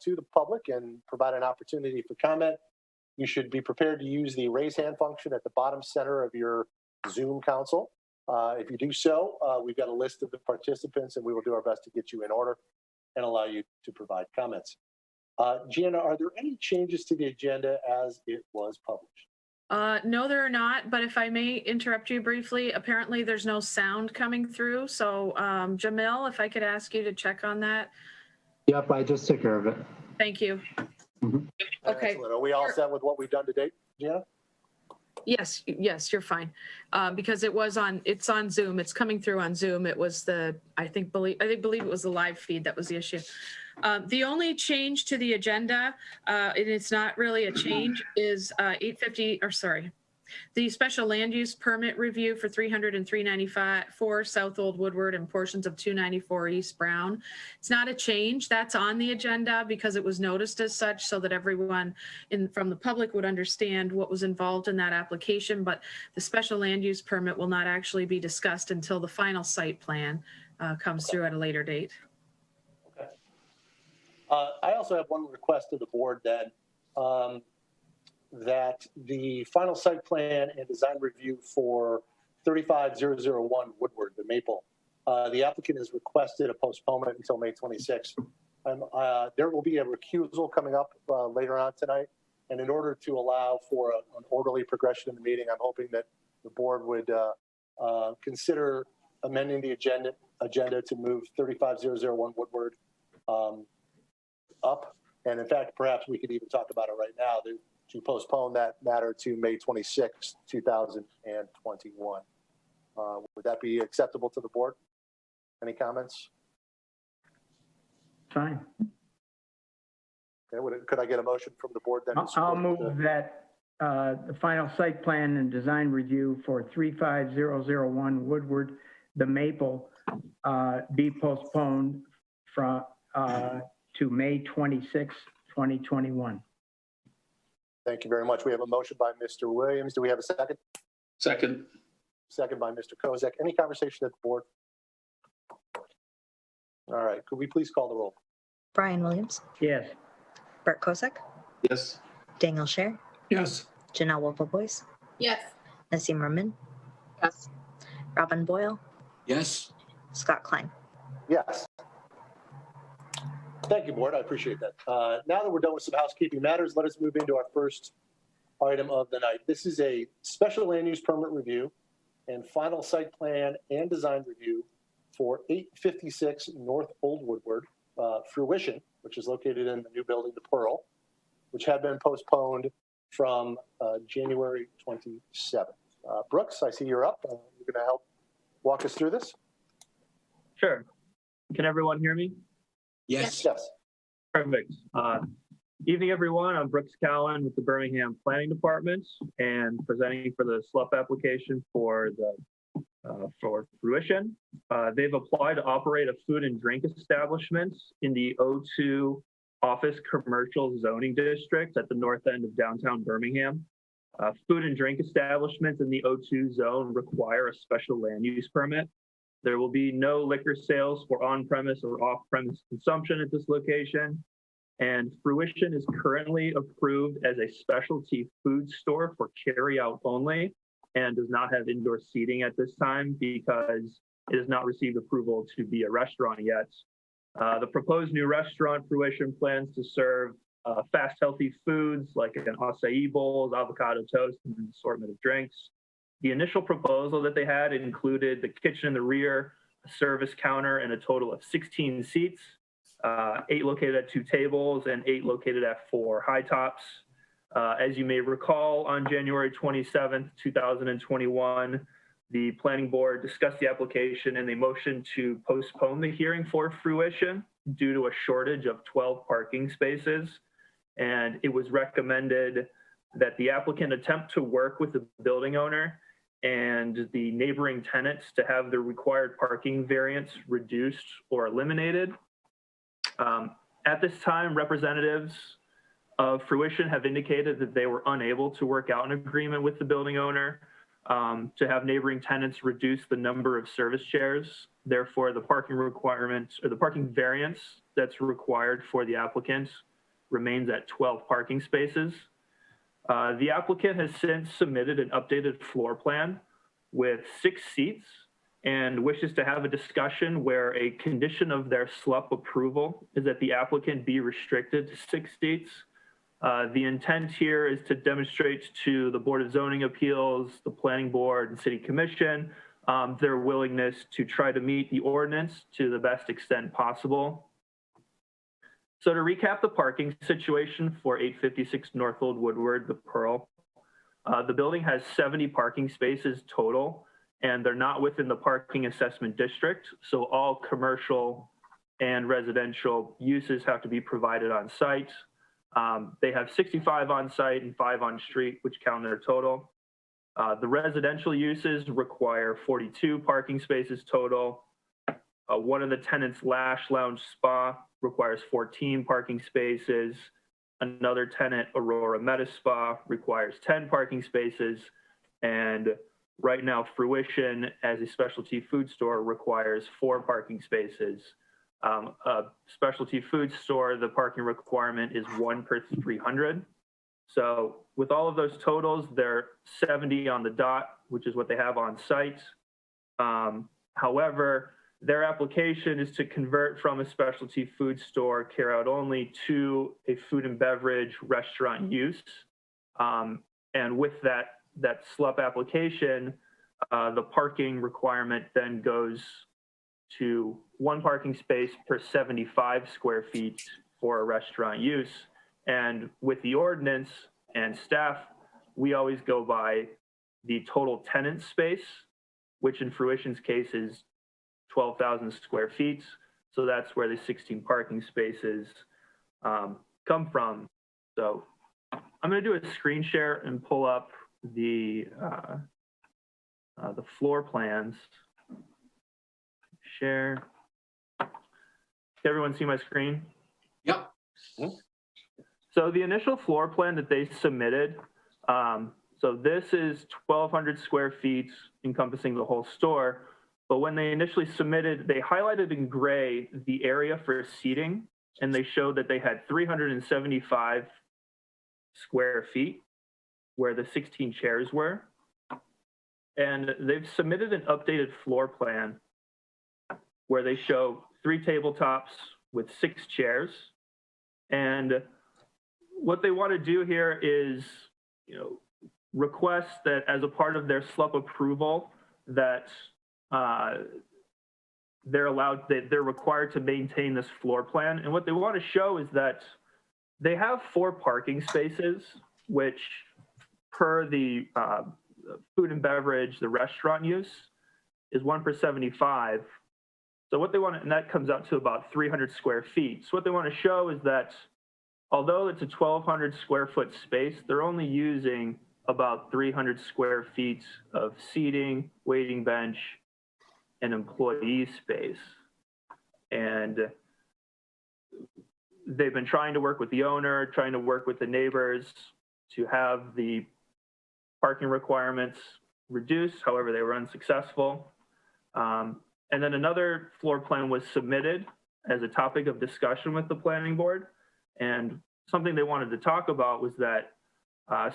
to the public and provide an opportunity for comment. You should be prepared to use the raise hand function at the bottom center of your Zoom console. If you do so, we've got a list of the participants and we will do our best to get you in order and allow you to provide comments. Gianna, are there any changes to the agenda as it was published? No, there are not, but if I may interrupt you briefly, apparently there's no sound coming through. So Jamil, if I could ask you to check on that. Yep, I just took care of it. Thank you. Mhm. Okay. Excellent. Are we all set with what we've done to date, Gianna? Yes, you're fine. Because it's on Zoom. It's coming through on Zoom. It was I believe it was the live feed that was the issue. The only change to the agenda, and it's not really a change, is the special land use permit review for 300 and 394 South Old Woodward and portions of 294 East Brown. It's not a change. That's on the agenda because it was noticed as such so that everyone from the public would understand what was involved in that application. But the special land use permit will not actually be discussed until the final site plan comes through at a later date. Okay. I also have one request to the board then. That the final site plan and design review for 35001 Woodward, the Maple, the applicant has requested a postponement until May 26th. There will be a recusal coming up later on tonight. And in order to allow for an orderly progression in the meeting, I'm hoping that the board would consider amending the agenda to move 35001 Woodward up. And in fact, perhaps we could even talk about it right now. To postpone that matter to May 26, 2021. Would that be acceptable to the board? Any comments? Fine. Okay, could I get a motion from the board then? I'll move that the final site plan and design review for 35001 Woodward, the Maple, be postponed to May 26, 2021. Thank you very much. We have a motion by Mr. Williams. Do we have a second? Second. Second by Mr. Kozak. Any conversation at the board? All right. Could we please call the roll? Brian Williams. Yes. Bert Kosek. Yes. Daniel Scher. Yes. Janelle Wolfeboys. Yes. Nassim Rahman. Yes. Robin Boyle. Yes. Scott Klein. Yes. Thank you, board. I appreciate that. Now that we're done with some housekeeping matters, let us move into our first item of the night. This is a special land use permit review and final site plan and design review for 856 North Old Woodward, Fruition, which is located in the new building, the Pearl, which had been postponed from January 27th. Brooks, I see you're up. You're going to help walk us through this? Sure. Can everyone hear me? Yes. Yes. Perfect. Evening, everyone. I'm Brooks Cowan with the Birmingham Planning Department and presenting for the SLUP application for Fruition. They've applied to operate a food and drink establishment in the O2 Office Commercial Zoning District at the north end of downtown Birmingham. Food and drink establishments in the O2 zone require a special land use permit. There will be no liquor sales for on-premise or off-premise consumption at this location. And Fruition is currently approved as a specialty food store for carry-out only and does not have indoor seating at this time because it has not received approval to be a restaurant yet. The proposed new restaurant, Fruition, plans to serve fast, healthy foods like an acai bowls, avocado toast, and an assortment of drinks. The initial proposal that they had included the kitchen in the rear, a service counter, and a total of 16 seats, 8 located at 2 tables and 8 located at 4 high tops. As you may recall, on January 27th, 2021, the planning board discussed the application and they motioned to postpone the hearing for Fruition due to a shortage of 12 parking spaces. And it was recommended that the applicant attempt to work with the building owner and the neighboring tenants to have the required parking variance reduced or eliminated. At this time, representatives of Fruition have indicated that they were unable to work out an agreement with the building owner to have neighboring tenants reduce the number of service chairs. Therefore, the parking requirements or the parking variance that's required for the applicant remains at 12 parking spaces. The applicant has since submitted an updated floor plan with 6 seats and wishes to have a discussion where a condition of their SLUP approval is that the applicant be restricted to 6 seats. The intent here is to demonstrate to the Board of Zoning Appeals, the Planning Board, and City Commission their willingness to try to meet the ordinance to the best extent possible. So to recap the parking situation for 856 North Old Woodward, the Pearl, the building has 70 parking spaces total, and they're not within the parking assessment district. So all commercial and residential uses have to be provided on site. They have 65 on site and 5 on street, which count their total. The residential uses require 42 parking spaces total. One of the tenants' Lash Lounge Spa requires 14 parking spaces. Another tenant, Aurora Meta Spa, requires 10 parking spaces. And right now, Fruition, as a specialty food store, requires 4 parking spaces. A specialty food store, the parking requirement is 1 per 300. So with all of those totals, they're 70 on the dot, which is what they have on site. However, their application is to convert from a specialty food store carry out only to a food and beverage restaurant use. And with that SLUP application, the parking requirement then goes to 1 parking space per 75 square feet for a restaurant use. And with the ordinance and staff, we always go by the total tenant space, which in Fruition's case is 12,000 square feet. So that's where the 16 parking spaces come from. So I'm going to do a screen share and pull up the floor plans. Share. Can everyone see my screen? Yep. So the initial floor plan that they submitted, so this is 1,200 square feet encompassing the whole store. But when they initially submitted, they highlighted in gray the area for seating, and they showed that they had 375 square feet where the 16 chairs were. And they've submitted an updated floor plan where they show 3 tabletops with 6 chairs. And what they want to do here is, request that as a part of their SLUP approval that they're required to maintain this floor plan. And what they want to show is that they have 4 parking spaces, which per the food and beverage, the restaurant use is 1 per 75. So what they want, and that comes out to about 300 square feet. So what they want to show is that although it's a 1,200 square foot space, they're only using about 300 square feet of seating, waiting bench, and employee space. And they've been trying to work with the owner, trying to work with the neighbors to have the parking requirements reduced. However, they were unsuccessful. And then another floor plan was submitted as a topic of discussion with the planning board. And something they wanted to talk about was that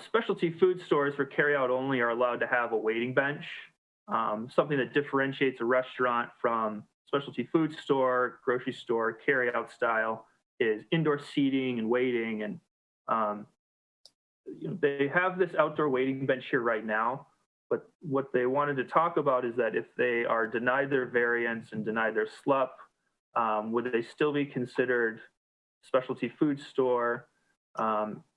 specialty food stores for carryout only are allowed to have a waiting bench. Something that differentiates a restaurant from specialty food store, grocery store, carryout style is indoor seating and waiting. And they have this outdoor waiting bench here right now. But what they wanted to talk about is that if they are denied their variance and denied their SLUP, would they still be considered specialty food store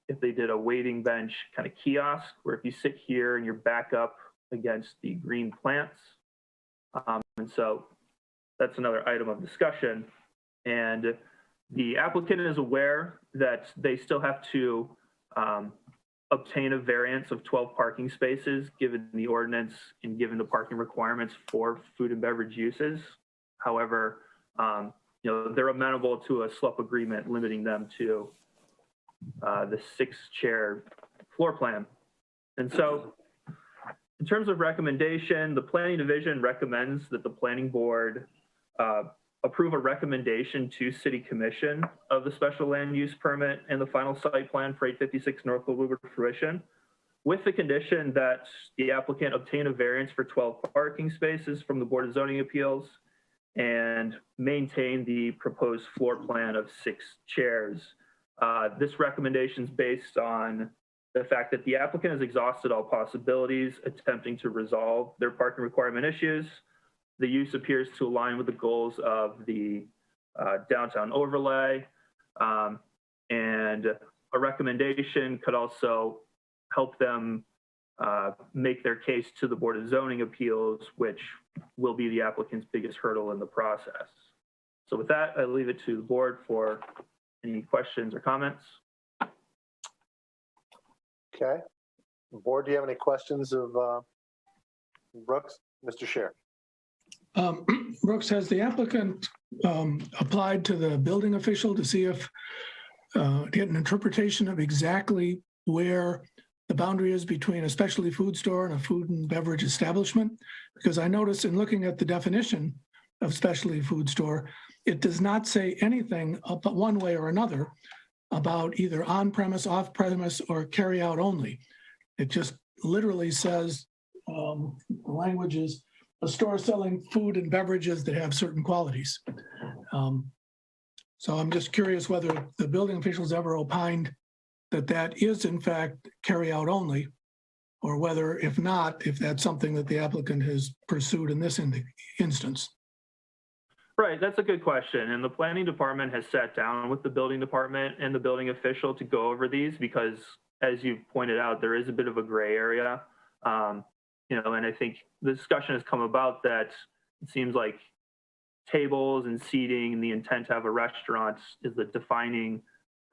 if they did a waiting bench kind of kiosk, where if you sit here and you're back up against the green plants. And so that's another item of discussion. And the applicant is aware that they still have to obtain a variance of 12 parking spaces given the ordinance and given the parking requirements for food and beverage uses. However, they're amenable to a SLUP agreement limiting them to the 6-chair floor plan. And so in terms of recommendation, the planning division recommends that the planning board approve a recommendation to City Commission of the special land use permit and the final site plan for 856 North Woodward fruition, with the condition that the applicant obtain a variance for 12 parking spaces from the Board of Zoning Appeals and maintain the proposed floor plan of 6 chairs. This recommendation is based on the fact that the applicant has exhausted all possibilities attempting to resolve their parking requirement issues. The use appears to align with the goals of the downtown overlay, and a recommendation could also help them make their case to the Board of Zoning Appeals, which will be the applicant's biggest hurdle in the process. So with that, I leave it to the board for any questions or comments. Okay. Board, do you have any questions of Brooks? Mr. Scher. Brooks, has the applicant applied to the building official to see if, get an interpretation of exactly where the boundary is between a specialty food store and a food and beverage establishment? Because I noticed in looking at the definition of specialty food store, it does not say anything about one way or another about either on-premise, off-premise, or carry-out only. It just literally says, the language is a store selling food and beverages that have certain qualities. So I'm just curious whether the building officials ever opined that that is in fact carry-out only, or whether, if not, if that's something that the applicant has pursued in this instance. Right, that's a good question. And the planning department has sat down with the building department and the building official to go over these because, as you pointed out, there is a bit of a gray area. And I think the discussion has come about that it seems like tables and seating and the intent to have a restaurant is the defining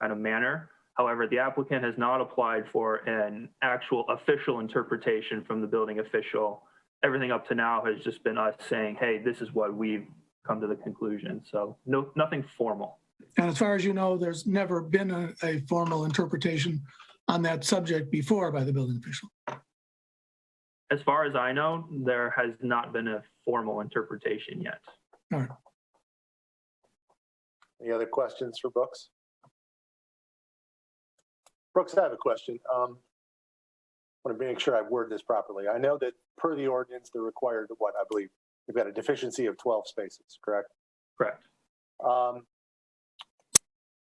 kind of manner. However, the applicant has not applied for an actual official interpretation from the building official. Everything up to now has just been us saying, hey, this is what we've come to the conclusion. So nothing formal. And as far as you know, there's never been a formal interpretation on that subject before by the building official. As far as I know, there has not been a formal interpretation yet. All right. Any other questions for Brooks? Brooks, I have a question. I want to make sure I word this properly. I know that per the ordinance, they're required what I believe we've got a deficiency of 12 spaces, correct? Correct.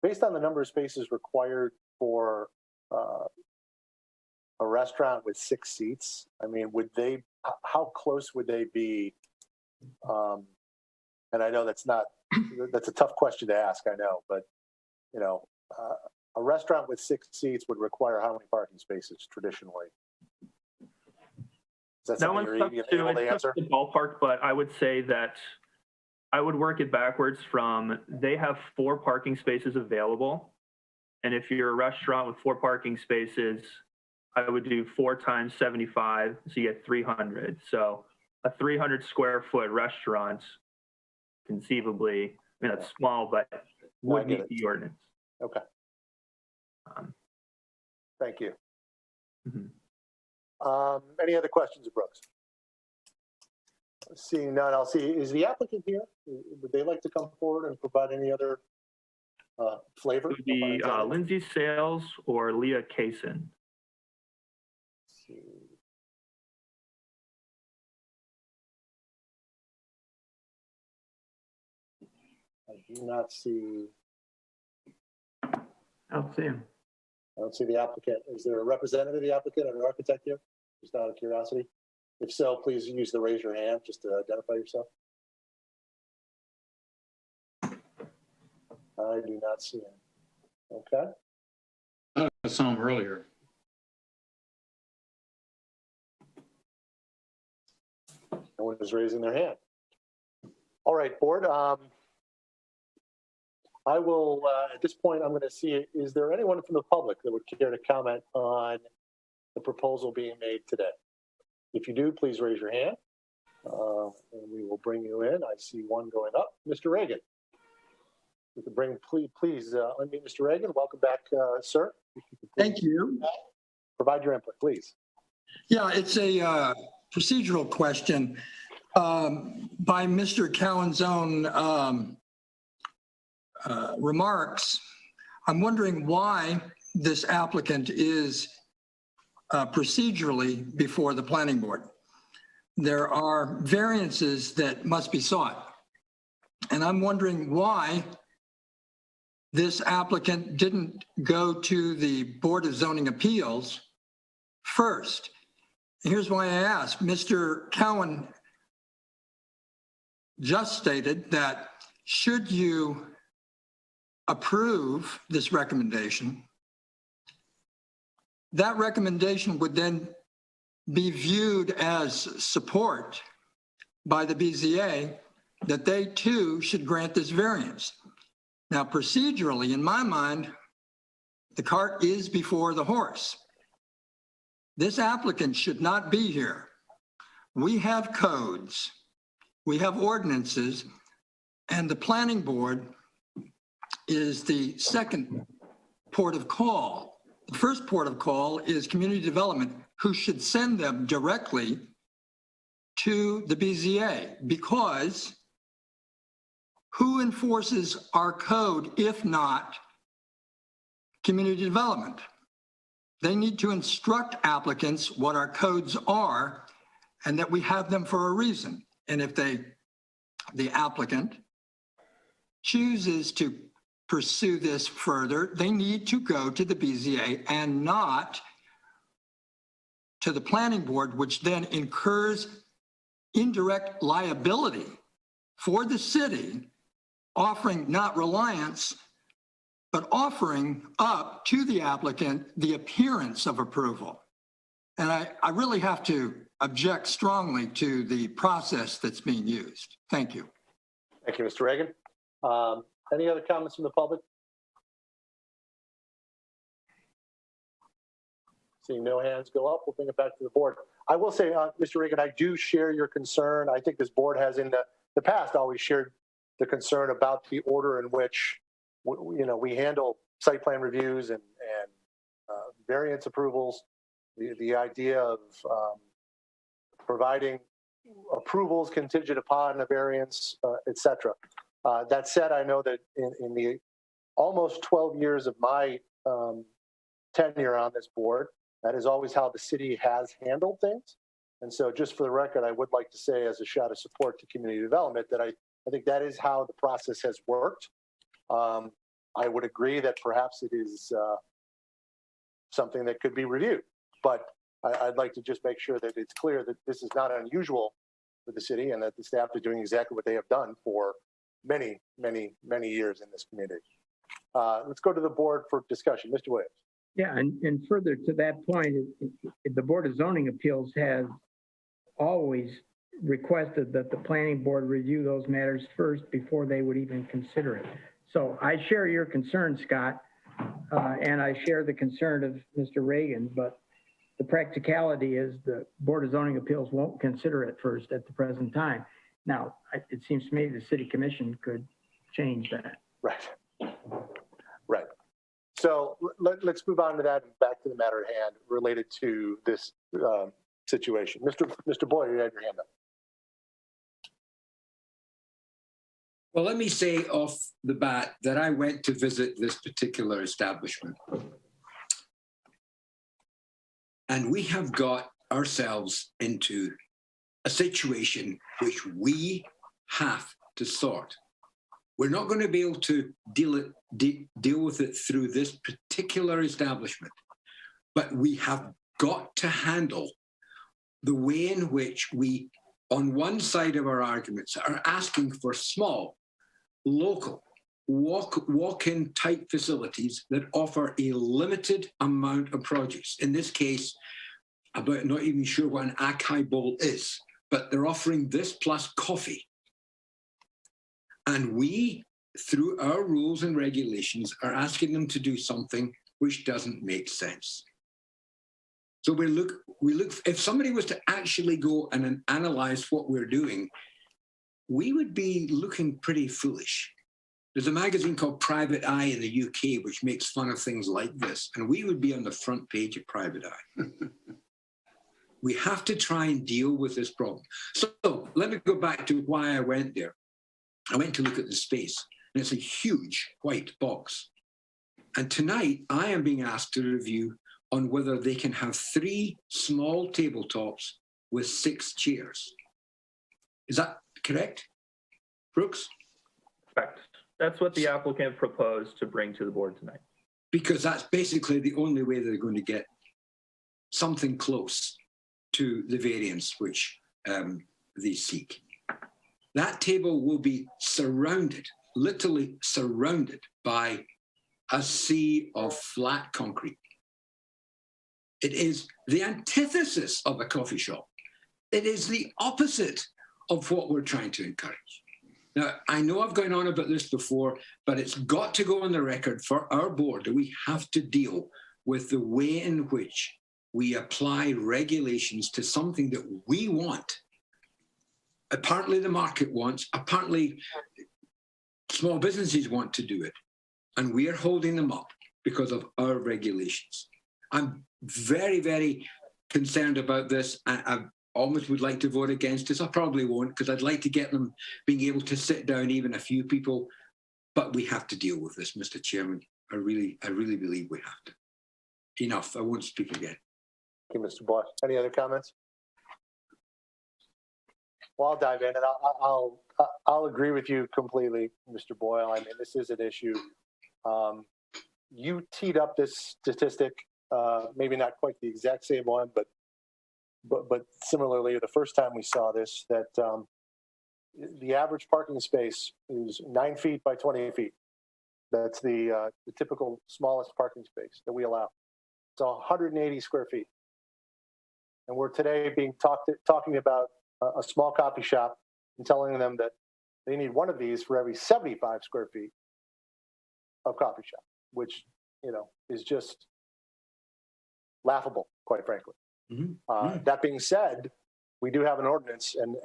Based on the number of spaces required for a restaurant with 6 seats, I mean, how close would they be? And I know that's a tough question to ask, I know, but a restaurant with 6 seats would require how many parking spaces traditionally? Is that something you're able to answer? The ballpark, but I would say that I would work it backwards from they have 4 parking spaces available. And if you're a restaurant with 4 parking spaces, I would do 4 times 75, so you get 300. So a 300 square foot restaurant, conceivably, I mean, that's small, but would meet the ordinance. Okay. Thank you. Mm-hmm. Any other questions of Brooks? Seeing none, I'll see. Is the applicant here? Would they like to come forward and provide any other flavor? It would be Lindsay Sales or Leah Kaysen. I do not see. I don't see him. I don't see the applicant. Is there a representative of the applicant or an architect here? Just out of curiosity. If so, please use the raise your hand just to identify yourself. I do not see him. Okay. I saw him earlier. No one is raising their hand. All right, board. I will, at this point, I'm going to see, is there anyone from the public that would care to comment on the proposal being made today? If you do, please raise your hand, and we will bring you in. I see one going up. Mr. Reagan. You can bring, please unmute Mr. Reagan. Welcome back, sir. Thank you. Provide your input, please. Yeah, it's a procedural question. By Mr. Cowan's own remarks, I'm wondering why this applicant is procedurally before the planning board. There are variances that must be sought. And I'm wondering why this applicant didn't go to the Board of Zoning Appeals first. Here's why I ask. Mr. Cowan just stated that should you approve this recommendation, that recommendation would then be viewed as support by the BZA that they too should grant this variance. Now, procedurally, in my mind, the cart is before the horse. This applicant should not be here. We have codes, we have ordinances, and the planning board is the second port of call. The first port of call is community development, who should send them directly to the BZA, because who enforces our code if not community development? They need to instruct applicants what our codes are and that we have them for a reason. And if the applicant chooses to pursue this further, they need to go to the BZA and not to the planning board, which then incurs indirect liability for the city, offering not reliance, but offering up to the applicant the appearance of approval. And I really have to object strongly to the process that's being used. Thank you. Thank you, Mr. Reagan. Any other comments from the public? Seeing no hands go up, we'll bring it back to the board. I will say, Mr. Reagan, I do share your concern. I think this board has in the past always shared the concern about the order in which we handle site plan reviews and variance approvals. The idea of providing approvals contingent upon a variance, et cetera. That said, I know that in the almost 12 years of my tenure on this board, that is always how the city has handled things. And so just for the record, I would like to say as a shout of support to community development that I think that is how the process has worked. I would agree that perhaps it is something that could be reviewed, but I'd like to just make sure that it's clear that this is not unusual for the city and that the staff is doing exactly what they have done for many, many, many years in this community. Let's go to the board for discussion. Mr. Williams. Yeah, and further to that point, the Board of Zoning Appeals has always requested that the planning board review those matters first before they would even consider it. So I share your concern, Scott, and I share the concern of Mr. Reagan, but the practicality is the Board of Zoning Appeals won't consider it first at the present time. Now, it seems to me the City Commission could change that. Right. Right. So let's move on to that and back to the matter at hand related to this situation. Mr. Boyer, you have your hand up. Well, let me say off the bat that I went to visit this particular establishment. And we have got ourselves into a situation which we have to sort. We're not going to be able to deal with it through this particular establishment, but we have got to handle the way in which we, on one side of our arguments, are asking for small, local, walk-in type facilities that offer a limited amount of produce. In this case, I'm not even sure what an acai bowl is, but they're offering this plus coffee. And we, through our rules and regulations, are asking them to do something which doesn't make sense. So we look, if somebody was to actually go and analyze what we're doing, we would be looking pretty foolish. There's a magazine called Private Eye in the UK, which makes fun of things like this. And we would be on the front page of Private Eye. We have to try and deal with this problem. So let me go back to why I went there. I went to look at the space, and it's a huge white box. And tonight, I am being asked to review on whether they can have 3 small tabletops with 6 chairs. Is that correct, Brooks? Correct. That's what the applicant proposed to bring to the board tonight. Because that's basically the only way they're going to get something close to the variance which they seek. That table will be surrounded, literally surrounded by a sea of flat concrete. It is the antithesis of a coffee shop. It is the opposite of what we're trying to encourage. Now, I know I've gone on about this before, but it's got to go on the record for our board that we have to deal with the way in which we apply regulations to something that we want. Apparently the market wants, apparently small businesses want to do it, and we are holding them up because of our regulations. I'm very, very concerned about this. I almost would like to vote against this. I probably won't, because I'd like to get them being able to sit down, even a few people, but we have to deal with this, Mr. Chairman. I really believe we have to. Enough, I won't speak again. Okay, Mr. Boyle, any other comments? Well, I'll dive in, and I'll agree with you completely, Mr. Boyle. I mean, this is an issue. You teed up this statistic, maybe not quite the exact same one, but similarly, the first time we saw this, that the average parking space is 9 feet by 20 feet. That's the typical smallest parking space that we allow. It's 180 square feet. And we're today being talking about a small coffee shop and telling them that they need one of these for every 75 square feet of coffee shop, which, you know, is just laughable, quite frankly. Mm-hmm. That being said, we do have an ordinance and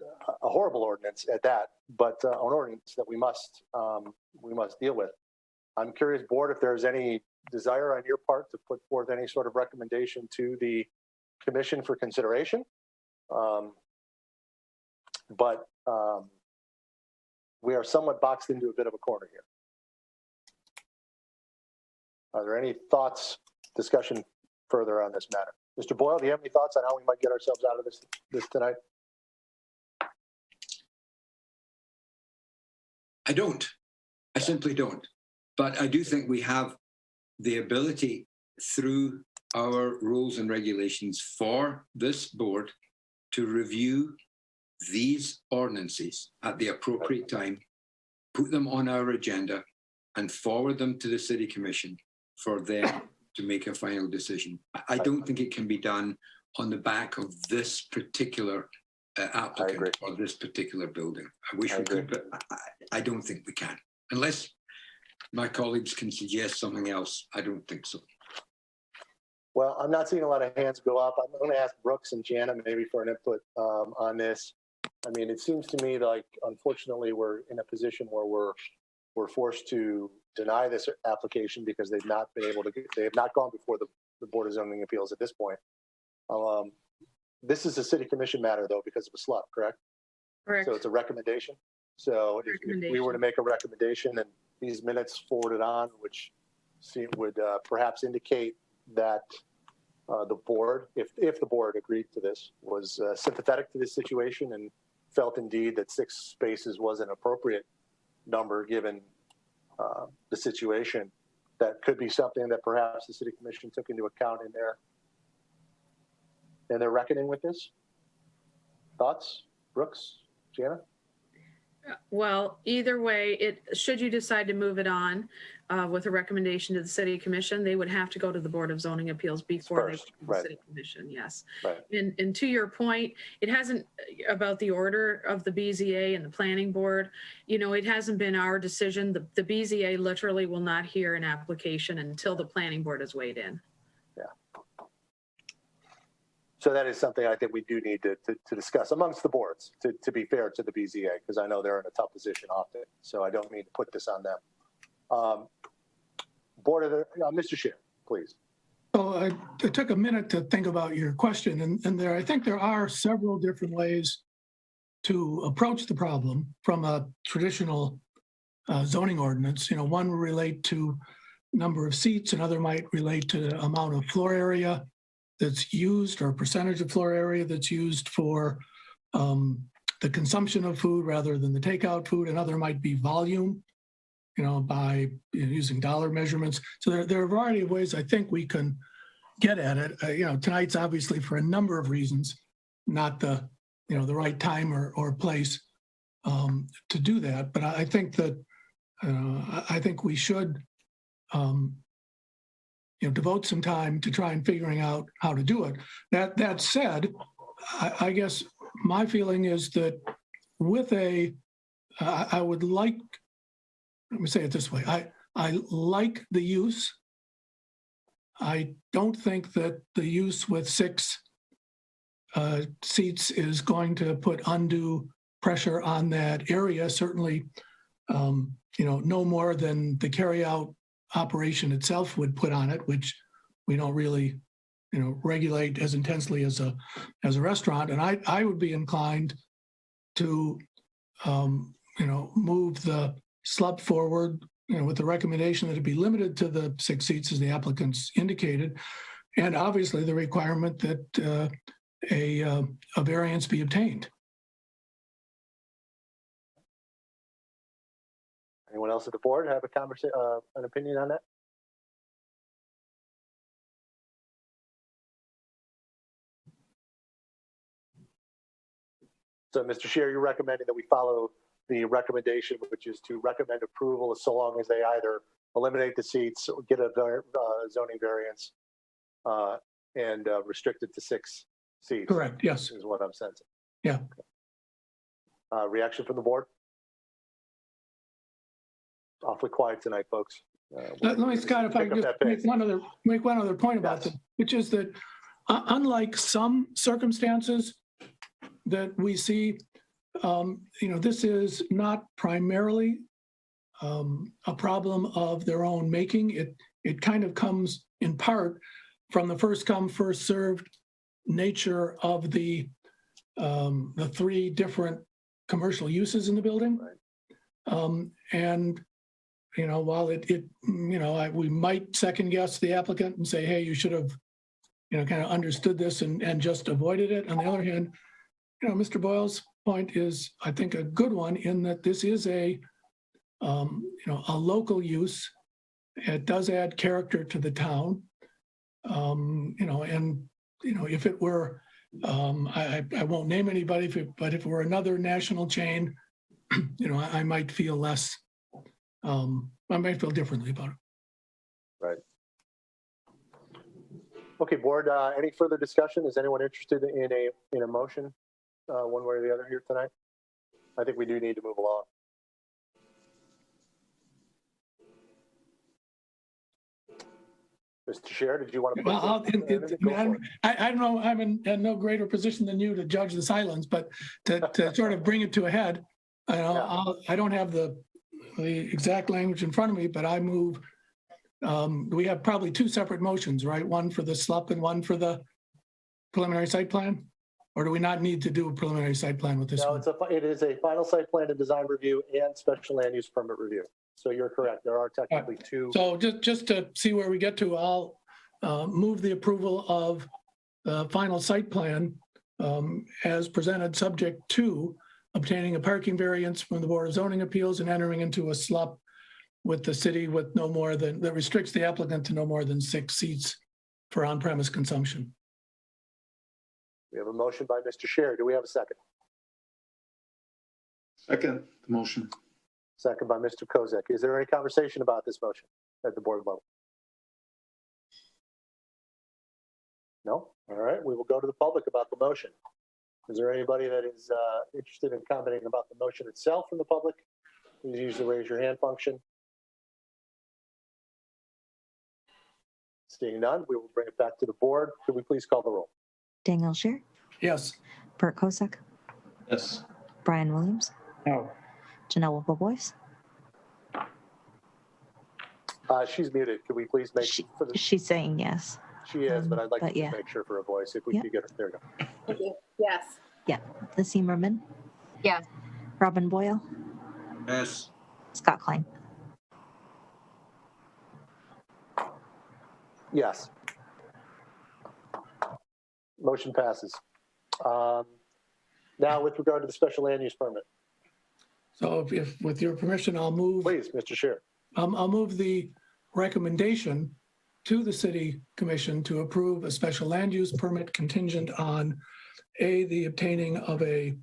a horrible ordinance at that, but an ordinance that we must deal with. I'm curious, board, if there's any desire on your part to put forth any sort of recommendation to the commission for consideration. But we are somewhat boxed into a bit of a corner here. Are there any thoughts, discussion further on this matter? Mr. Boyle, do you have any thoughts on how we might get ourselves out of this tonight? I don't. I simply don't. But I do think we have the ability through our rules and regulations for this board to review these ordinances at the appropriate time, put them on our agenda, and forward them to the City Commission for them to make a final decision. I don't think it can be done on the back of this particular applicant or this particular building. I wish we could, but I don't think we can. Unless my colleagues can suggest something else, I don't think so. Well, I'm not seeing a lot of hands go up. I'm going to ask Brooks and Jana maybe for an input on this. I mean, it seems to me like, unfortunately, we're in a position where we're forced to deny this application because they've not been able to. They have not gone before the Board of Zoning Appeals at this point. This is a City Commission matter, though, because of a SLUP, correct? Correct. So it's a recommendation. So if we were to make a recommendation and these minutes forwarded on, which would perhaps indicate that the board, if the board agreed to this, was sympathetic to this situation and felt indeed that 6 spaces was an appropriate number given the situation, that could be something that perhaps the City Commission took into account in their reckoning with this. Thoughts, Brooks, Jana? Well, either way, should you decide to move it on with a recommendation to the City Commission, they would have to go to the Board of Zoning Appeals before they go to the City Commission. Yes. Right. And to your point, it hasn't about the order of the BZA and the Planning Board. You know, it hasn't been our decision. The BZA literally will not hear an application until the Planning Board has weighed in. Yeah. So that is something I think we do need to discuss amongst the boards, to be fair to the BZA, because I know they're in a tough position often. So I don't mean to put this on them. Mr. Scheer, please. So I took a minute to think about your question, and I think there are several different ways to approach the problem from a traditional zoning ordinance. You know, one will relate to number of seats, another might relate to the amount of floor area that's used or percentage of floor area that's used for the consumption of food rather than the takeout food. Another might be volume, you know, by using dollar measurements. So there are a variety of ways I think we can get at it. You know, tonight's obviously for a number of reasons, not the, you know, the right time or place to do that. But I think that I think we should, you know, devote some time to try and figuring out how to do it. That said, I guess my feeling is that with I would like, let me say it this way. I like the use. I don't think that the use with 6 seats is going to put undue pressure on that area. Certainly, you know, no more than the carryout operation itself would put on it, which we don't really, you know, regulate as intensely as a restaurant. And I would be inclined to, you know, move the slub forward, you know, with the recommendation that it be limited to the 6 seats as the applicants indicated, and obviously the requirement that a variance be obtained. Anyone else at the board have a conversation, an opinion on that? So, Mr. Chair, you're recommending that we follow the recommendation, which is to recommend approval so long as they either eliminate the seats or get a zoning variance and restrict it to 6 seats. Correct, yes. Is what I'm sensing. Yeah. Reaction from the board? Awfully quiet tonight, folks. Let me, Scott, if I could just make one other point about this, which is that unlike some circumstances that we see, you know, this is not primarily a problem of their own making. It kind of comes in part from the first come, first served nature of the 3 different commercial uses in the building. Right. And you know, while you know, we might second guess the applicant and say, hey, you should have, you know, kind of understood this and just avoided it. On the other hand, you know, Mr. Boyle's point is, I think, a good one in that this is you know, a local use. It does add character to the town. You know, and, you know, if it were, I won't name anybody, but if it were another national chain, you know, I might feel less, I might feel differently about it. Right. Okay, board, any further discussion? Is anyone interested in a motion one way or the other here tonight? I think we do need to move along. Mr. Chair, did you want to? Well, I don't know, I'm in no greater position than you to judge the silence, but to sort of bring it to a head, you know, I don't have the exact language in front of me, but I move, we have probably 2 separate motions, right? One for the SLUP and one for the preliminary site plan? Or do we not need to do a preliminary site plan with this one? No, it is a final site plan and design review and special land use permit review. So you're correct. There are technically 2. So just to see where we get to, I'll move the approval of the final site plan as presented, subject to obtaining a parking variance from the Board of Zoning Appeals and entering into a SLUP with the city with no more than, that restricts the applicant to no more than 6 seats for on-premise consumption. We have a motion by Mr. Sherry. Do we have a second? Second the motion. Second by Mr. Kozak. Is there any conversation about this motion at the board level? No? All right, we will go to the public about the motion. Is there anybody that is interested in commenting about the motion itself from the public? Please use the raise your hand function. Seeing none, we will bring it back to the board. Could we please call the roll? Daniel Scheer, Yes. Bert Kosek, Yes. Brian Williams, No. Janelle Wilboyce. She's muted. Could we please make for the She's saying yes. She is, but I'd like to but just yeah. make sure for a voice, if we Yep. could get her, there we go. Yes. The Zimmerman, Yes. Robin Boyle, Yes. Scott Klein. Yes. Motion passes. Now, with regard to the special land use permit, So if, with your permission, I'll move, please, Mr. Chair. I'll move the recommendation to the city commission to approve a special land use permit contingent on A, the obtaining of a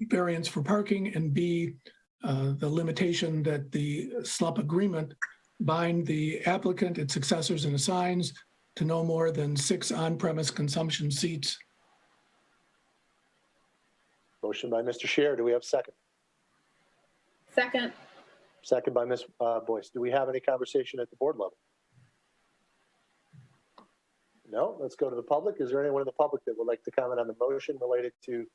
variance for parking, and B, the limitation that the SLUP agreement bind the applicant, its successors, and assigns to no more than 6 on-premise consumption seats. Motion by Mr. Scheer. Do we have a second? Second. Second by Ms. Boyce. Do we have any conversation at the board level? No? Let's go to the public. Is there anyone in the public that would like to comment on the motion related to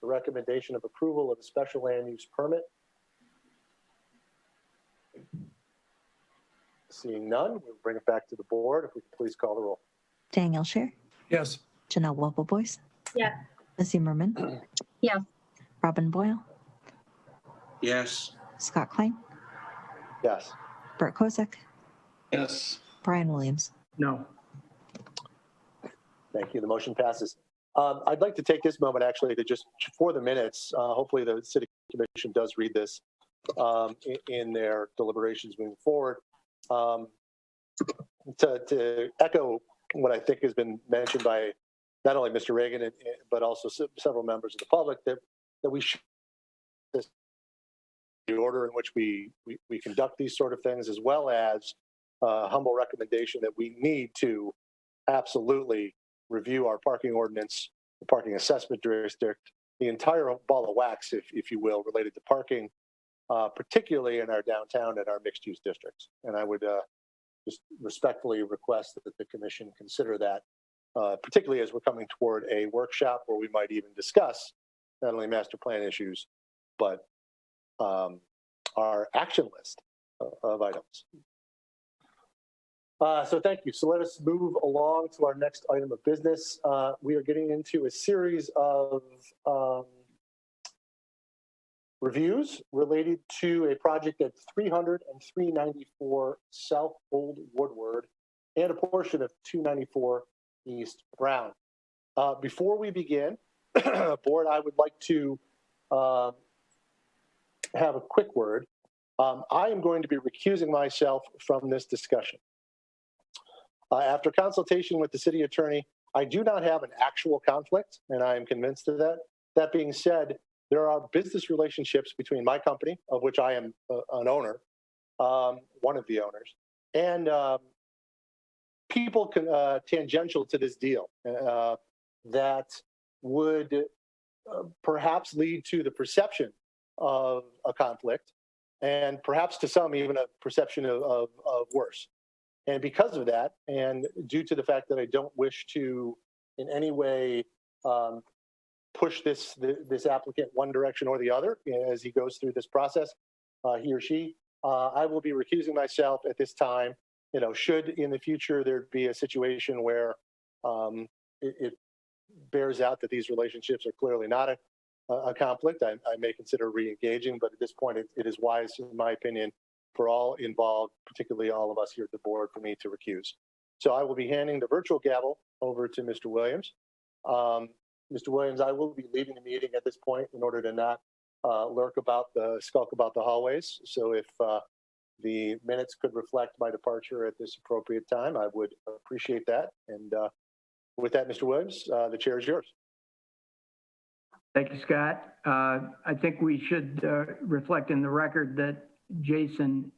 the recommendation of approval of a special land use permit? Seeing none, we'll bring it back to the board. If we could please call the roll. Daniel Scheer, Yes. Janelle Wilbobois, Yes. Zimmerman, Yes. Robin Boyle, Yes. Scott Klein, Yes. Bert Kozak, Yes. Brian Williams. No. Thank you. The motion passes. I'd like to take this moment actually to just, for the minutes, hopefully the city commission does read this in their deliberations moving forward. To echo what I think has been mentioned by not only Mr. Reagan, but also several members of the public, that we should, the order in which we conduct these sort of things, as well as humble recommendation that we need to absolutely review our parking ordinance, the parking assessment district, the entire ball of wax, if you will, related to parking, particularly in our downtown and our mixed-use districts. And I would just respectfully request that the commission consider that, particularly as we're coming toward a workshop where we might even discuss not only master plan issues, but our action list of items. So thank you. So let us move along to our next item of business. We are getting into a series of reviews related to a project at 300 and 394 South Old Woodward and a portion of 294 East Brown. Before we begin, board, I would like to have a quick word. I am going to be recusing myself from this discussion. After consultation with the city attorney, I do not have an actual conflict, and I am convinced of that. That being said, there are business relationships between my company, of which I am an owner, one of the owners, and people tangential to this deal that would perhaps lead to the perception of a conflict, and perhaps to some even a perception of worse. And because of that, and due to the fact that I don't wish to in any way push this applicant one direction or the other as he goes through this process, he or she, I will be recusing myself at this time. You know, should in the future there be a situation where it bears out that these relationships are clearly not a conflict, I may consider re-engaging, but at this point it is wise, in my opinion, for all involved, particularly all of us here at the board, for me to recuse. So I will be handing the virtual gavel over to Mr. Williams. Mr. Williams, I will be leaving the meeting at this point in order to not skulk about the hallways. So if the minutes could reflect my departure at this appropriate time, I would appreciate that. And with that, Mr. Williams, the chair is yours. Thank you, Scott. I think we should reflect in the record that Jason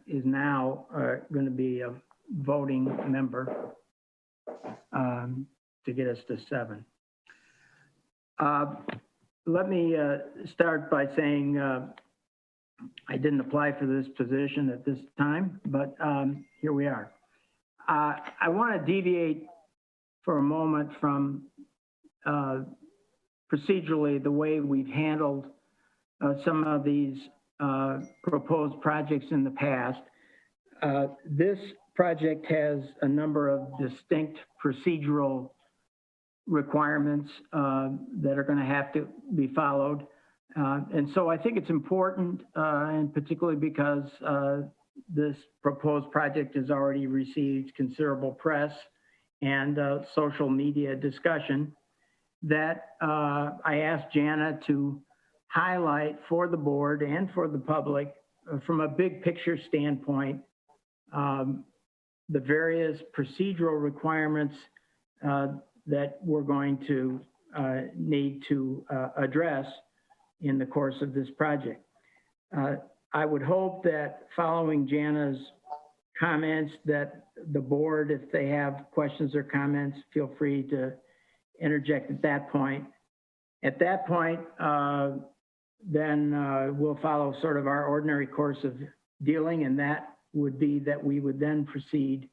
is now going to be a voting member to get us to 7. Let me start by saying I didn't apply for this position at this time, but here we are. I want to deviate for a moment from procedurally the way we've handled some of these proposed projects in the past. This project has a number of distinct procedural requirements that are going to have to be followed. And so I think it's important, and particularly because this proposed project has already received considerable press and social media discussion, that I asked Jana to highlight for the board and for the public, from a big picture standpoint, the various procedural requirements that we're going to need to address in the course of this project. I would hope that following Jana's comments that the board, if they have questions or comments, feel free to interject at that point. At that point, then we'll follow sort of our ordinary course of dealing, and that would be that we would then proceed,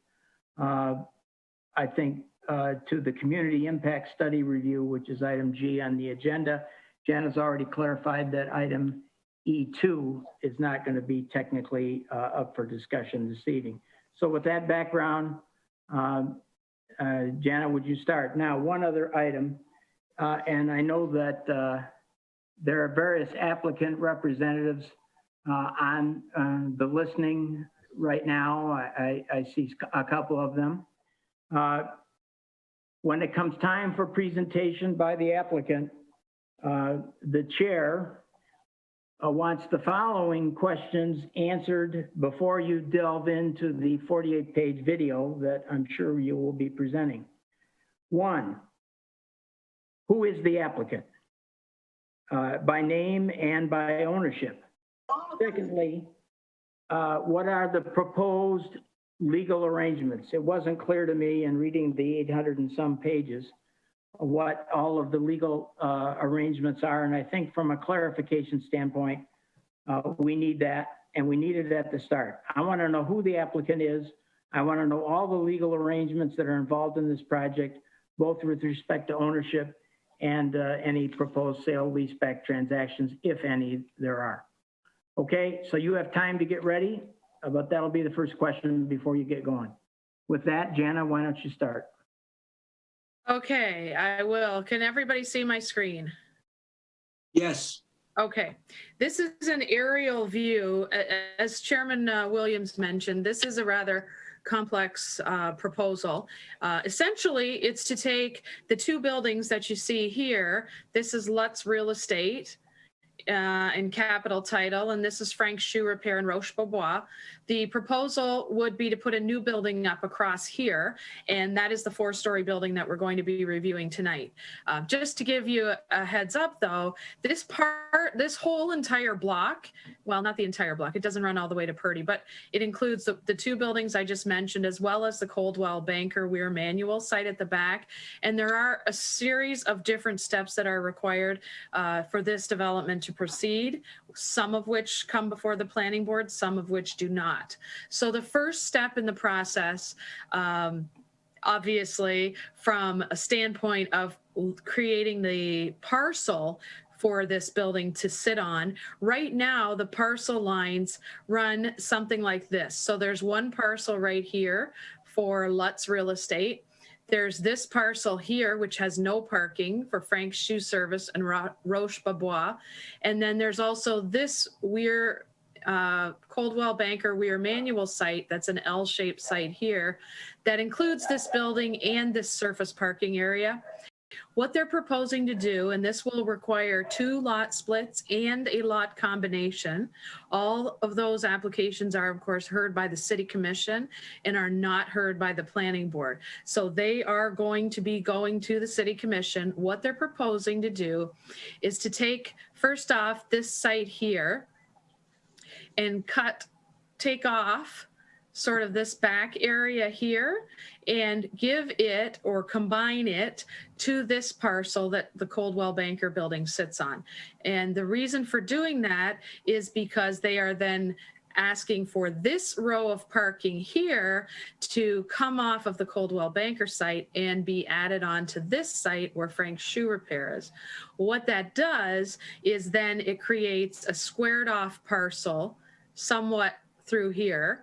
I think, to the community impact study review, which is item G on the agenda. Jana's already clarified that item E2 is not going to be technically up for discussion this evening. So with that background, Jana, would you start? Now, one other item, and I know that there are various applicant representatives on the listening right now. I see a couple of them. When it comes time for presentation by the applicant, the chair wants the following questions answered before you delve into the 48-page video that I'm sure you will be presenting. One, who is the applicant? By name and by ownership. Secondly, what are the proposed legal arrangements? It wasn't clear to me in reading the 800 and some pages what all of the legal arrangements are. And I think from a clarification standpoint, we need that, and we need it at the start. I want to know who the applicant is. I want to know all the legal arrangements that are involved in this project, both with respect to ownership and any proposed sale leaseback transactions, if any there are. Okay, so you have time to get ready, but that'll be the first question before you get going. With that, Jana, why don't you start? Okay, I will. Can everybody see my screen? Yes. Okay, this is an aerial view. As Chairman Williams mentioned, this is a rather complex proposal. Essentially, it's to take the two buildings that you see here. This is Lutz Real Estate in capital title, and this is Frank's Shoe Repair in Roche-Beaubois. The proposal would be to put a new building up across here, and that is the 4-story building that we're going to be reviewing tonight. Just to give you a heads up though, this whole entire block, well, not the entire block, it doesn't run all the way to Purdy, but it includes the two buildings I just mentioned, as well as the Coldwell Banker Weir Manual site at the back. And there are a series of different steps that are required for this development to proceed, some of which come before the planning board, some of which do not. So the first step in the process, obviously from a standpoint of creating the parcel for this building to sit on, right now the parcel lines run something like this. So there's one parcel right here for Lutz Real Estate. There's this parcel here, which has no parking for Frank's Shoe Service and Roche-Beaubois. And then there's also this Weir Coldwell Banker Weir Manual site, that's an L-shaped site here, that includes this building and this surface parking area. What they're proposing to do, and this will require 2 lot splits and a lot combination. All of those applications are, of course, heard by the City Commission and are not heard by the Planning Board. So they are going to be going to the City Commission. What they're proposing to do is to take, first off, this site here and take off sort of this back area here and give it or combine it to this parcel that the Coldwell Banker building sits on. And the reason for doing that is because they are then asking for this row of parking here to come off of the Coldwell Banker site and be added on to this site where Frank's Shoe Repair is. What that does is then it creates a squared off parcel somewhat through here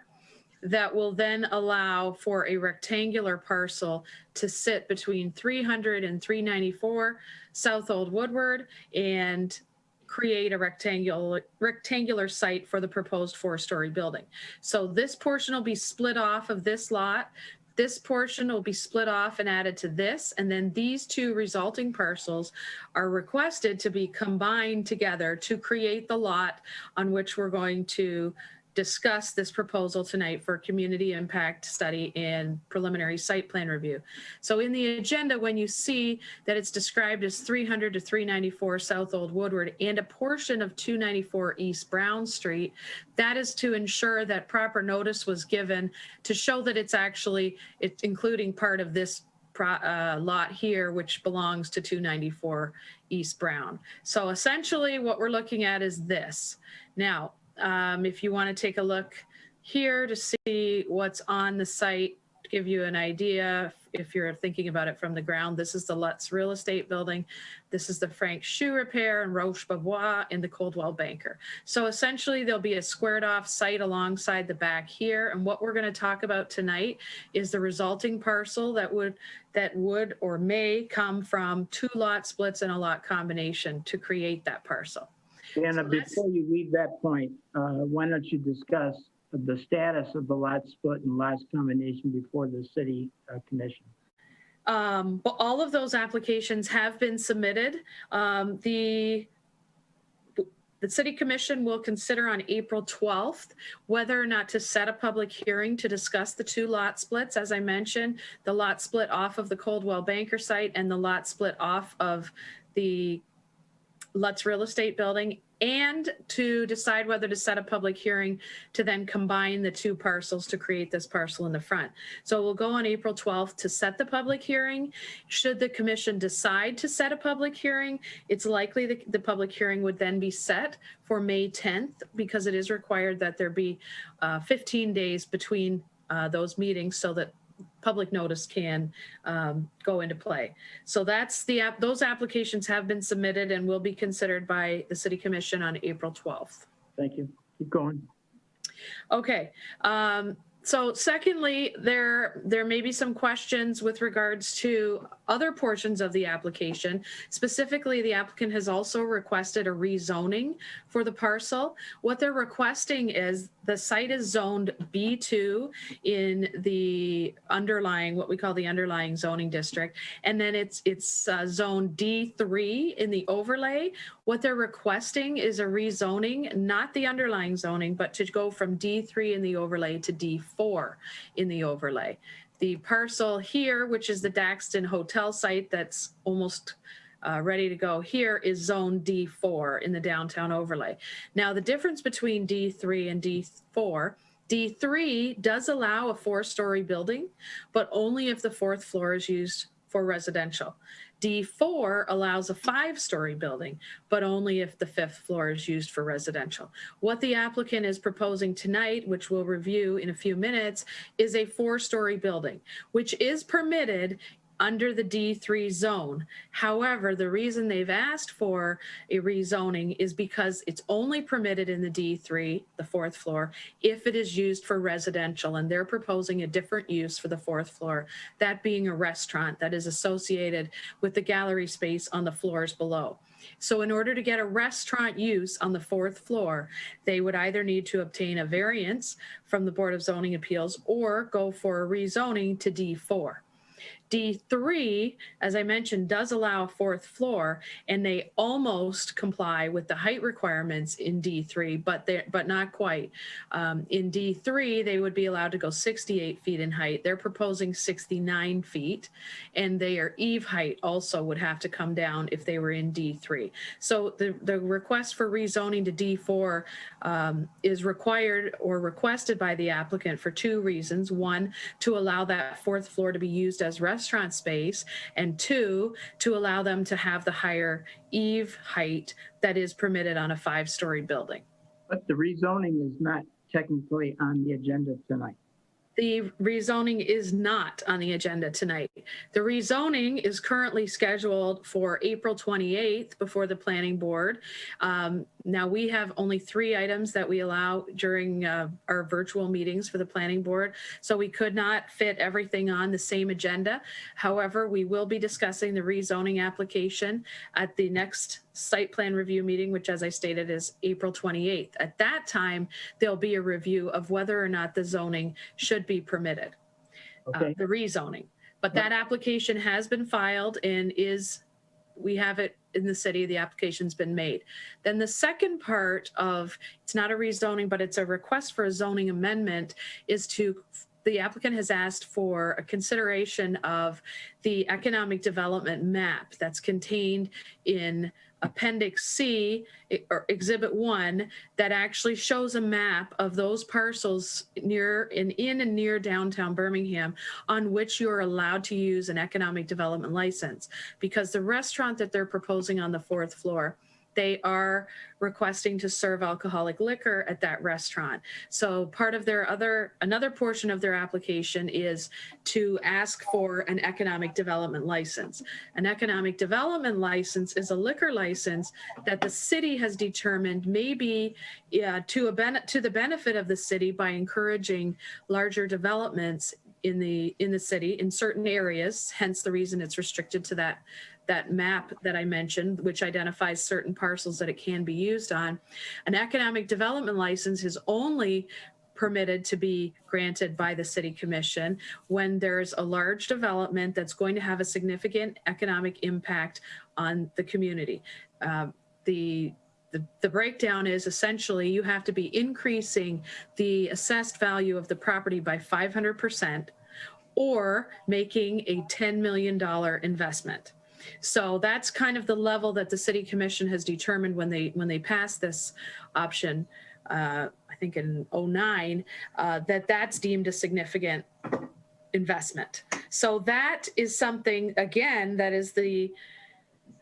that will then allow for a rectangular parcel to sit between 300 and 394 South Old Woodward and create a rectangular site for the proposed 4-story building. So this portion will be split off of this lot. This portion will be split off and added to this, and then these two resulting parcels are requested to be combined together to create the lot on which we're going to discuss this proposal tonight for community impact study and preliminary site plan review. So in the agenda, when you see that it's described as 300 to 394 South Old Woodward and a portion of 294 East Brown Street, that is to ensure that proper notice was given to show that it's including part of this lot here, which belongs to 294 East Brown. So essentially what we're looking at is this. Now, if you want to take a look here to see what's on the site, to give you an idea, if you're thinking about it from the ground, this is the Lutz Real Estate Building. This is the Frank Shoe Repair and Roche Bobois and the Coldwell Banker. So essentially there'll be a squared off site alongside the back here. And what we're going to talk about tonight is the resulting parcel that would or may come from 2 lot splits and a lot combination to create that parcel. Anna, before you leave that point, why don't you discuss the status of the lot split and lots combination before the city commission? But all of those applications have been submitted. The city commission will consider on April 12th whether or not to set a public hearing to discuss the 2 lot splits. As I mentioned, the lot split off of the Coldwell Banker site and the lot split off of the Lutz Real Estate Building, and to decide whether to set a public hearing to then combine the 2 parcels to create this parcel in the front. So we'll go on April 12th to set the public hearing. Should the commission decide to set a public hearing, it's likely that the public hearing would then be set for May 10th, because it is required that there be 15 days between those meetings so that public notice can go into play. So that's those applications have been submitted and will be considered by the city commission on April 12th. Thank you. Keep going. Okay. So secondly, there may be some questions with regards to other portions of the application. Specifically, the applicant has also requested a rezoning for the parcel. What they're requesting is the site is zoned B2 in the underlying, what we call the underlying zoning district, and then it's zoned D3 in the overlay. What they're requesting is a rezoning, not the underlying zoning, but to go from D3 in the overlay to D4 in the overlay. The parcel here, which is the Daxton Hotel site that's almost ready to go here, is zone D4 in the downtown overlay. Now, the difference between D3 and D4, D3 does allow a 4-story building, but only if the 4th floor is used for residential. D4 allows a 5-story building, but only if the 5th floor is used for residential. What the applicant is proposing tonight, which we'll review in a few minutes, is a 4-story building, which is permitted under the D3 zone. However, the reason they've asked for a rezoning is because it's only permitted in the D3, the 4th floor, if it is used for residential, and they're proposing a different use for the 4th floor, that being a restaurant that is associated with the gallery space on the floors below. So in order to get a restaurant use on the 4th floor, they would either need to obtain a variance from the Board of Zoning Appeals or go for a rezoning to D4. D3, as I mentioned, does allow a 4th floor, and they almost comply with the height requirements in D3, but not quite. In D3, they would be allowed to go 68 feet in height. They're proposing 69 feet, and their eave height also would have to come down if they were in D3. So the request for rezoning to D4 is required or requested by the applicant for 2 reasons. 1, to allow that 4th floor to be used as restaurant space, and 2, to allow them to have the higher eave height that is permitted on a 5-story building. But the rezoning is not technically on the agenda tonight. The rezoning is not on the agenda tonight. The rezoning is currently scheduled for April 28th before the planning board. Now we have only 3 items that we allow during our virtual meetings for the planning board. So we could not fit everything on the same agenda. However, we will be discussing the rezoning application at the next site plan review meeting, which as I stated is April 28th. At that time, there'll be a review of whether or not the zoning should be permitted, Okay. the rezoning. But that application has been filed and we have it in the city, the application's been made. Then the second part of, it's not a rezoning, but it's a request for a zoning amendment, is the applicant has asked for a consideration of the economic development map that's contained in Appendix C or Exhibit 1 that actually shows a map of those parcels in and near downtown Birmingham on which you're allowed to use an economic development license. Because the restaurant that they're proposing on the 4th floor, they are requesting to serve alcoholic liquor at that restaurant. So part of another portion of their application is to ask for an economic development license. An economic development license is a liquor license that the city has determined may be to the benefit of the city by encouraging larger developments in the city in certain areas, hence the reason it's restricted to that map that I mentioned, which identifies certain parcels that it can be used on. An economic development license is only permitted to be granted by the city commission when there's a large development that's going to have a significant economic impact on the community. The breakdown is essentially you have to be increasing the assessed value of the property by 500% or making a $10 million investment. So that's kind of the level that the city commission has determined when they passed this option, I think in 2009, that's deemed a significant investment. So that is something, again,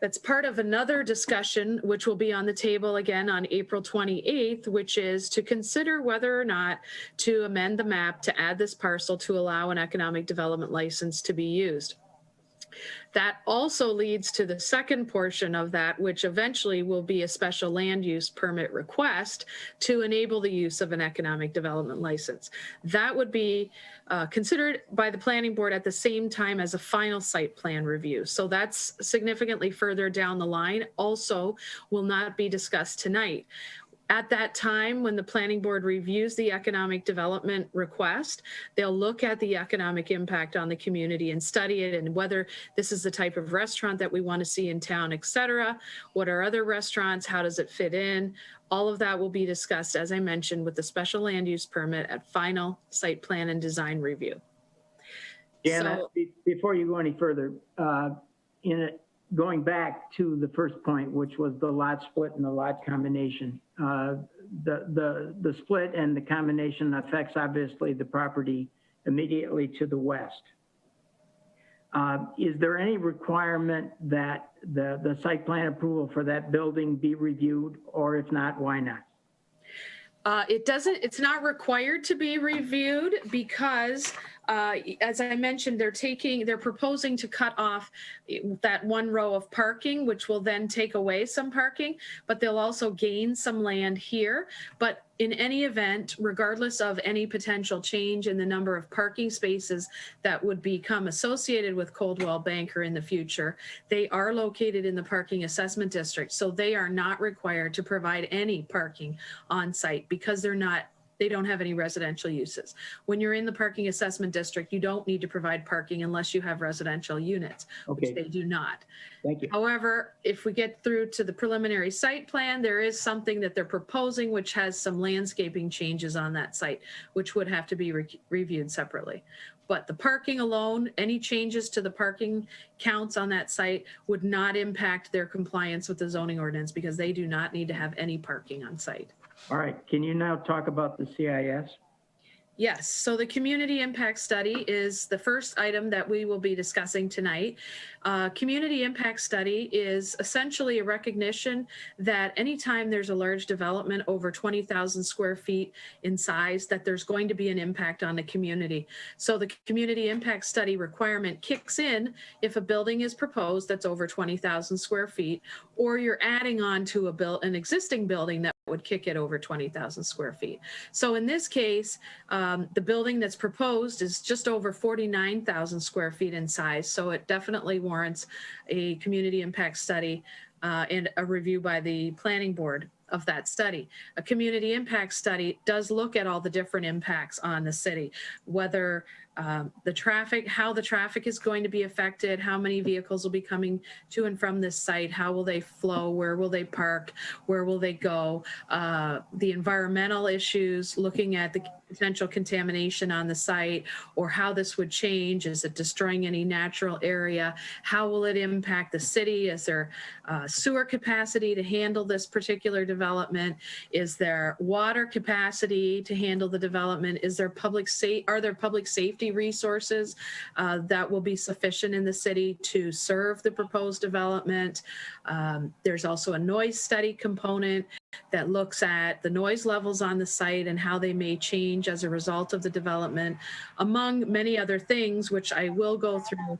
that's part of another discussion, which will be on the table again on April 28th, which is to consider whether or not to amend the map to add this parcel to allow an economic development license to be used. That also leads to the second portion of that, which eventually will be a special land use permit request to enable the use of an economic development license. That would be considered by the planning board at the same time as a final site plan review. So that's significantly further down the line. Also will not be discussed tonight. At that time, when the planning board reviews the economic development request, they'll look at the economic impact on the community and study it and whether this is the type of restaurant that we want to see in town, et cetera. What are other restaurants? How does it fit in? All of that will be discussed, as I mentioned, with the special land use permit at final site plan and design review. Jana, So- before you go any further, going back to the first point, which was the lot split and the lot combination, the split and the combination affects obviously the property immediately to the west. Is there any requirement that the site plan approval for that building be reviewed, or if not, why not? It's not required to be reviewed because, as I mentioned, they're proposing to cut off that one row of parking, which will then take away some parking, but they'll also gain some land here. But in any event, regardless of any potential change in the number of parking spaces that would become associated with Coldwell Banker in the future, they are located in the parking assessment district. So they are not required to provide any parking on site because they don't have any residential uses. When you're in the parking assessment district, you don't need to provide parking unless you have residential units, Okay. which they do not. Thank you. However, if we get through to the preliminary site plan, there is something that they're proposing which has some landscaping changes on that site, which would have to be reviewed separately. But the parking alone, any changes to the parking counts on that site would not impact their compliance with the zoning ordinance because they do not need to have any parking on site. All right, can you now talk about the CIS? Yes, so the community impact study is the first item that we will be discussing tonight. Community impact study is essentially a recognition that anytime there's a large development over 20,000 square feet in size, that there's going to be an impact on the community. So the community impact study requirement kicks in if a building is proposed that's over 20,000 square feet, or you're adding on to an existing building that would kick it over 20,000 square feet. So in this case, the building that's proposed is just over 49,000 square feet in size. So it definitely warrants a community impact study and a review by the planning board of that study. A community impact study does look at all the different impacts on the city, whether the traffic, how the traffic is going to be affected, how many vehicles will be coming to and from this site, how will they flow, where will they park, where will they go, the environmental issues, looking at the potential contamination on the site, or how this would change. Is it destroying any natural area? How will it impact the city? Is there sewer capacity to handle this particular development? Is there water capacity to handle the development? Is there are there public safety resources that will be sufficient in the city to serve the proposed development? There's also a noise study component that looks at the noise levels on the site and how they may change as a result of the development, among many other things, which I will go through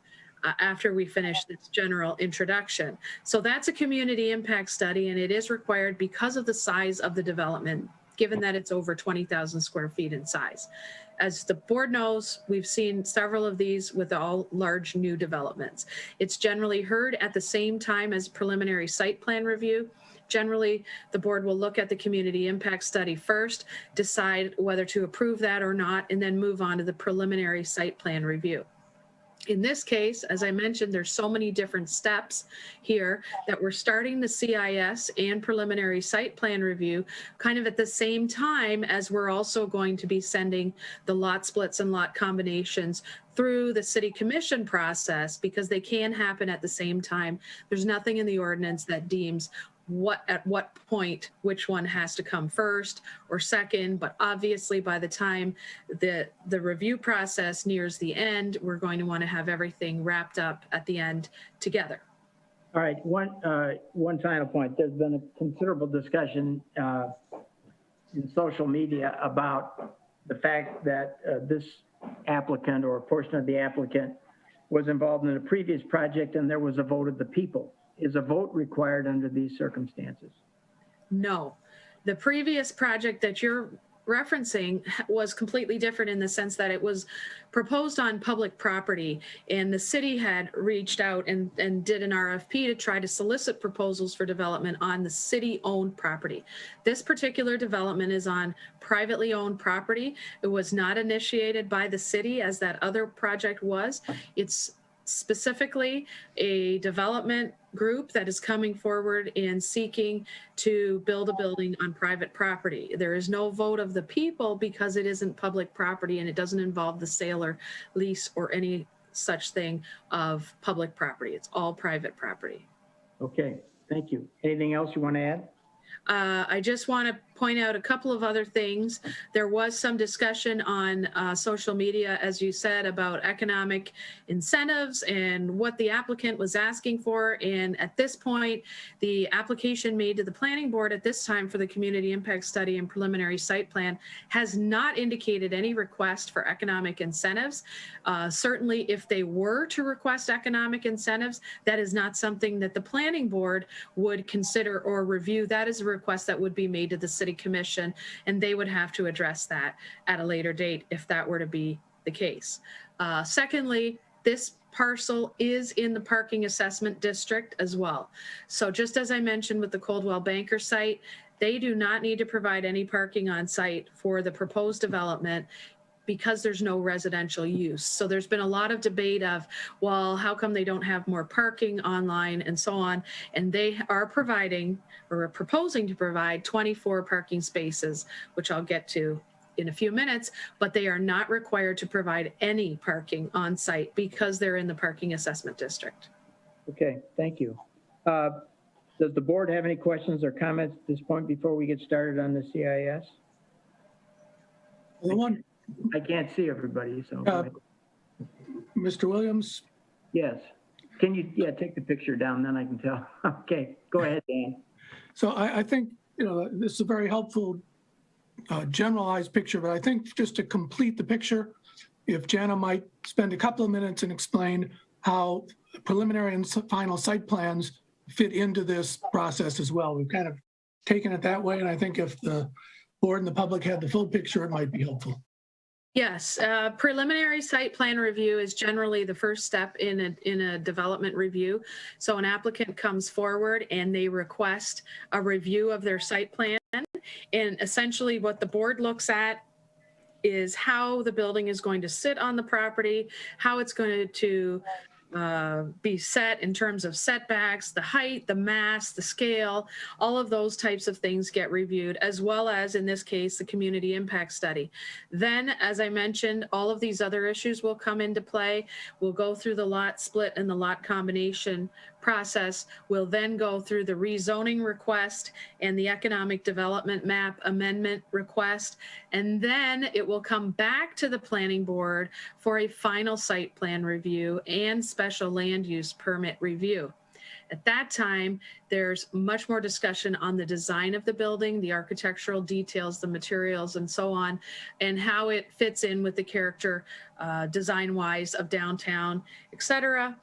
after we finish this general introduction. So that's a community impact study, and it is required because of the size of the development, given that it's over 20,000 square feet in size. As the board knows, we've seen several of these with all large new developments. It's generally heard at the same time as preliminary site plan review. Generally, the board will look at the community impact study first, decide whether to approve that or not, and then move on to the preliminary site plan review. In this case, as I mentioned, there's so many different steps here that we're starting the CIS and preliminary site plan review kind of at the same time as we're also going to be sending the lot splits and lot combinations through the city commission process, because they can happen at the same time. There's nothing in the ordinance that deems at what point which one has to come first or second, but obviously by the time the review process nears the end, we're going to want to have everything wrapped up at the end together. All right, one final point. There's been a considerable discussion in social media about the fact that this applicant or a portion of the applicant was involved in a previous project and there was a vote of the people. Is a vote required under these circumstances? No. The previous project that you're referencing was completely different in the sense that it was proposed on public property, and the city had reached out and did an RFP to try to solicit proposals for development on the city-owned property. This particular development is on privately owned property. It was not initiated by the city as that other project was. It's specifically a development group that is coming forward and seeking to build a building on private property. There is no vote of the people because it isn't public property and it doesn't involve the sale or lease or any such thing of public property. It's all private property. Okay, thank you. Anything else you want to add? I just want to point out a couple of other things. There was some discussion on social media, as you said, about economic incentives and what the applicant was asking for. And at this point, the application made to the planning board at this time for the community impact study and preliminary site plan has not indicated any request for economic incentives. Certainly, if they were to request economic incentives, that is not something that the planning board would consider or review. That is a request that would be made to the city commission, and they would have to address that at a later date if that were to be the case. Secondly, this parcel is in the parking assessment district as well. So just as I mentioned with the Coldwell Banker site, they do not need to provide any parking on site for the proposed development because there's no residential use. So there's been a lot of debate of, well, how come they don't have more parking online and so on? And they are providing or are proposing to provide 24 parking spaces, which I'll get to in a few minutes, but they are not required to provide any parking on site because they're in the parking assessment district. Okay, thank you. Does the board have any questions or comments at this point before we get started on the CIS? The I can't see everybody, so. Mr. Williams, Yes. Can you, take the picture down, then I can tell. Okay, go ahead, Dan. so I think, this is a very helpful generalized picture, but I think just to complete the picture, if Jana might spend a couple of minutes and explain how preliminary and final site plans fit into this process as well. We've kind of taken it that way, and I think if the board and the public had the full picture, it might be helpful. Yes, preliminary site plan review is generally the first step in a development review. So an applicant comes forward and they request a review of their site plan. And essentially what the board looks at is how the building is going to sit on the property, how it's going to be set in terms of setbacks, the height, the mass, the scale, all of those types of things get reviewed, as well as, in this case, the community impact study. Then, as I mentioned, all of these other issues will come into play. We'll go through the lot split and the lot combination process. We'll then go through the rezoning request and the economic development map amendment request. And then it will come back to the planning board for a final site plan review and special land use permit review. At that time, there's much more discussion on the design of the building, the architectural details, the materials, and so on, and how it fits in with the character design-wise of downtown, et cetera.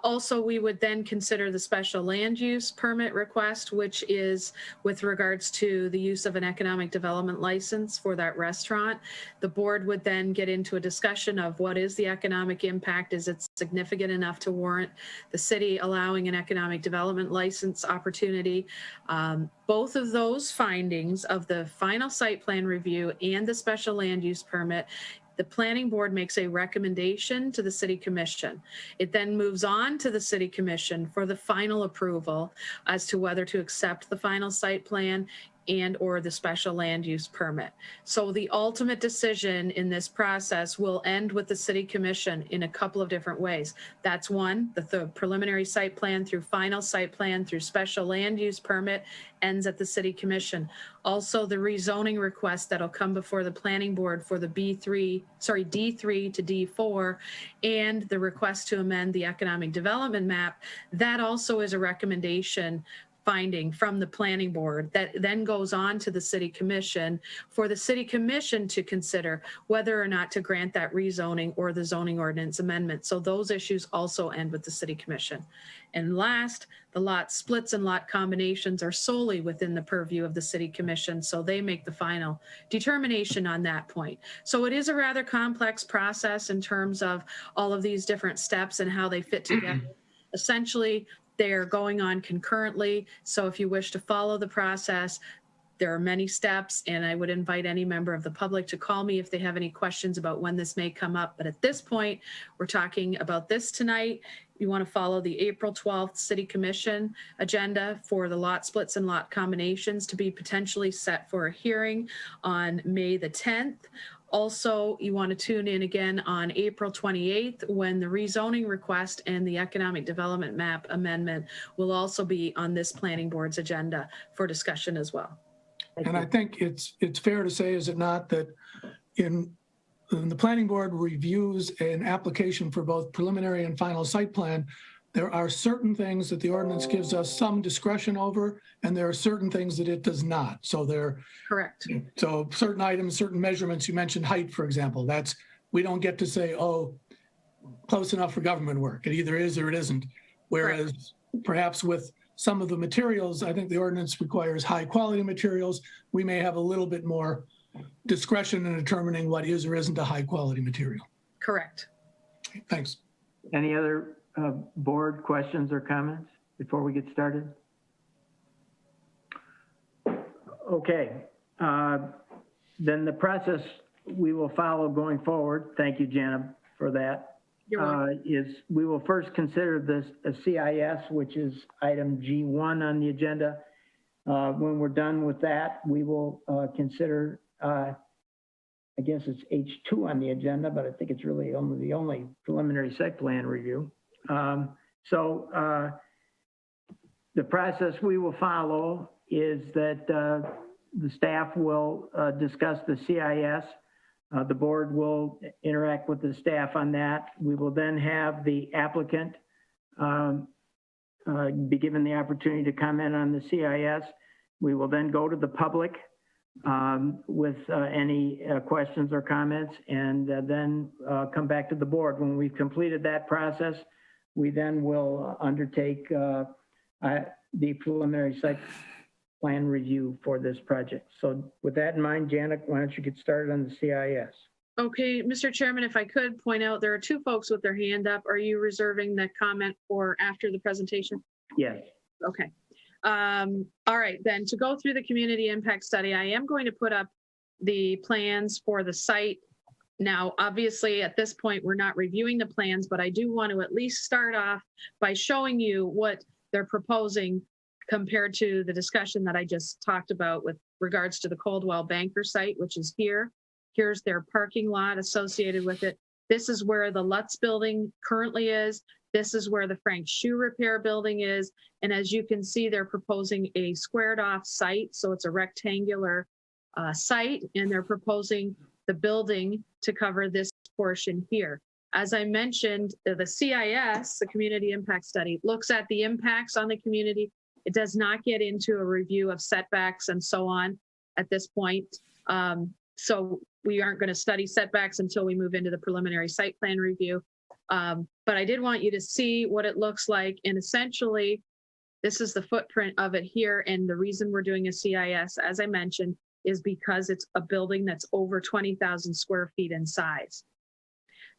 Also, we would then consider the special land use permit request, which is with regards to the use of an economic development license for that restaurant. The board would then get into a discussion of what is the economic impact? Is it significant enough to warrant the city allowing an economic development license opportunity? Both of those findings of the final site plan review and the special land use permit, the planning board makes a recommendation to the city commission. It then moves on to the city commission for the final approval as to whether to accept the final site plan and or the special land use permit. So the ultimate decision in this process will end with the city commission in a couple of different ways. That's one, the preliminary site plan through final site plan through special land use permit ends at the city commission. Also, the rezoning request that'll come before the planning board for the D3 to D4 and the request to amend the economic development map, that also is a recommendation finding from the planning board that then goes on to the city commission for the city commission to consider whether or not to grant that rezoning or the zoning ordinance amendment. So those issues also end with the city commission. And last, the lot splits and lot combinations are solely within the purview of the city commission. So they make the final determination on that point. So it is a rather complex process in terms of all of these different steps and how they fit together. Essentially, they are going on concurrently. So if you wish to follow the process, there are many steps, and I would invite any member of the public to call me if they have any questions about when this may come up. But at this point, we're talking about this tonight. You want to follow the April 12th City Commission agenda for the lot splits and lot combinations to be potentially set for a hearing on May the 10th. Also, you want to tune in again on April 28th when the rezoning request and the economic development map amendment will also be on this planning board's agenda for discussion as well. And I think it's fair to say, is it not, that in the planning board reviews an application for both preliminary and final site plan, there are certain things that the ordinance gives us some discretion over, and there are certain things that it does not. So Correct. So certain items, certain measurements, you mentioned height, for example, we don't get to say, oh, close enough for government work. It either is or it isn't. Whereas perhaps with some of the materials, I think the ordinance requires high quality materials. We may have a little bit more discretion in determining what is or isn't a high quality material. Correct. Thanks. Any other board questions or comments before we get started? Okay. Then the process we will follow going forward, thank you, Jana, for that, is we will first consider this a CIS, which is item G1 on the agenda. When we're done with that, we will consider, I guess it's H2 on the agenda, but I think it's really the only preliminary site plan review. The process we will follow is that the staff will discuss the CIS. The board will interact with the staff on that. We will then have the applicant be given the opportunity to comment on the CIS. We will then go to the public with any questions or comments, and then come back to the board. When we've completed that process, we then will undertake the preliminary site plan review for this project. So with that in mind, Janet, why don't you get started on the CIS? Okay, Mr. Chairman, if I could point out, there are two folks with their hand up. Are you reserving the comment for after the presentation? Yes. Okay. All right, then to go through the community impact study, I am going to put up the plans for the site. Now, obviously, at this point, we're not reviewing the plans, but I do want to at least start off by showing you what they're proposing compared to the discussion that I just talked about with regards to the Coldwell Banker site, which is here. Here's their parking lot associated with it. This is where the Lutz building currently is. This is where the Frank Shoe Repair building is. And as you can see, they're proposing a squared off site. So it's a rectangular site, and they're proposing the building to cover this portion here. As I mentioned, the CIS, the Community Impact Study, looks at the impacts on the community. It does not get into a review of setbacks and so on at this point. So we aren't going to study setbacks until we move into the preliminary site plan review. But I did want you to see what it looks like. And essentially, this is the footprint of it here. And the reason we're doing a CIS, as I mentioned, is because it's a building that's over 20,000 square feet in size.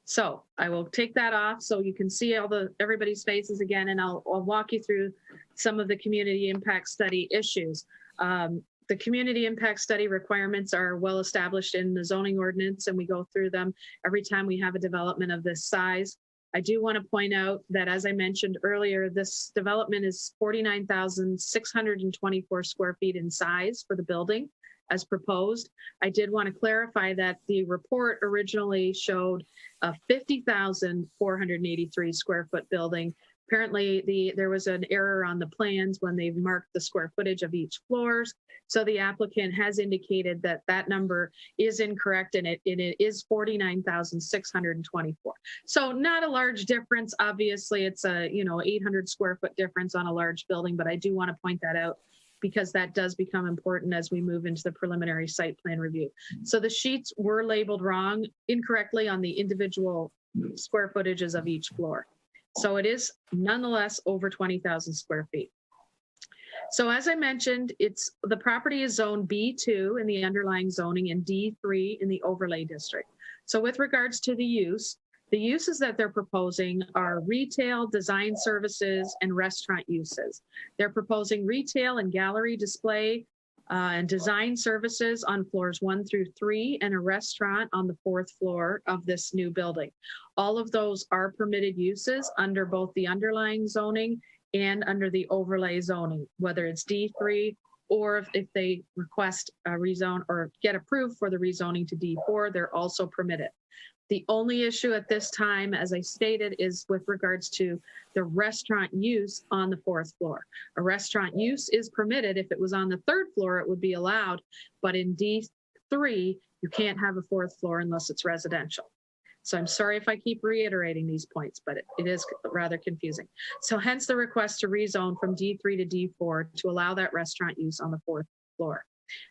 So I will take that off so you can see everybody's faces again, and I'll walk you through some of the community impact study issues. The community impact study requirements are well established in the zoning ordinance, and we go through them every time we have a development of this size. I do want to point out that, as I mentioned earlier, this development is 49,624 square feet in size for the building as proposed. I did want to clarify that the report originally showed a 50,483 square foot building. Apparently, there was an error on the plans when they marked the square footage of each floors. So the applicant has indicated that that number is incorrect, and it is 49,624. So not a large difference. Obviously, it's a 800 square foot difference on a large building, but I do want to point that out because that does become important as we move into the preliminary site plan review. So the sheets were labeled wrong, incorrectly on the individual square footages of each floor. So it is nonetheless over 20,000 square feet. So as I mentioned, the property is zone B2 in the underlying zoning and D3 in the overlay district. So with regards to the uses that they're proposing are retail, design services, and restaurant uses. They're proposing retail and gallery display and design services on floors 1 through 3, and a restaurant on the 4th floor of this new building. All of those are permitted uses under both the underlying zoning and under the overlay zoning, whether it's D3 or if they request a rezone or get approved for the rezoning to D4, they're also permitted. The only issue at this time, as I stated, is with regards to the restaurant use on the 4th floor. A restaurant use is permitted. If it was on the 3rd floor, it would be allowed. But in D3, you can't have a 4th floor unless it's residential. So I'm sorry if I keep reiterating these points, but it is rather confusing. So hence the request to rezone from D3 to D4 to allow that restaurant use on the 4th floor.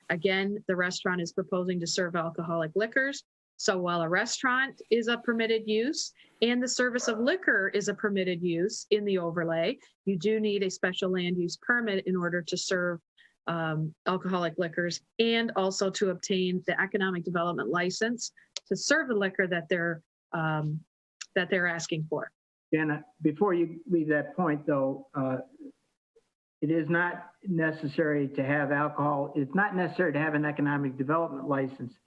Again, the restaurant is proposing to serve alcoholic liquors. So while a restaurant is a permitted use and the service of liquor is a permitted use in the overlay, you do need a special land use permit in order to serve alcoholic liquors and also to obtain the economic development license to serve the liquor that they're asking for. Janet, before you leave that point though, it is not necessary to have alcohol. It's not necessary to have an economic development license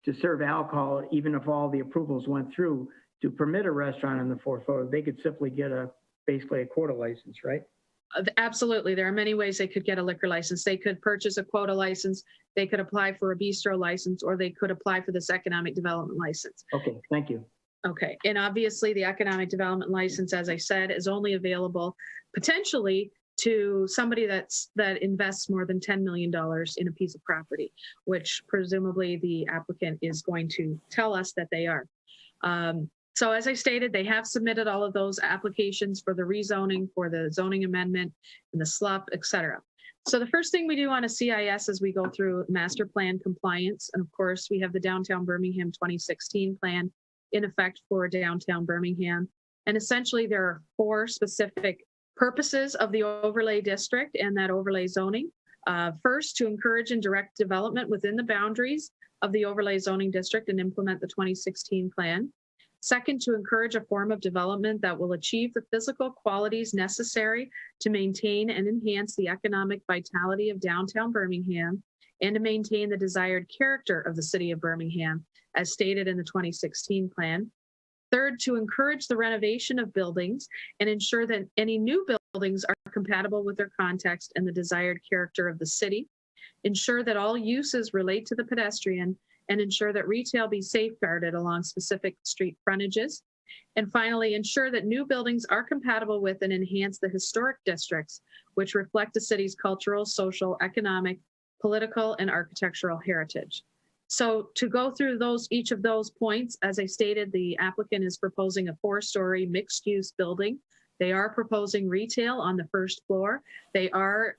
to serve alcohol, even if all the approvals went through to permit a restaurant on the 4th floor. They could simply get basically a quota license, right? Absolutely. There are many ways they could get a liquor license. They could purchase a quota license, they could apply for a bistro license, or they could apply for this economic development license. Okay, thank you. Okay, and obviously the economic development license, as I said, is only available potentially to somebody that invests more than $10 million in a piece of property, which presumably the applicant is going to tell us that they are. So as I stated, they have submitted all of those applications for the rezoning, for the zoning amendment, and the SLUP, et cetera. So the first thing we do on a CIS is we go through master plan compliance. And of course, we have the Downtown Birmingham 2016 plan in effect for downtown Birmingham. And essentially, there are 4 specific purposes of the overlay district and that overlay zoning. First, to encourage and direct development within the boundaries of the overlay zoning district and implement the 2016 plan. Second, to encourage a form of development that will achieve the physical qualities necessary to maintain and enhance the economic vitality of downtown Birmingham and to maintain the desired character of the city of Birmingham, as stated in the 2016 plan. Third, to encourage the renovation of buildings and ensure that any new buildings are compatible with their context and the desired character of the city. Ensure that all uses relate to the pedestrian and ensure that retail be safeguarded along specific street frontages. And finally, ensure that new buildings are compatible with and enhance the historic districts, which reflect the city's cultural, social, economic, political, and architectural heritage. So to go through each of those points, as I stated, the applicant is proposing a 4-story mixed-use building. They are proposing retail on the first floor. They are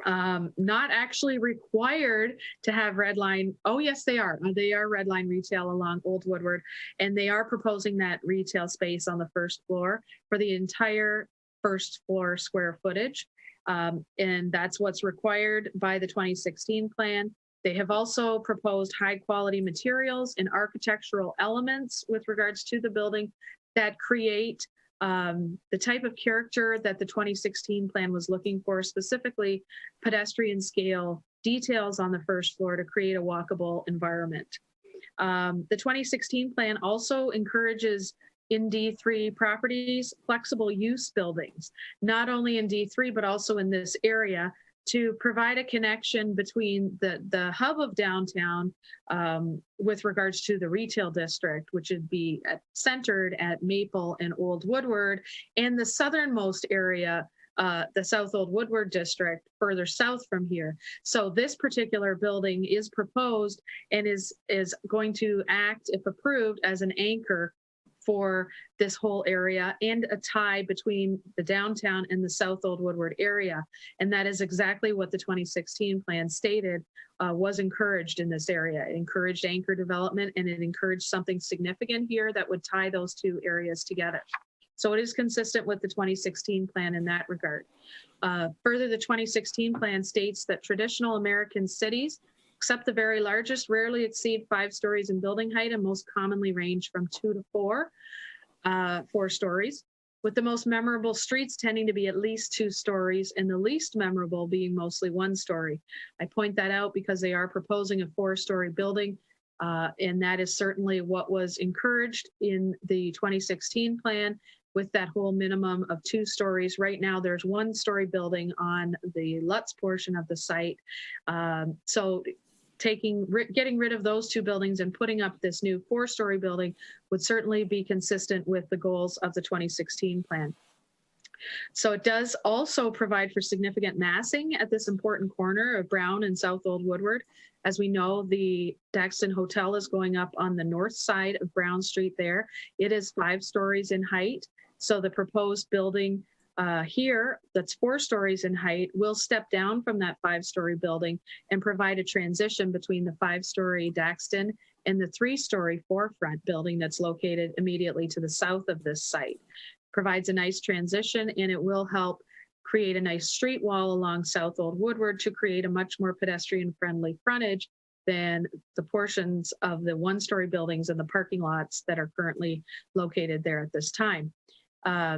not actually required to have red line. Oh, yes, they are. They are red line retail along Old Woodward, and they are proposing that retail space on the first floor for the entire first floor square footage. And that's what's required by the 2016 plan. They have also proposed high quality materials and architectural elements with regards to the building that create the type of character that the 2016 plan was looking for, specifically pedestrian scale details on the first floor to create a walkable environment. The 2016 plan also encourages in D3 properties, flexible use buildings, not only in D3, but also in this area, to provide a connection between the hub of downtown with regards to the retail district, which would be centered at Maple and Old Woodward, and the southernmost area, the South Old Woodward district, further south from here. So this particular building is proposed and is going to act, if approved, as an anchor for this whole area and a tie between the downtown and the South Old Woodward area. And that is exactly what the 2016 plan stated was encouraged in this area. It encouraged anchor development, and it encouraged something significant here that would tie those 2 areas together. So it is consistent with the 2016 plan in that regard. Further, the 2016 plan states that traditional American cities, except the very largest, rarely exceed 5 stories in building height and most commonly range from 2 to 4 stories, with the most memorable streets tending to be at least 2 stories and the least memorable being mostly 1 story. I point that out because they are proposing a 4-story building, and that is certainly what was encouraged in the 2016 plan with that whole minimum of 2 stories. Right now, there's 1-story building on the Lutz portion of the site. So getting rid of those 2 buildings and putting up this new 4-story building would certainly be consistent with the goals of the 2016 plan. So it does also provide for significant massing at this important corner of Brown and South Old Woodward. As we know, the Daxton Hotel is going up on the north side of Brown Street there. It is 5 stories in height. So the proposed building here that's 4 stories in height will step down from that 5-story building and provide a transition between the 5-story Daxton and the 3-story forefront building that's located immediately to the south of this site. Provides a nice transition, and it will help create a nice street wall along South Old Woodward to create a much more pedestrian friendly frontage than the portions of the 1-story buildings and the parking lots that are currently located there at this time.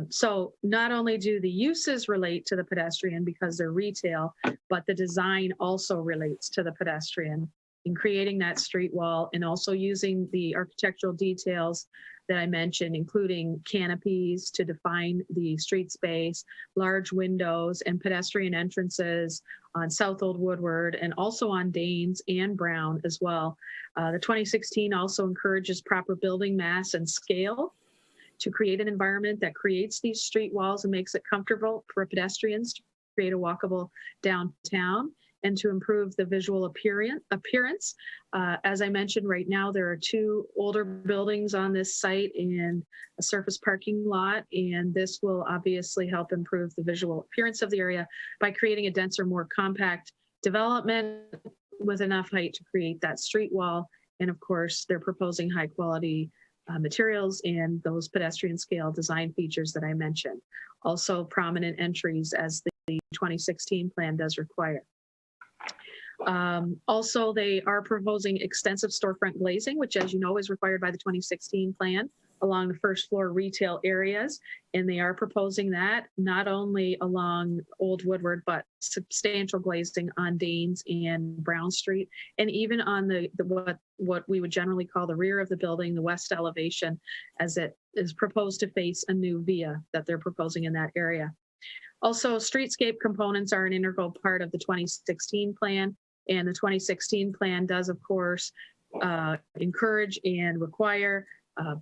So not only do the uses relate to the pedestrian because they're retail, but the design also relates to the pedestrian in creating that street wall and also using the architectural details that I mentioned, including canopies to define the street space, large windows and pedestrian entrances on South Old Woodward and also on Danes and Brown as well. The 2016 also encourages proper building mass and scale to create an environment that creates these street walls and makes it comfortable for pedestrians to create a walkable downtown and to improve the visual appearance. As I mentioned, right now, there are 2 older buildings on this site and a surface parking lot, and this will obviously help improve the visual appearance of the area by creating a denser, more compact development with enough height to create that street wall. And of course, they're proposing high quality materials and those pedestrian scale design features that I mentioned. Also prominent entries as the 2016 plan does require. Also, they are proposing extensive storefront glazing, which, as you know, is required by the 2016 plan along the first floor retail areas. And they are proposing that not only along Old Woodward, but substantial glazing on Danes and Brown Street, and even on the what we would generally call the rear of the building, the west elevation, as it is proposed to face a new via that they're proposing in that area. Also, streetscape components are an integral part of the 2016 plan. And the 2016 plan does, of course, encourage and require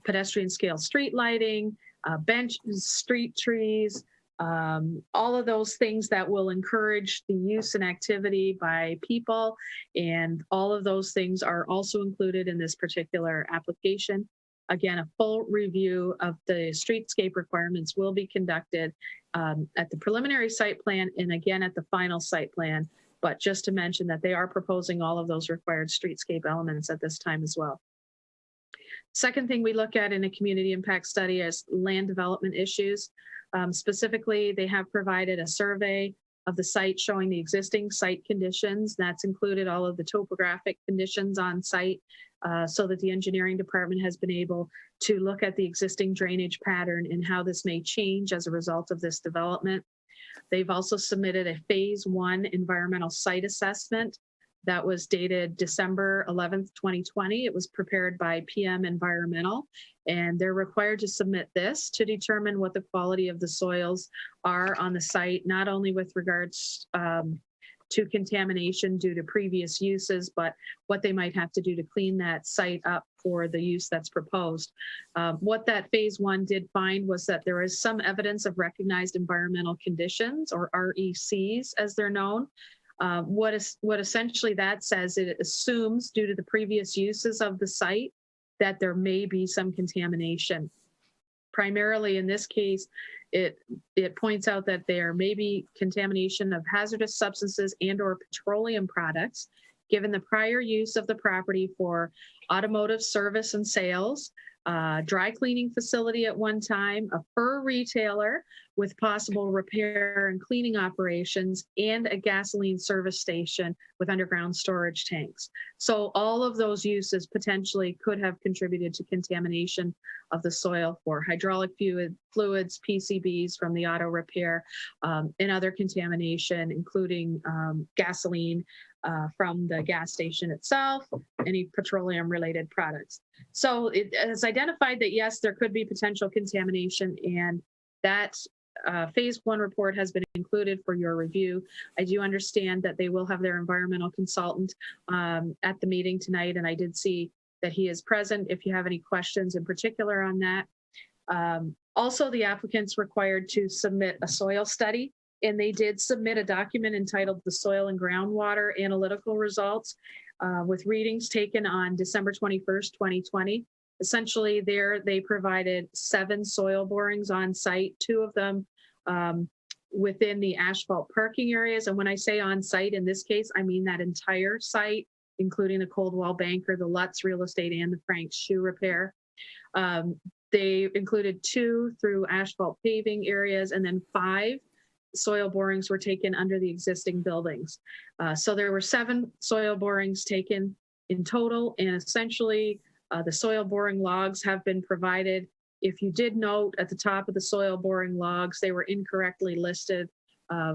pedestrian scale street lighting, bench street trees, all of those things that will encourage the use and activity by people. And all of those things are also included in this particular application. Again, a full review of the streetscape requirements will be conducted at the preliminary site plan and again at the final site plan. But just to mention that they are proposing all of those required streetscape elements at this time as well. Second thing we look at in a community impact study is land development issues. Specifically, they have provided a survey of the site showing the existing site conditions. That's included all of the topographic conditions on site so that the engineering department has been able to look at the existing drainage pattern and how this may change as a result of this development. They've also submitted a phase 1 environmental site assessment that was dated December 11th, 2020. It was prepared by PM Environmental, and they're required to submit this to determine what the quality of the soils are on the site, not only with regards to contamination due to previous uses, but what they might have to do to clean that site up for the use that's proposed. What that phase 1 did find was that there is some evidence of recognized environmental conditions, or RECs as they're known. What essentially that says, it assumes due to the previous uses of the site that there may be some contamination. Primarily in this case, it points out that there may be contamination of hazardous substances and or petroleum products, given the prior use of the property for automotive service and sales, dry cleaning facility at one time, a fur retailer with possible repair and cleaning operations, and a gasoline service station with underground storage tanks. So all of those uses potentially could have contributed to contamination of the soil for hydraulic fluids, PCBs from the auto repair, and other contamination, including gasoline from the gas station itself, any petroleum related products. So it has identified that yes, there could be potential contamination, and that phase 1 report has been included for your review. I do understand that they will have their environmental consultant at the meeting tonight, and I did see that he is present if you have any questions in particular on that. Also, the applicant's required to submit a soil study, and they did submit a document entitled the Soil and Groundwater Analytical Results with readings taken on December 21st, 2020. Essentially, there they provided 7 soil borings on site, 2 of them within the asphalt parking areas. And when I say on site, in this case, I mean that entire site, including the Cold Wall Banker, the Lutz Real Estate, and the Frank's Shoe Repair. They included 2 through asphalt paving areas, and then 5 soil borings were taken under the existing buildings. So there were 7 soil borings taken in total, and essentially the soil boring logs have been provided. If you did note at the top of the soil boring logs, they were incorrectly listed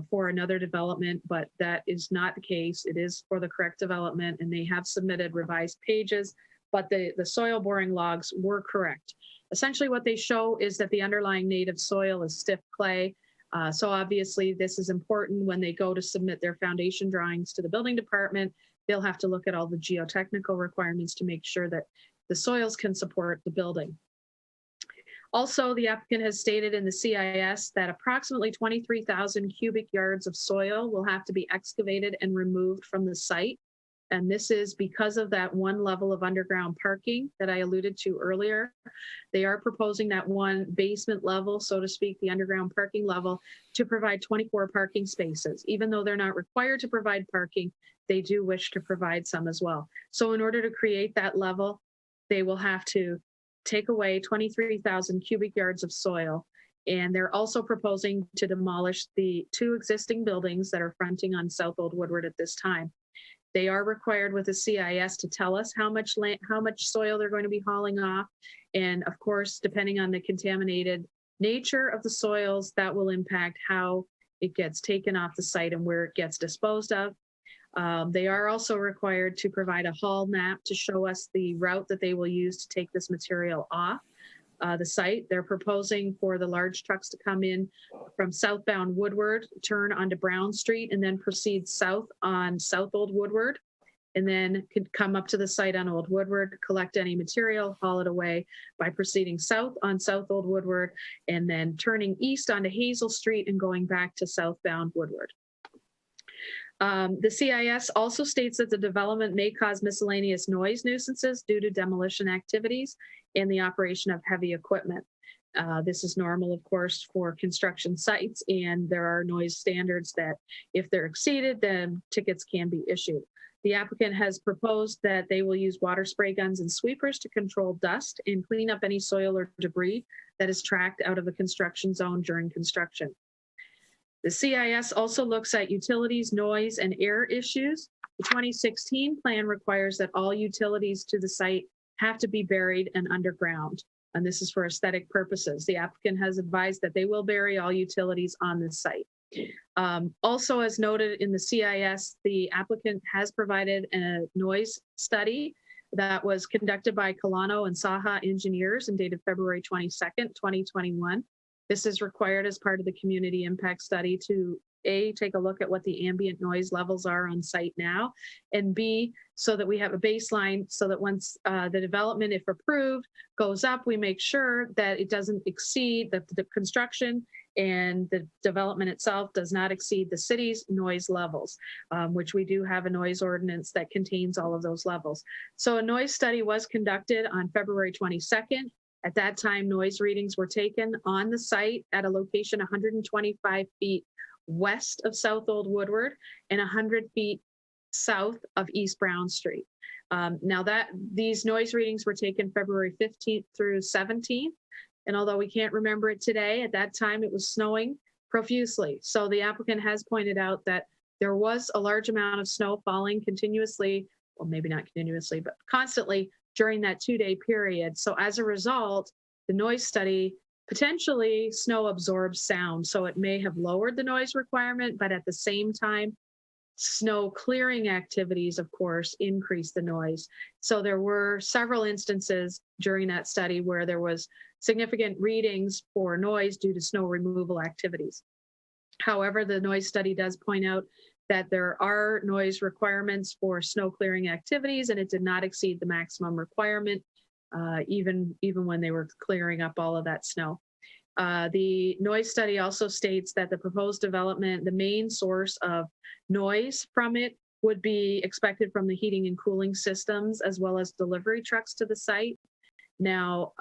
for another development, but that is not the case. It is for the correct development, and they have submitted revised pages, but the soil boring logs were correct. Essentially what they show is that the underlying native soil is stiff clay. So obviously this is important when they go to submit their foundation drawings to the building department. They'll have to look at all the geotechnical requirements to make sure that the soils can support the building. Also, the applicant has stated in the CIS that approximately 23,000 cubic yards of soil will have to be excavated and removed from the site. And this is because of that one level of underground parking that I alluded to earlier. They are proposing that one basement level, so to speak, the underground parking level, to provide 24 parking spaces. Even though they're not required to provide parking, they do wish to provide some as well. So in order to create that level, they will have to take away 23,000 cubic yards of soil. And they're also proposing to demolish the 2 existing buildings that are fronting on South Old Woodward at this time. They are required with the CIS to tell us how much soil they're going to be hauling off. And of course, depending on the contaminated nature of the soils, that will impact how it gets taken off the site and where it gets disposed of. They are also required to provide a haul map to show us the route that they will use to take this material off the site. They're proposing for the large trucks to come in from southbound Woodward, turn onto Brown Street, and then proceed south on South Old Woodward, and then could come up to the site on Old Woodward, collect any material, haul it away by proceeding south on South Old Woodward, and then turning east onto Hazel Street and going back to southbound Woodward. The CIS also states that the development may cause miscellaneous noise nuisances due to demolition activities and the operation of heavy equipment. This is normal, of course, for construction sites, and there are noise standards that if they're exceeded, then tickets can be issued. The applicant has proposed that they will use water spray guns and sweepers to control dust and clean up any soil or debris that is tracked out of the construction zone during construction. The CIS also looks at utilities, noise, and air issues. The 2016 plan requires that all utilities to the site have to be buried and underground, and this is for aesthetic purposes. The applicant has advised that they will bury all utilities on this site. Also, as noted in the CIS, the applicant has provided a noise study that was conducted by Colano and Saha engineers and dated February 22nd, 2021. This is required as part of the community impact study to A, take a look at what the ambient noise levels are on site now, and B, so that we have a baseline so that once the development, if approved, goes up, we make sure that it doesn't exceed, that the construction and the development itself does not exceed the city's noise levels, which we do have a noise ordinance that contains all of those levels. So a noise study was conducted on February 22nd. At that time, noise readings were taken on the site at a location 125 feet west of South Old Woodward and 100 feet south of East Brown Street. Now these noise readings were taken February 15th through 17th. And although we can't remember it today, at that time it was snowing profusely. So the applicant has pointed out that there was a large amount of snow falling continuously, well, maybe not continuously, but constantly during that 2-day period. So as a result, the noise study, potentially snow absorbs sound. So it may have lowered the noise requirement, but at the same time, snow clearing activities, of course, increase the noise. So there were several instances during that study where there was significant readings for noise due to snow removal activities. However, the noise study does point out that there are noise requirements for snow clearing activities, and it did not exceed the maximum requirement, even when they were clearing up all of that snow. The noise study also states that the proposed development, the main source of noise from it would be expected from the heating and cooling systems, as well as delivery trucks to the site. Now,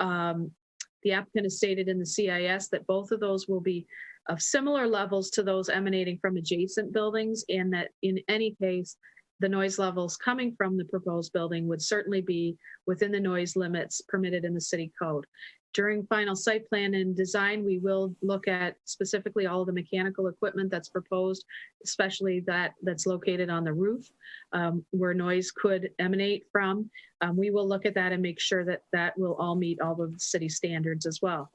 the applicant has stated in the CIS that both of those will be of similar levels to those emanating from adjacent buildings, and that in any case, the noise levels coming from the proposed building would certainly be within the noise limits permitted in the city code. During final site plan and design, we will look at specifically all of the mechanical equipment that's proposed, especially that's located on the roof, where noise could emanate from. We will look at that and make sure that that will all meet all of the city standards as well.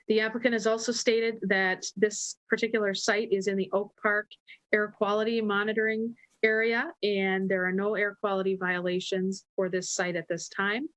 The applicant has also stated that this particular site is in the Oak Park air quality monitoring area, and there are no air quality violations for this site at this time.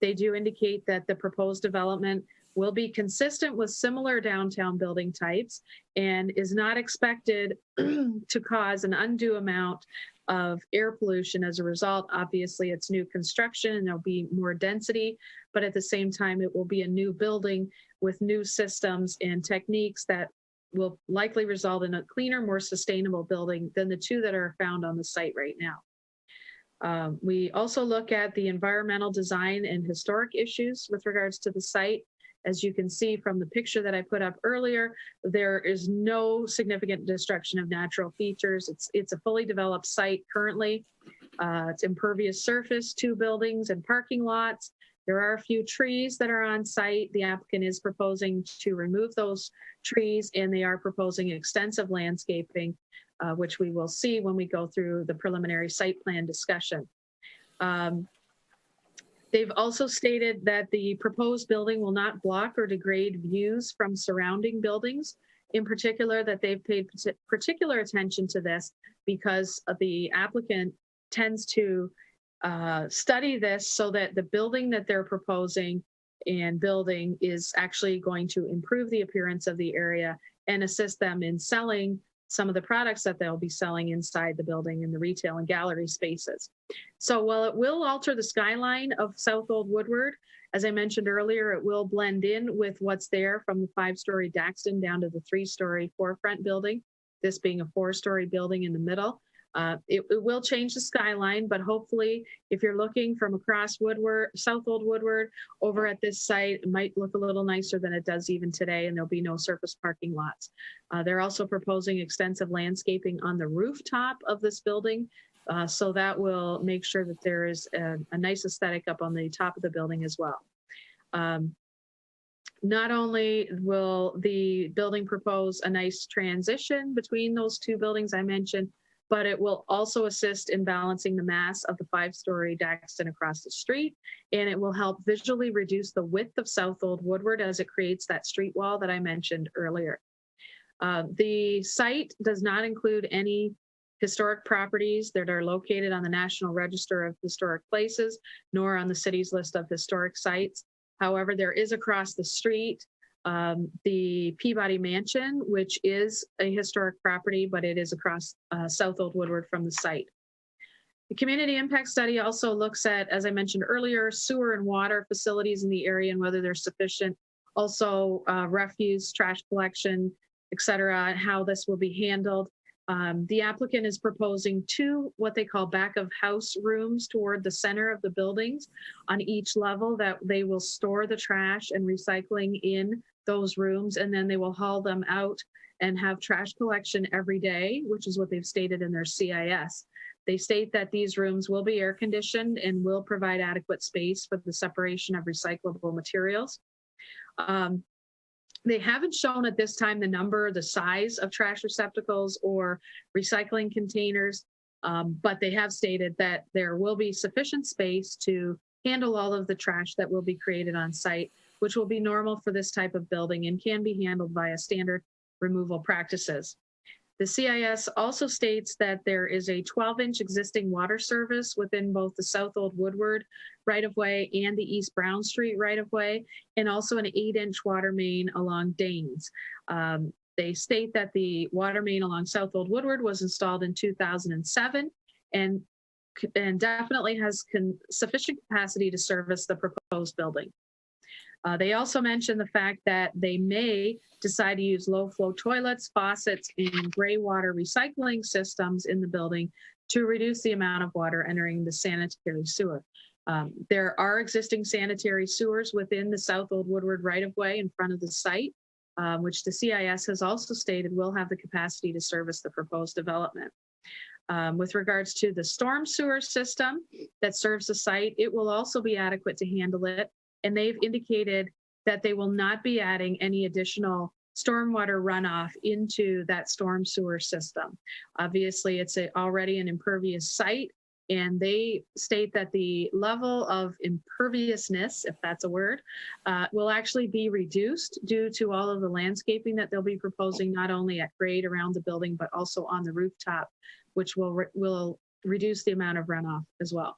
They do indicate that the proposed development will be consistent with similar downtown building types and is not expected to cause an undue amount of air pollution as a result. Obviously, it's new construction and there'll be more density, but at the same time, it will be a new building with new systems and techniques that will likely result in a cleaner, more sustainable building than the two that are found on the site right now. We also look at the environmental design and historic issues with regards to the site. As you can see from the picture that I put up earlier, there is no significant destruction of natural features. It's a fully developed site currently. It's impervious surface, 2 buildings and parking lots. There are a few trees that are on site. The applicant is proposing to remove those trees, and they are proposing extensive landscaping, which we will see when we go through the preliminary site plan discussion. They've also stated that the proposed building will not block or degrade views from surrounding buildings. In particular, that they've paid particular attention to this because the applicant tends to study this so that the building that they're proposing and building is actually going to improve the appearance of the area and assist them in selling some of the products that they'll be selling inside the building in the retail and gallery spaces. So while it will alter the skyline of South Old Woodward, as I mentioned earlier, it will blend in with what's there from the 5-story Daxton down to the 3-story forefront building, this being a 4-story building in the middle. It will change the skyline, but hopefully if you're looking from across Woodward, South Old Woodward over at this site, it might look a little nicer than it does even today, and there'll be no surface parking lots. They're also proposing extensive landscaping on the rooftop of this building, so that will make sure that there is a nice aesthetic up on the top of the building as well. Not only will the building propose a nice transition between those 2 buildings I mentioned, but it will also assist in balancing the mass of the 5-story Daxton across the street, and it will help visually reduce the width of South Old Woodward as it creates that street wall that I mentioned earlier. The site does not include any historic properties that are located on the National Register of Historic Places, nor on the city's list of historic sites. However, there is across the street the Peabody Mansion, which is a historic property, but it is across South Old Woodward from the site. The community impact study also looks at, as I mentioned earlier, sewer and water facilities in the area and whether they're sufficient. Also refuse, trash collection, et cetera, and how this will be handled. The applicant is proposing 2 what they call back of house rooms toward the center of the buildings on each level that they will store the trash and recycling in those rooms, and then they will haul them out and have trash collection every day, which is what they've stated in their CIS. They state that these rooms will be air conditioned and will provide adequate space for the separation of recyclable materials. They haven't shown at this time the size of trash receptacles or recycling containers, but they have stated that there will be sufficient space to handle all of the trash that will be created on site, which will be normal for this type of building and can be handled via standard removal practices. The CIS also states that there is a 12-inch existing water service within both the South Old Woodward right-of-way and the East Brown Street right-of-way, and also an 8-inch water main along Danes. They state that the water main along South Old Woodward was installed in 2007 and definitely has sufficient capacity to service the proposed building. They also mentioned the fact that they may decide to use low flow toilets, faucets, and gray water recycling systems in the building to reduce the amount of water entering the sanitary sewer. There are existing sanitary sewers within the South Old Woodward right-of-way in front of the site, which the CIS has also stated will have the capacity to service the proposed development. With regards to the storm sewer system that serves the site, it will also be adequate to handle it. And they've indicated that they will not be adding any additional stormwater runoff into that storm sewer system. Obviously, it's already an impervious site, and they state that the level of imperviousness, if that's a word, will actually be reduced due to all of the landscaping that they'll be proposing, not only at grade around the building, but also on the rooftop, which will reduce the amount of runoff as well.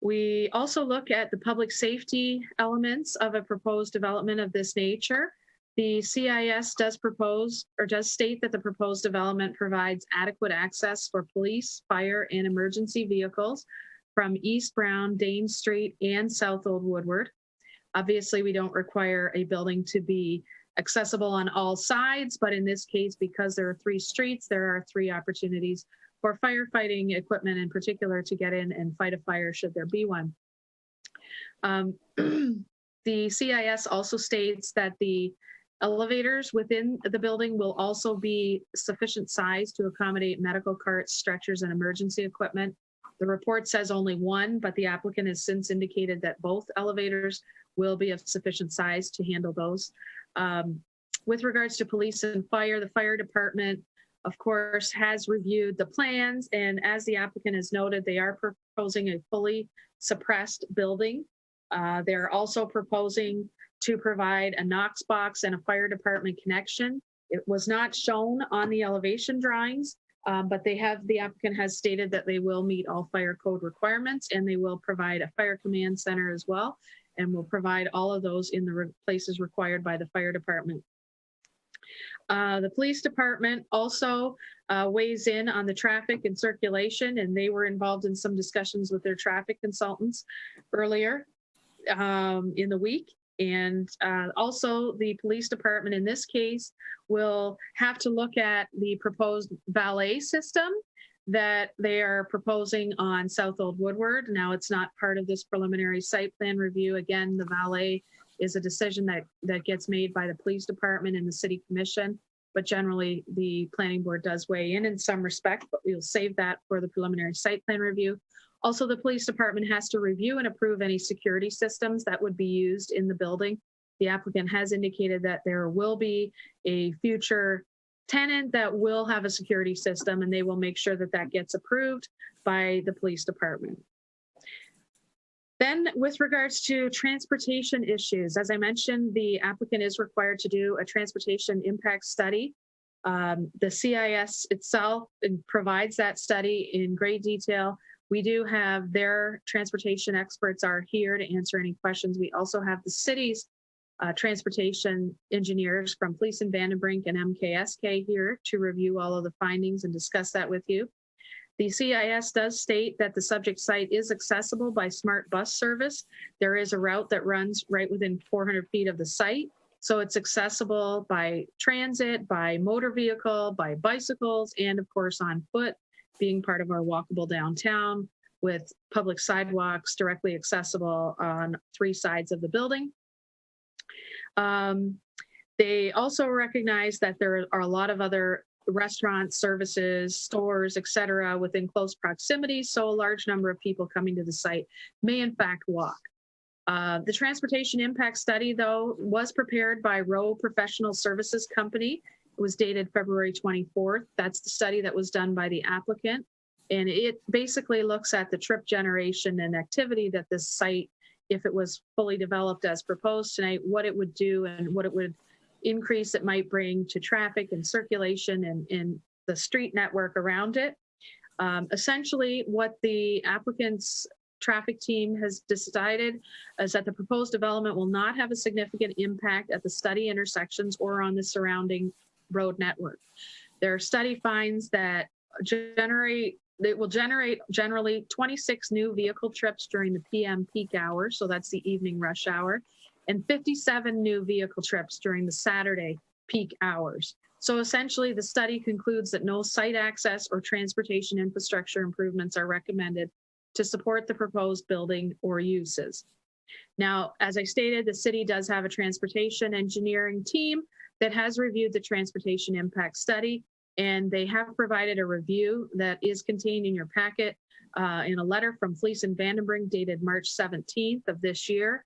We also look at the public safety elements of a proposed development of this nature. The CIS does propose or does state that the proposed development provides adequate access for police, fire, and emergency vehicles from East Brown, Dane Street, and South Old Woodward. Obviously, we don't require a building to be accessible on all sides, but in this case, because there are 3 streets, there are 3 opportunities for firefighting equipment in particular to get in and fight a fire should there be one. The CIS also states that the elevators within the building will also be sufficient size to accommodate medical carts, stretchers, and emergency equipment. The report says only 1, but the applicant has since indicated that both elevators will be of sufficient size to handle those. With regards to police and fire, the fire department, of course, has reviewed the plans, and as the applicant has noted, they are proposing a fully suppressed building. They're also proposing to provide a Knox box and a fire department connection. It was not shown on the elevation drawings, but the applicant has stated that they will meet all fire code requirements, and they will provide a fire command center as well, and will provide all of those in the places required by the fire department. The police department also weighs in on the traffic and circulation, and they were involved in some discussions with their traffic consultants earlier in the week. And also the police department in this case will have to look at the proposed valet system that they are proposing on South Old Woodward. Now, it's not part of this preliminary site plan review. Again, the valet is a decision that gets made by the police department and the city commission, but generally the planning board does weigh in some respect, but we'll save that for the preliminary site plan review. Also, the police department has to review and approve any security systems that would be used in the building. The applicant has indicated that there will be a future tenant that will have a security system, and they will make sure that that gets approved by the police department. Then with regards to transportation issues, as I mentioned, the applicant is required to do a transportation impact study. The CIS itself provides that study in great detail. We do have their transportation experts are here to answer any questions. We also have the city's transportation engineers from Police and Vandenbrink and MKSK here to review all of the findings and discuss that with you. The CIS does state that the subject site is accessible by smart bus service. There is a route that runs right within 400 feet of the site. So it's accessible by transit, by motor vehicle, by bicycles, and of course on foot, being part of our walkable downtown with public sidewalks directly accessible on 3 sides of the building. They also recognize that there are a lot of other restaurants, services, stores, et cetera, within close proximity. So a large number of people coming to the site may in fact walk. The transportation impact study, though, was prepared by Rowe Professional Services Company. It was dated February 24th. That's the study that was done by the applicant. And it basically looks at the trip generation and activity that this site, if it was fully developed as proposed tonight, what it would do and what it would increase it might bring to traffic and circulation and the street network around it. Essentially, what the applicant's traffic team has decided is that the proposed development will not have a significant impact at the study intersections or on the surrounding road network. Their study finds that it will generate generally 26 new vehicle trips during the PM peak hour, so that's the evening rush hour, and 57 new vehicle trips during the Saturday peak hours. So essentially, the study concludes that no site access or transportation infrastructure improvements are recommended to support the proposed building or uses. Now, as I stated, the city does have a transportation engineering team that has reviewed the transportation impact study, and they have provided a review that is contained in your packet in a letter from Fleece and Vandenbrink dated March 17th of this year.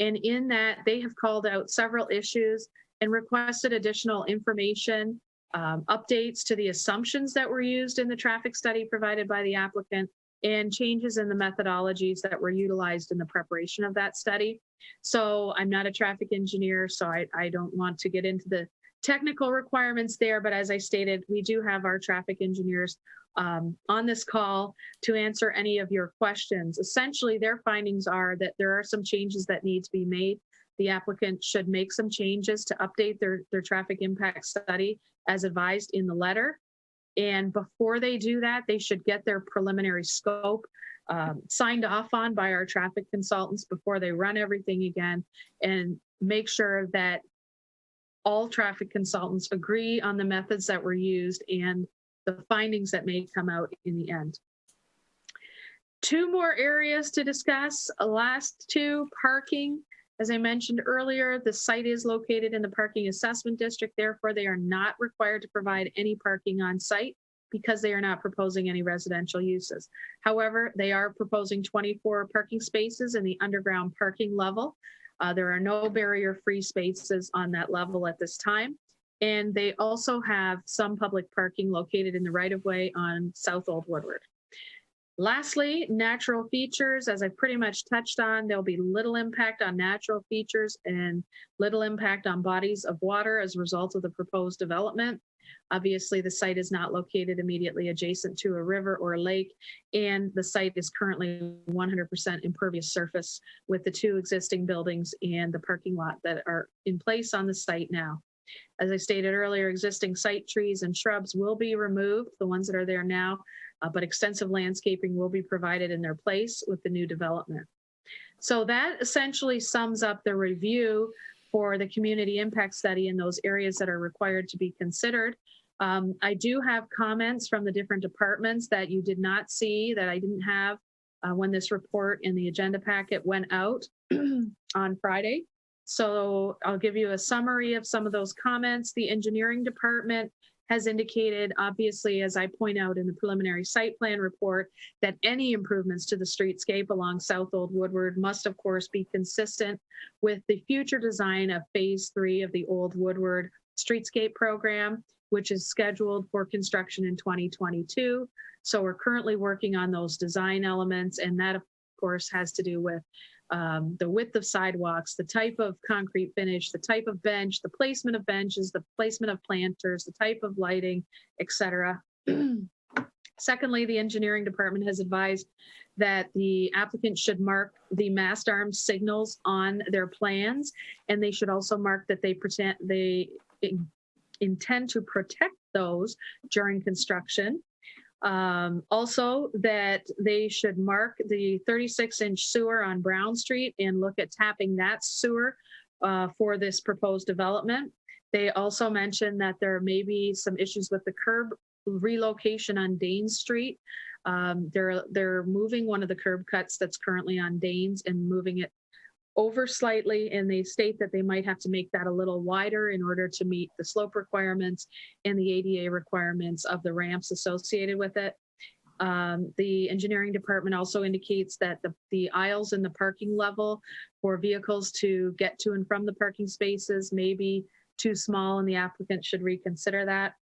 And in that, they have called out several issues and requested additional information, updates to the assumptions that were used in the traffic study provided by the applicant, and changes in the methodologies that were utilized in the preparation of that study. So I'm not a traffic engineer, so I don't want to get into the technical requirements there, but as I stated, we do have our traffic engineers on this call to answer any of your questions. Essentially, their findings are that there are some changes that need to be made the applicant should make some changes to update their traffic impact study as advised in the letter. And before they do that, they should get their preliminary scope signed off on by our traffic consultants before they run everything again, and make sure that all traffic consultants agree on the methods that were used and the findings that may come out in the end. Two more areas to discuss. Last two, parking. As I mentioned earlier, the site is located in the parking assessment district. Therefore, they are not required to provide any parking on site because they are not proposing any residential uses. However, they are proposing 24 parking spaces in the underground parking level. There are no barrier-free spaces on that level at this time. And they also have some public parking located in the right-of-way on South Old Woodward. Lastly, natural features, as I pretty much touched on, there'll be little impact on natural features and little impact on bodies of water as a result of the proposed development. Obviously, the site is not located immediately adjacent to a river or a lake, and the site is currently 100% impervious surface with the two existing buildings and the parking lot that are in place on the site now. As I stated earlier, existing site trees and shrubs will be removed, the ones that are there now, but extensive landscaping will be provided in their place with the new development. So that essentially sums up the review for the community impact study in those areas that are required to be considered. I do have comments from the different departments that you did not see, that I didn't have when this report in the agenda packet went out on Friday. So I'll give you a summary of some of those comments. The engineering department has indicated, obviously, as I point out in the preliminary site plan report, that any improvements to the streetscape along South Old Woodward must, of course, be consistent with the future design of phase 3 of the Old Woodward streetscape program, which is scheduled for construction in 2022. So we're currently working on those design elements, and that, of course, has to do with the width of sidewalks, the type of concrete finish, the type of bench, the placement of benches, the placement of planters, the type of lighting, etc. Secondly, the engineering department has advised that the applicant should mark the mast arm signals on their plans, and they should also mark that they intend to protect those during construction. Also, that they should mark the 36-inch sewer on Brown Street and look at tapping that sewer for this proposed development. They also mentioned that there may be some issues with the curb relocation on Danes Street. They're moving one of the curb cuts that's currently on Danes and moving it over slightly, and they state that they might have to make that a little wider in order to meet the slope requirements and the ADA requirements of the ramps associated with it. The engineering department also indicates that the aisles in the parking level for vehicles to get to and from the parking spaces may be too small, and the applicant should reconsider that.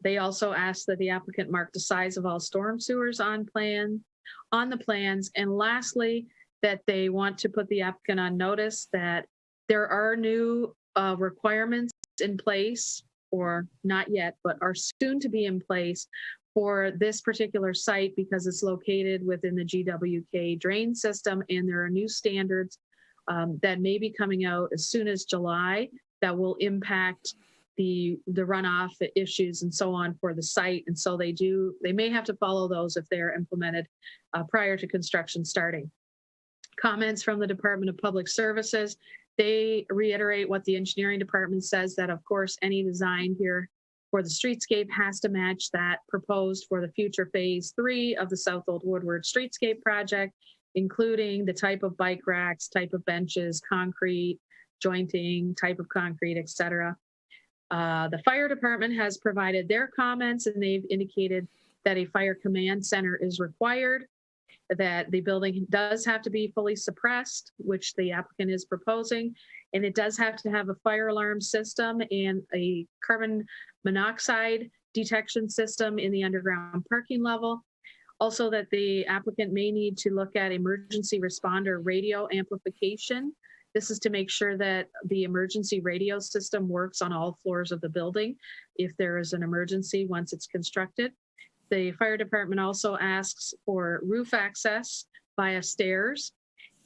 They also asked that the applicant mark the size of all storm sewers on the plans. And lastly, that they want to put the applicant on notice that there are new requirements in place, or not yet, but are soon to be in place for this particular site because it's located within the GWK drain system, and there are new standards that may be coming out as soon as July that will impact the runoff issues and so on for the site. And so they may have to follow those if they're implemented prior to construction starting. Comments from the Department of Public Services. They reiterate what the engineering department says, that of course any design here for the streetscape has to match that proposed for the future phase 3 of the South Old Woodward streetscape project, including the type of bike racks, type of benches, concrete, jointing, type of concrete, etc. The fire department has provided their comments, and they've indicated that a fire command center is required, that the building does have to be fully suppressed, which the applicant is proposing, and it does have to have a fire alarm system and a carbon monoxide detection system in the underground parking level. Also, that the applicant may need to look at emergency responder radio amplification. This is to make sure that the emergency radio system works on all floors of the building if there is an emergency once it's constructed. The fire department also asks for roof access via stairs,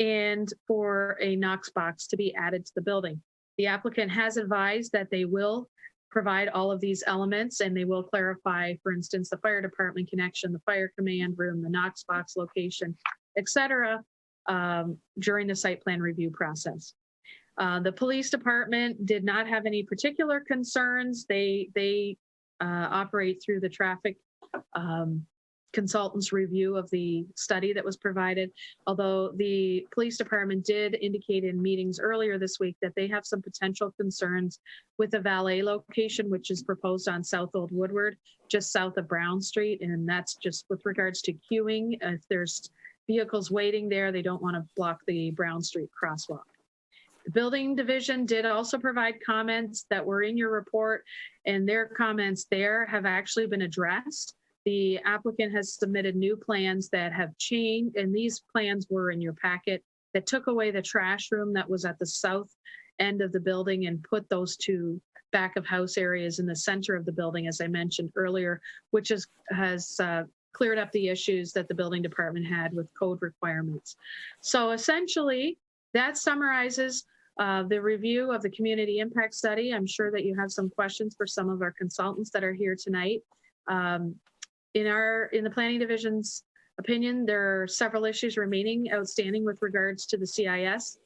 and for a Knox box to be added to the building. The applicant has advised that they will provide all of these elements, and they will clarify, for instance, the fire department connection, the fire command room, the Knox box location, et cetera, during the site plan review process. The police department did not have any particular concerns. They operate through the traffic consultant's review of the study that was provided, although the police department did indicate in meetings earlier this week that they have some potential concerns with the valet location, which is proposed on South Old Woodward, just south of Brown Street. And that's just with regards to queuing. If there's vehicles waiting there, they don't want to block the Brown Street crosswalk. The building division did also provide comments that were in your report, and their comments there have actually been addressed. The applicant has submitted new plans that have changed, and these plans were in your packet, that took away the trash room that was at the south end of the building and put those two back of house areas in the center of the building, as I mentioned earlier, which has cleared up the issues that the building department had with code requirements. So essentially, that summarizes the review of the community impact study. I'm sure that you have some questions for some of our consultants that are here tonight. In the planning division's opinion, there are several issues remaining outstanding with regards to the CIS.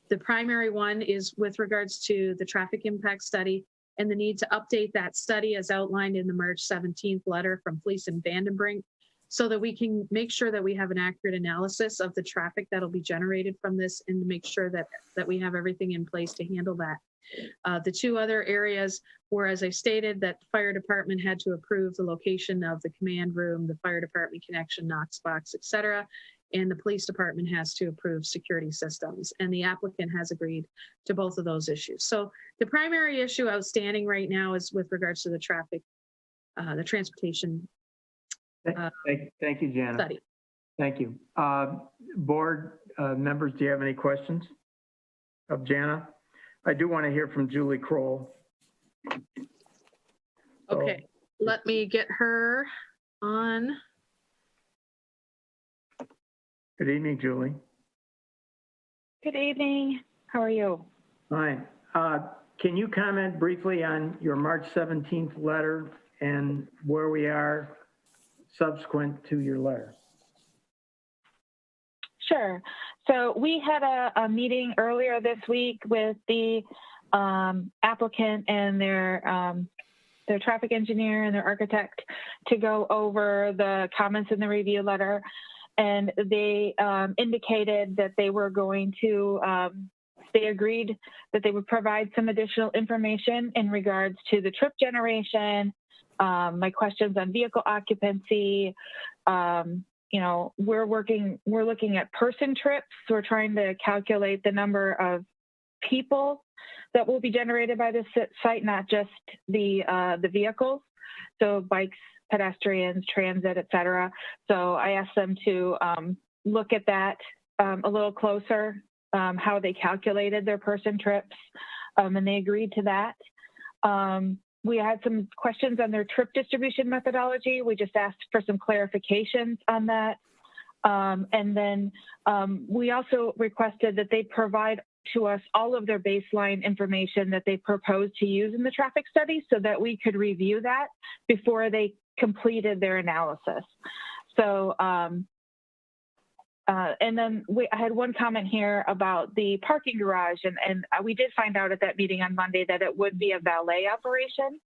The primary one is with regards to the traffic impact study and the need to update that study as outlined in the March 17th letter from Fleece and Vandenbrink, so that we can make sure that we have an accurate analysis of the traffic that'll be generated from this, and to make sure that we have everything in place to handle that. The two other areas were, as I stated, that the fire department had to approve the location of the command room, the fire department connection, Knox box, et cetera, and the police department has to approve security systems, and the applicant has agreed to both of those issues. So the primary issue outstanding right now is with regards to the traffic, the transportation Thank you, Jana. study. Thank you. Board members, do you have any questions of Jana? I do want to hear from Julie Kroll. Okay, let me get her on. Good evening, Julie. Good evening. How are you? Fine. Can you comment briefly on your March 17th letter and where we are subsequent to your letter? Sure. So we had a meeting earlier this week with the applicant and their traffic engineer and their architect to go over the comments in the review letter. And they indicated that they were going to, they agreed that they would provide some additional information in regards to the trip generation, my questions on vehicle occupancy. You know, we're looking at person trips. We're trying to calculate the number of people that will be generated by this site, not just the vehicles. So bikes, pedestrians, transit, et cetera. So I asked them to look at that a little closer, how they calculated their person trips, and they agreed to that. We had some questions on their trip distribution methodology. We just asked for some clarifications on that. And then we also requested that they provide to us all of their baseline information that they proposed to use in the traffic study, so that we could review that before they completed their analysis. So, and then I had one comment here about the parking garage, and we did find out at that meeting on Monday that it would be a valet operation.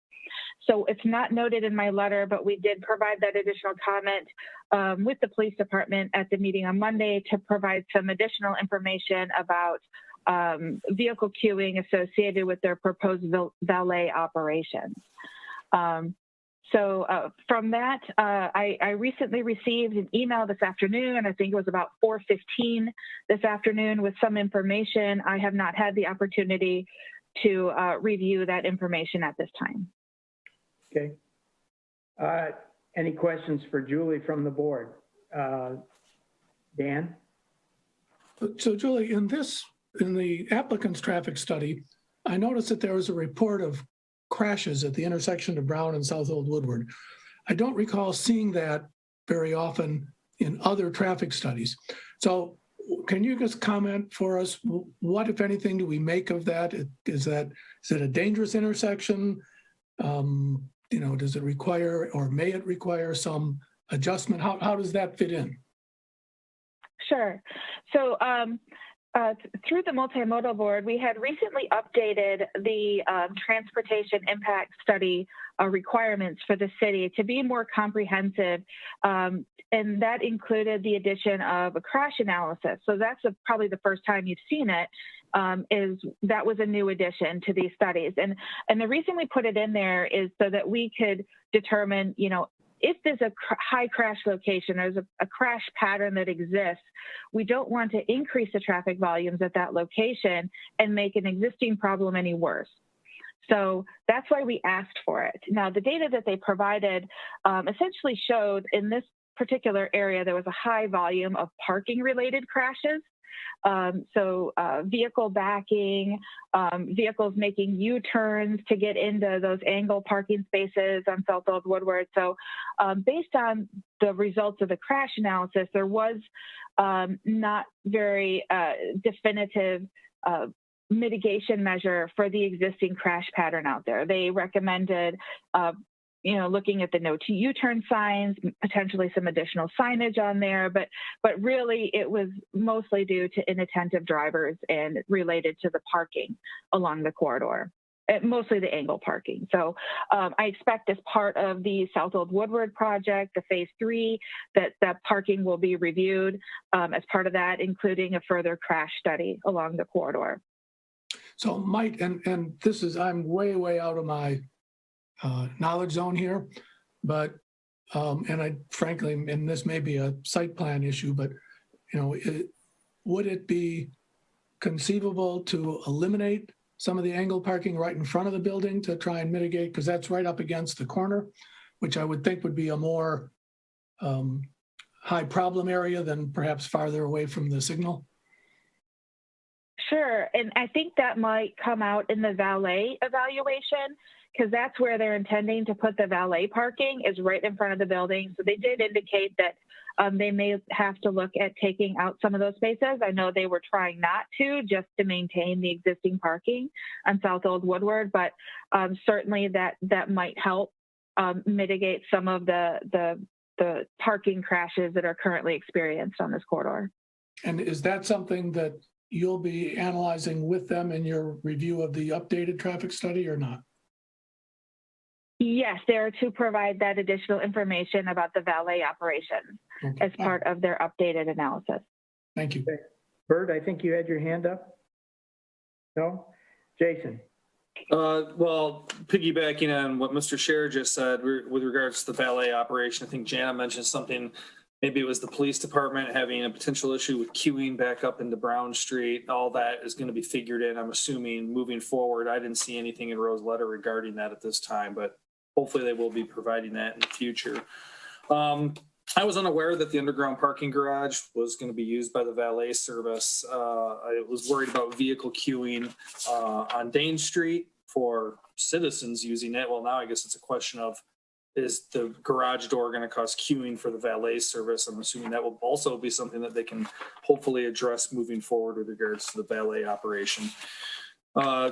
So it's not noted in my letter, but we did provide that additional comment with the police department at the meeting on Monday to provide some additional information about vehicle queuing associated with their proposed valet operations. So from that, I recently received an email this afternoon. I think it was about 4:15 this afternoon with some information. I have not had the opportunity to review that information at this time. Okay. Any questions for Julie from the board? Dan? So Julie, in the applicant's traffic study, I noticed that there was a report of crashes at the intersection of Brown and South Old Woodward. I don't recall seeing that very often in other traffic studies. So can you just comment for us, what, if anything, do we make of that? Is it a dangerous intersection? Does it require, or may it require some adjustment? How does that fit in? Sure. So through the multimodal board, we had recently updated the transportation impact study requirements for the city to be more comprehensive. And that included the addition of a crash analysis. So that's probably the first time you've seen it, that was a new addition to these studies. And the reason we put it in there is so that we could determine, if there's a high crash location, there's a crash pattern that exists, we don't want to increase the traffic volumes at that location and make an existing problem any worse. So that's why we asked for it. Now, the data that they provided essentially showed in this particular area, there was a high volume of parking-related crashes. Vehicle backing, vehicles making U-turns to get into those angle parking spaces on South Old Woodward. So based on the results of the crash analysis, there was not very definitive mitigation measure for the existing crash pattern out there. They recommended looking at the no to U-turn signs, potentially some additional signage on there, but really it was mostly due to inattentive drivers and related to the parking along the corridor, mostly the angle parking. So I expect as part of the South Old Woodward project, the phase 3, that parking will be reviewed as part of that, including a further crash study along the corridor. So Mike, and this is, I'm way out of my knowledge zone here, but and I frankly, and this may be a site plan issue, but would it be conceivable to eliminate some of the angle parking right in front of the building to try and mitigate, because that's right up against the corner, which I would think would be a more high problem area than perhaps farther away from the signal? Sure, and I think that might come out in the valet evaluation, because that's where they're intending to put the valet parking, is right in front of the building. So they did indicate that they may have to look at taking out some of those spaces. I know they were trying not to, just to maintain the existing parking on South Old Woodward, but certainly that might help mitigate some of the parking crashes that are currently experienced on this corridor. And is that something that you'll be analyzing with them in your review of the updated traffic study or not? Yes, they're to provide that additional information about the valet operations as part of their updated analysis. Thank you. Okay. Bert, I think you had your hand up. No? Jason? Well, piggybacking on what Mr. Scher just said with regards to the valet operation, I think Jana mentioned something. Maybe it was the police department having a potential issue with queuing back up into Brown Street. All that is going to be figured in, I'm assuming, moving forward. I didn't see anything in Rose's letter regarding that at this time, but hopefully they will be providing that in the future. I was unaware that the underground parking garage was going to be used by the valet service. I was worried about vehicle queuing on Dane Street for citizens using it. Well, now I guess it's a question of, is the garage door going to cause queuing for the valet service? I'm assuming that will also be something that they can hopefully address moving forward with regards to the valet operation.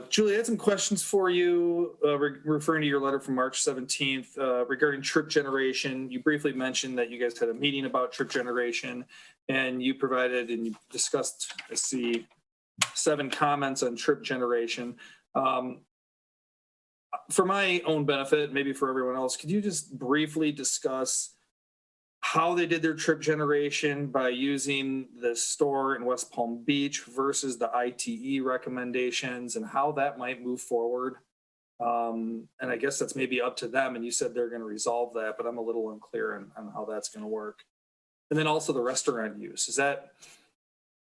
Julie, I had some questions for you referring to your letter from March 17th regarding trip generation. You briefly mentioned that you guys had a meeting about trip generation, and you provided and you discussed, I see, 7 comments on trip generation. For my own benefit, maybe for everyone else, could you just briefly discuss how they did their trip generation by using the store in West Palm Beach versus the ITE recommendations and how that might move forward? And I guess that's maybe up to them, and you said they're going to resolve that, but I'm a little unclear on how that's going to work. And then also the restaurant use.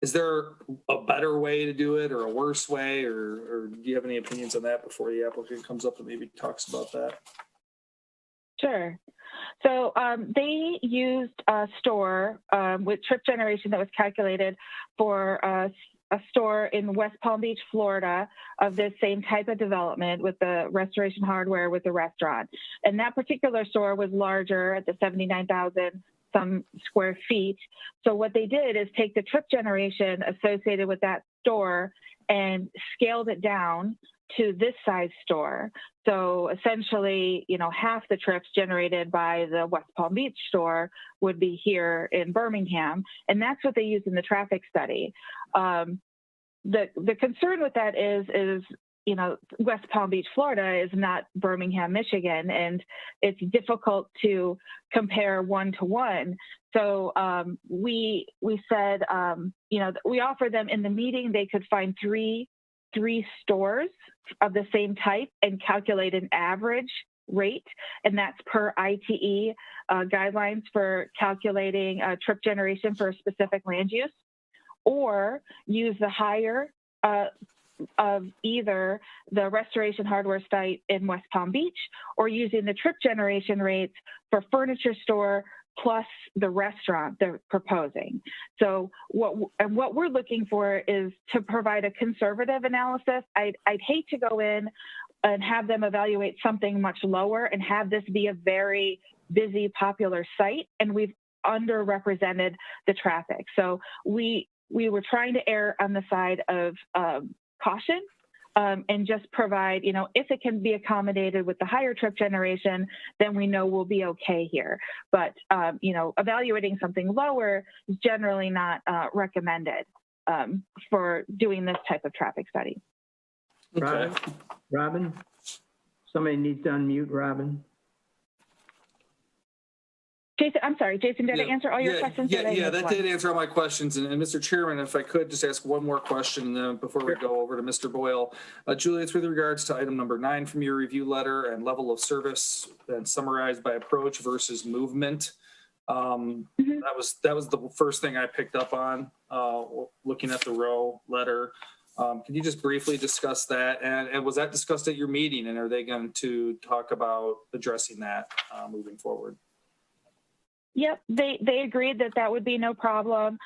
Is there a better way to do it or a worse way, or do you have any opinions on that before the applicant comes up and maybe talks about that? Sure. So they used a store with trip generation that was calculated for a store in West Palm Beach, Florida, of this same type of development with the Restoration Hardware with the restaurant. And that particular store was larger at the 79,000 some square feet. So what they did is take the trip generation associated with that store and scaled it down to this size store. So essentially, half the trips generated by the West Palm Beach store would be here in Birmingham. And that's what they used in the traffic study. The concern with that is, West Palm Beach, Florida is not Birmingham, Michigan, and it's difficult to compare one-to-one. So we said, we offered them in the meeting, they could find three stores of the same type and calculate an average rate, and that's per ITE guidelines for calculating trip generation for a specific land use, or use the higher of either the restoration hardware site in West Palm Beach, or using the trip generation rates for furniture store plus the restaurant they're proposing. So what we're looking for is to provide a conservative analysis. I'd hate to go in and have them evaluate something much lower and have this be a very busy, popular site, and we've underrepresented the traffic. So we were trying to err on the side of caution and just provide, if it can be accommodated with the higher trip generation, then we know we'll be okay here. But, evaluating something lower is generally not recommended for doing this type of traffic study. Okay. Robin? Somebody needs to unmute Robin. Jason, I'm sorry, Jason, did I answer all your questions? Yeah, that did answer all my questions. And Mr. Chairman, if I could just ask one more question before we go over to Mr. Boyle. Julie, it's with regards to item number 9 from your review letter and level of service and summarized by approach versus movement. That was the first thing I picked up on looking at the row letter. Can you just briefly discuss that? And was that discussed at your meeting? And are they going to talk about addressing that moving forward? Yep, they agreed that would be no problem.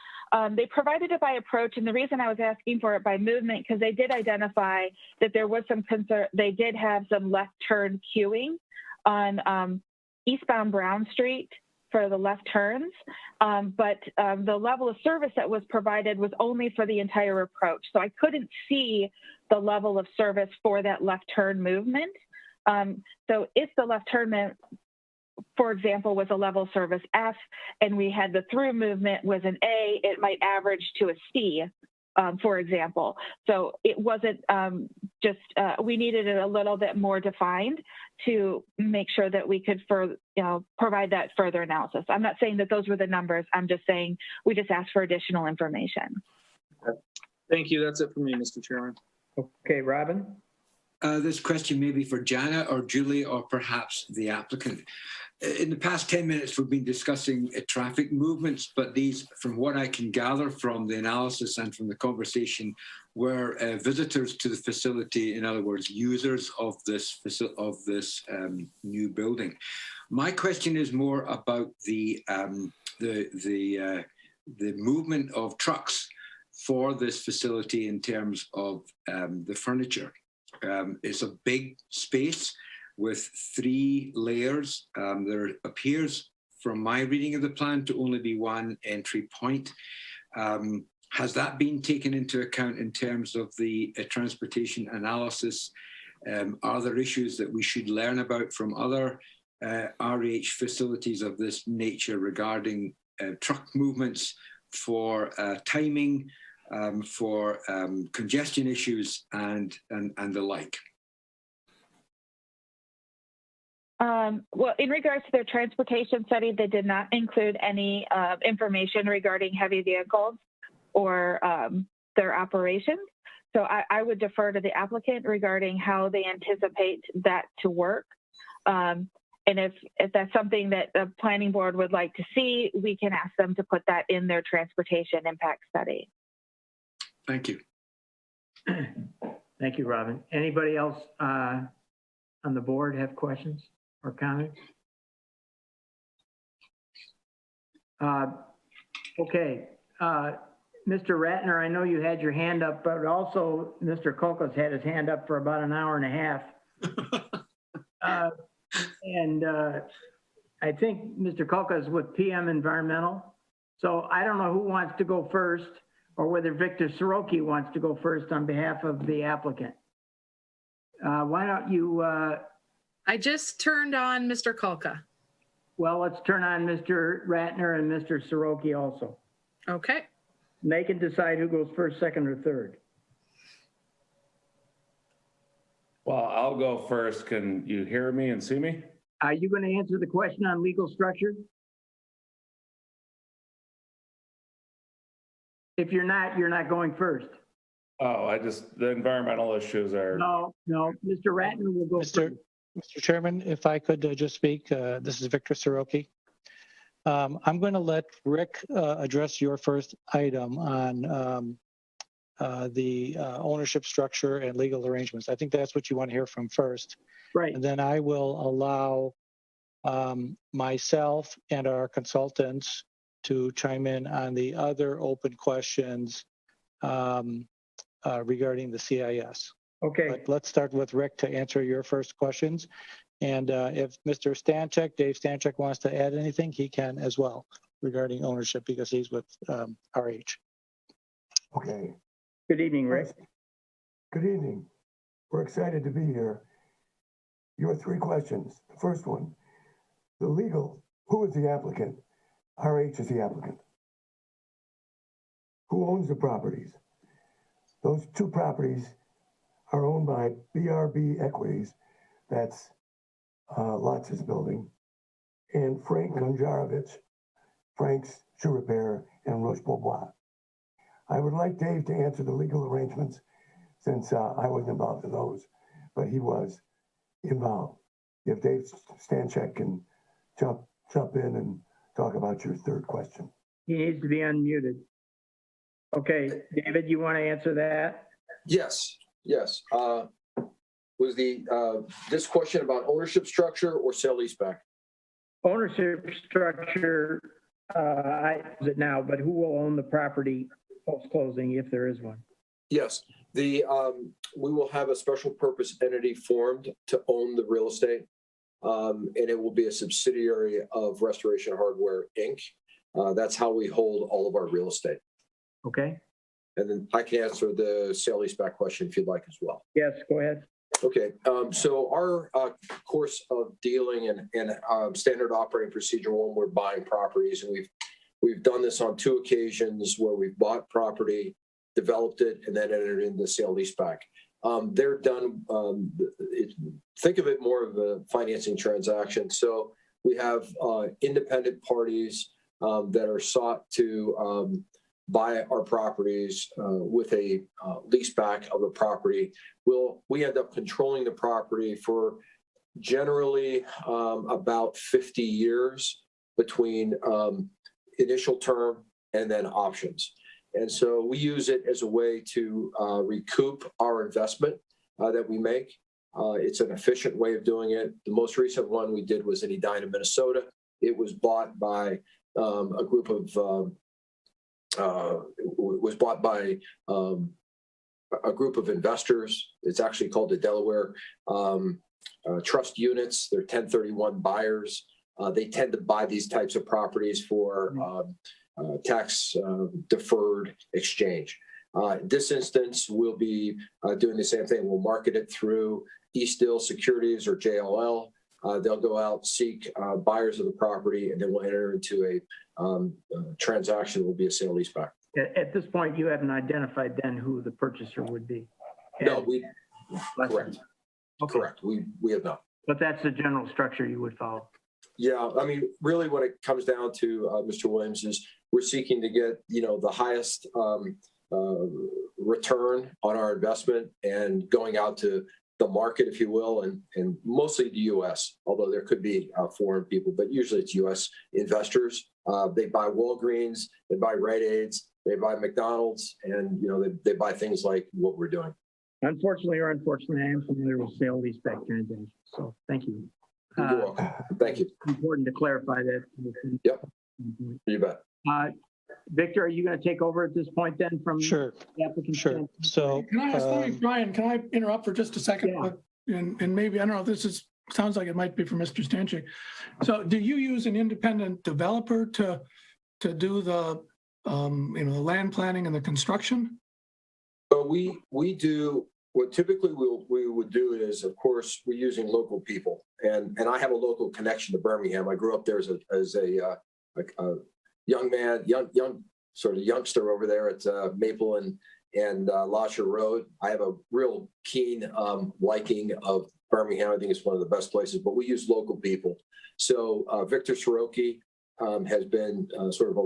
They provided it by approach, and the reason I was asking for it by movement, because they did identify that there was some concern. They did have some left turn queuing on eastbound Brown Street for the left turns, but the level of service that was provided was only for the entire approach. So I couldn't see the level of service for that left turn movement. So if the left turn, for example, was a level service F, and we had the through movement was an A, it might average to a C, for example. So it wasn't we needed it a little bit more defined to make sure that we could provide that further analysis. I'm not saying that those were the numbers. I'm just saying we just asked for additional information. Okay. Thank you. That's it for me, Mr. Chairman. Okay, Robin? This question may be for Jana or Julie or perhaps the applicant. In the past 10 minutes, we've been discussing traffic movements, but these, from what I can gather from the analysis and from the conversation, were visitors to the facility, in other words, users of this new building. My question is more about the movement of trucks for this facility in terms of the furniture. It's a big space with 3 layers. There appears, from my reading of the plan, to only be one entry point. Has that been taken into account in terms of the transportation analysis? Are there issues that we should learn about from other RH facilities of this nature regarding truck movements for timing, for congestion issues and the like? Well, in regards to their transportation study, they did not include any information regarding heavy vehicles or their operations. So I would defer to the applicant regarding how they anticipate that to work. And if that's something that the planning board would like to see, we can ask them to put that in their transportation impact study. Thank you. Thank you, Robin. Anybody else on the board have questions or comments? Okay. Mr. Ratner, I know you had your hand up, but also Mr. Kokos had his hand up for about an hour and a half. And I think Mr. Kulka is with PM Environmental. So I don't know who wants to go first or whether Victor Soroki wants to go first on behalf of the applicant. Why don't you, I just turned on Mr. Kulka. well, let's turn on Mr. Ratner and Mr. Soroki also. Okay. They can decide who goes first, second, or third. Well, I'll go first. Can you hear me and see me? Are you going to answer the question on legal structure? If you're not going first. Oh, the environmental issues are. No, Mr. Ratner will go Mr. first. Mr. Chairman, if I could just speak, this is Victor Soroki. I'm going to let Rick address your first item on the ownership structure and legal arrangements. I think that's what you want to hear from first. Right. And then I will allow myself and our consultants to chime in on the other open questions regarding the CIS. Okay. But let's start with Rick to answer your first questions. And if Mr. Stanchek, Dave Stanchek, wants to add anything, he can as well regarding ownership because he's with RH. Okay. Good evening, Rick. Good evening. We're excited to be here. Your three questions. The first one, the legal, who is the applicant? RH is the applicant. Who owns the properties? Those two properties are owned by BRB Equities, that's Lotz's building, and Frank Gonjarovich, Frank's Shoe Repair, and Roche Beaubois. I would like Dave to answer the legal arrangements since I wasn't involved in those, but he was involved. If Dave Stanchek can jump in and talk about your third question. He needs to be unmuted. Okay, David, you want to answer that? Yes. Was this question about ownership structure or sale leaseback? Ownership structure, I use it now, but who will own the property post-closing if there is one? Yes, we will have a special purpose entity formed to own the real estate, and it will be a subsidiary of Restoration Hardware, Inc. That's how we hold all of our real estate. Okay. And then I can answer the sale leaseback question if you'd like as well. Yes, go ahead. Okay, so our course of dealing and standard operating procedure when we're buying properties, and we've done this on two occasions where we've bought property, developed it, and then entered into sale leaseback. They're done. Think of it more of a financing transaction. So we have independent parties that are sought to buy our properties with a leaseback of the property. We end up controlling the property for generally about 50 years between initial term and then options. And so we use it as a way to recoup our investment that we make. It's an efficient way of doing it. The most recent one we did was in Edina, Minnesota. It was bought by a group of a group of investors. It's actually called the Delaware Trust Units. They're 1031 buyers. They tend to buy these types of properties for tax deferred exchange. This instance, we'll be doing the same thing. We'll market it through Eastdil Securities or JLL. They'll go out, seek buyers of the property, and then we'll enter into a transaction that will be a sale leaseback. At this point, you haven't identified then who the purchaser would be. No, correct. Okay. Correct. We have not. But that's the general structure you would follow. Yeah, I mean, really, what it comes down to, Mr. Williams, is we're seeking to get the highest return on our investment and going out to the market, if you will, and mostly the U.S. Although there could be foreign people, but usually it's U.S. investors. They buy Walgreens, they buy Rite Aids, they buy McDonald's, and they buy things like what we're doing. Unfortunately or unfortunately, I am familiar with sale leaseback transactions. So thank you. You're welcome. Thank you. It's important to clarify that. Yep. You bet. Victor, are you going to take over at this point then from Sure. the applicant? Sure. So Can I ask, Brian, can I interrupt for just a second? Yeah. And maybe, I don't know if this is sounds like it might be for Mr. Stanczyk. So do you use an independent developer to do the, the land planning and the construction? But we do, what typically we would do is, of course, we're using local people. And I have a local connection to Birmingham. I grew up there as a young man, young sort of youngster over there at Maple and Lasher Road. I have a real keen liking of Birmingham. I think it's one of the best places, but we use local people. So Victor Soroki has been sort of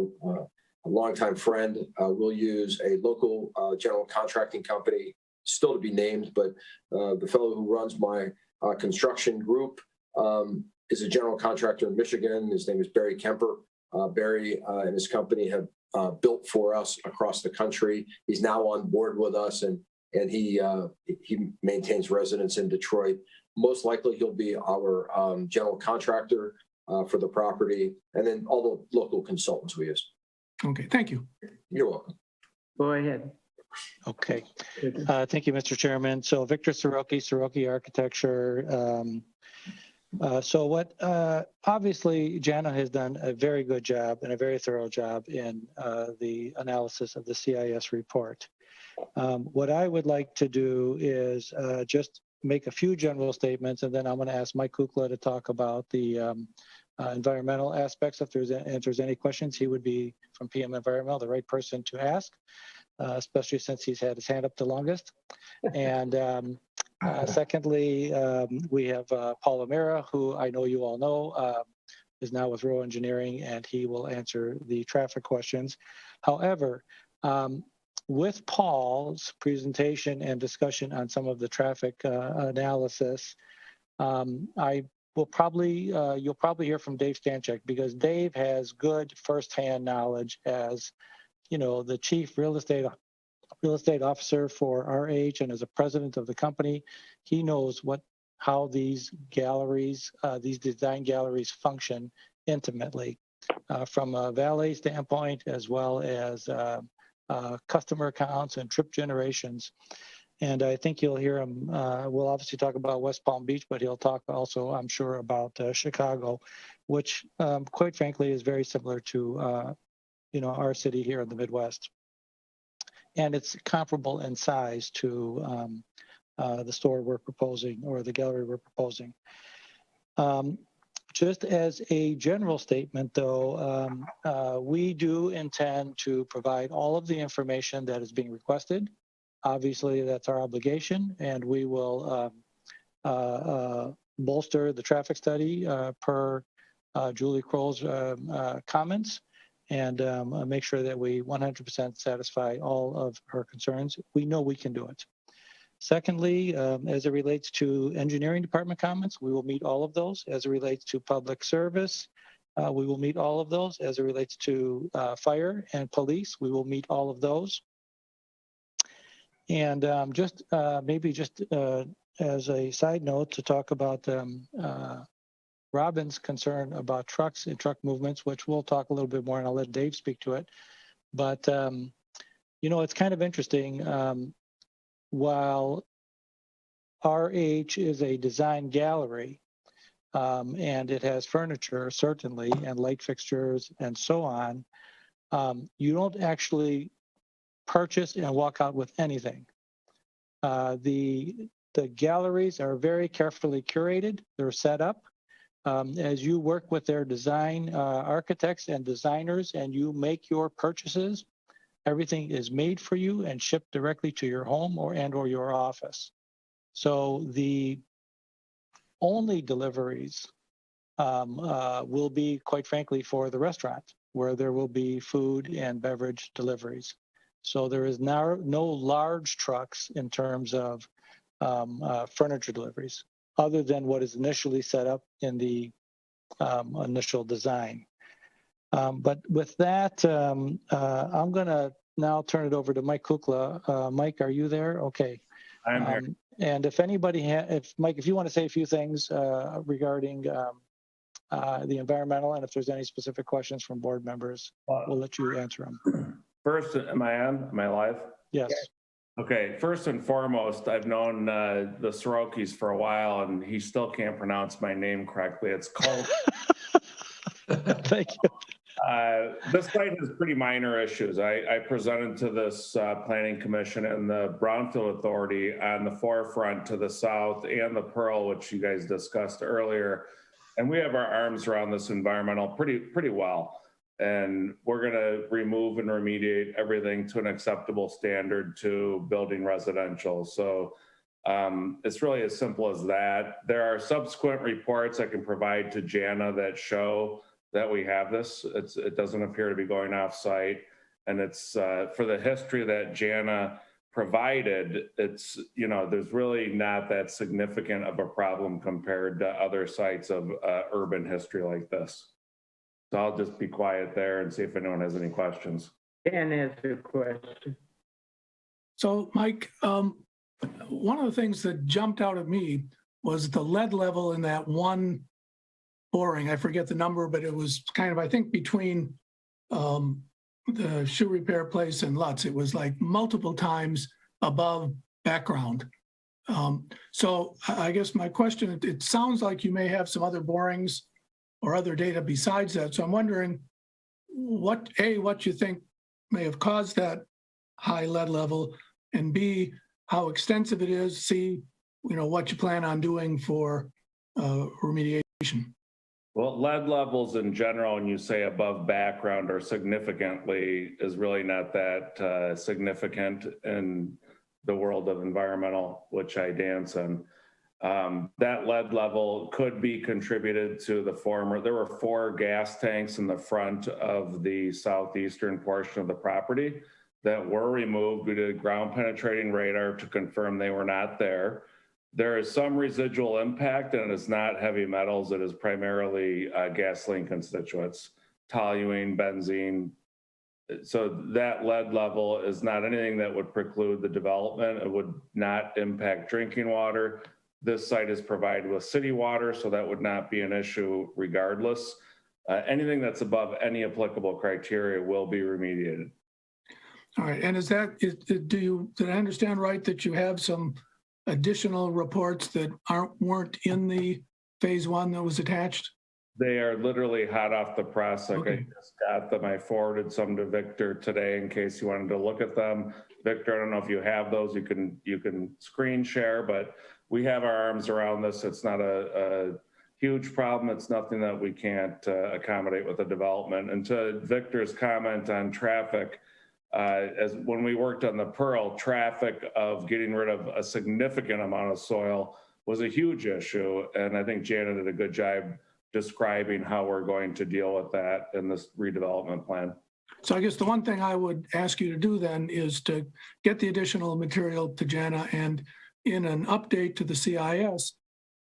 a longtime friend. We'll use a local general contracting company, still to be named, but the fellow who runs my construction group is a general contractor in Michigan. His name is Barry Kemper. Barry and his company have built for us across the country. He's now on board with us, and he maintains residence in Detroit. Most likely, he'll be our general contractor for the property, and then all the local consultants we use. Okay, thank you. You're welcome. Go ahead. Okay. Thank you, Mr. Chairman. So Victor Soroki Architecture. Obviously, Jana has done a very good job and a very thorough job in the analysis of the CIS report. What I would like to do is just make a few general statements, and then I'm going to ask Mike Kukla to talk about the environmental aspects. If there's any questions, he would be from PM Environmental, the right person to ask, especially since he's had his hand up the longest. And secondly, we have Paul O'Meara, who I know you all know, is now with Row Engineering, and he will answer the traffic questions. However, with Paul's presentation and discussion on some of the traffic analysis, you'll probably hear from Dave Stanczyk, because Dave has good firsthand knowledge as, the chief real estate officer for RH, and as a president of the company. He knows how these galleries, these design galleries, function intimately from a valet standpoint, as well as customer accounts and trip generations. And I think you'll hear him. We'll obviously talk about West Palm Beach, but he'll talk also, I'm sure, about Chicago, which, quite frankly, is very similar to our city here in the Midwest. And it's comparable in size to the store we're proposing, or the gallery we're proposing. Just as a general statement, though, we do intend to provide all of the information that is being requested. Obviously, that's our obligation, and we will bolster the traffic study per Julie Kroll's comments, and make sure that we 100% satisfy all of her concerns. We know we can do it. Secondly, as it relates to engineering department comments, we will meet all of those. As it relates to public service, we will meet all of those. As it relates to fire and police, we will meet all of those. And maybe just as a side note, to talk about Robin's concern about trucks and truck movements, which we'll talk a little bit more, and I'll let Dave speak to it. But, it's kind of interesting. While RH is a design gallery, and it has furniture, certainly, and light fixtures and so on, you don't actually purchase and walk out with anything. The galleries are very carefully curated. They're set up. As you work with their design architects and designers, and you make your purchases, everything is made for you and shipped directly to your home or your office. So the only deliveries will be, quite frankly, for the restaurant, where there will be food and beverage deliveries. So there is now no large trucks in terms of furniture deliveries, other than what is initially set up in the initial design. But with that, I'm going to now turn it over to Mike Kukla. Mike, are you there? Okay. I'm here. And if anybody, Mike, if you want to say a few things regarding the environmental, and if there's any specific questions from board members, we'll let you answer them. First, am I on? Am I live? Yes. Okay, first and foremost, I've known the Sorokis for a while, and he still can't pronounce my name correctly. It's called. Thank you. This site has pretty minor issues. I presented to this planning commission and the Brownfield Authority on the forefront to the south and the Pearl, which you guys discussed earlier. And we have our arms around this environmental pretty well. And we're going to remove and remediate everything to an acceptable standard to building residential. So it's really as simple as that. There are subsequent reports I can provide to Jana that show that we have this. It doesn't appear to be going off site. And it's for the history that Jana provided, it's, you know, there's really not that significant of a problem compared to other sites of urban history like this. So I'll just be quiet there and see if anyone has any questions. Dan has a question. So Mike, one of the things that jumped out at me was the lead level in that one boring. I forget the number, but it was kind of, I think, between the shoe repair place and Lutz. It was like multiple times above background. So I guess my question, it sounds like you may have some other borings or other data besides that. So I'm wondering what you think may have caused that high lead level, and B, how extensive it is, C, you know, what you plan on doing for remediation. Well, lead levels in general, when you say above background or significantly, is really not that significant in the world of environmental, which I dance in. That lead level could be contributed to the former. There were 4 gas tanks in the front of the southeastern portion of the property that were removed. We did ground penetrating radar to confirm they were not there. There is some residual impact, and it's not heavy metals. It is primarily gasoline constituents, toluene, benzene. So that lead level is not anything that would preclude the development. It would not impact drinking water. This site is provided with city water, so that would not be an issue regardless. Anything that's above any applicable criteria will be remediated. All right, and did I understand right that you have some additional reports that weren't in the phase 1 that was attached? They are literally hot off the press. Like, okay. I just got them. I forwarded some to Victor today in case you wanted to look at them. Victor, I don't know if you have those. You can screen share, but we have our arms around this. It's not a huge problem. It's nothing that we can't accommodate with the development. And to Victor's comment on traffic, as when we worked on the Pearl, traffic of getting rid of a significant amount of soil was a huge issue. And I think Janet did a good job describing how we're going to deal with that in this redevelopment plan. So I guess the one thing I would ask you to do then is to get the additional material to Jana, and in an update to the CIS,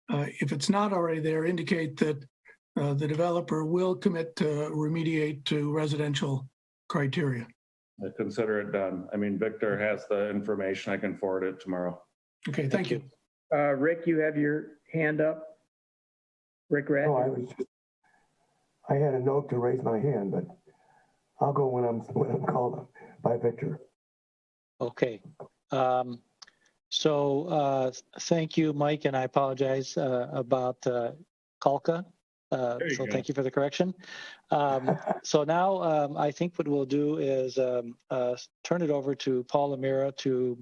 if it's not already there, indicate that the developer will commit to remediate to residential criteria. I consider it done. I mean, Victor has the information. I can forward it tomorrow. Okay, thank you. Rick, you have your hand up. Rick Rath. No, I had a note to raise my hand, but I'll go when I'm called by Victor. Okay. Thank you, Mike, and I apologize about Kalka. So thank you for the correction. So now I think what we'll do is turn it over to Paul Amira to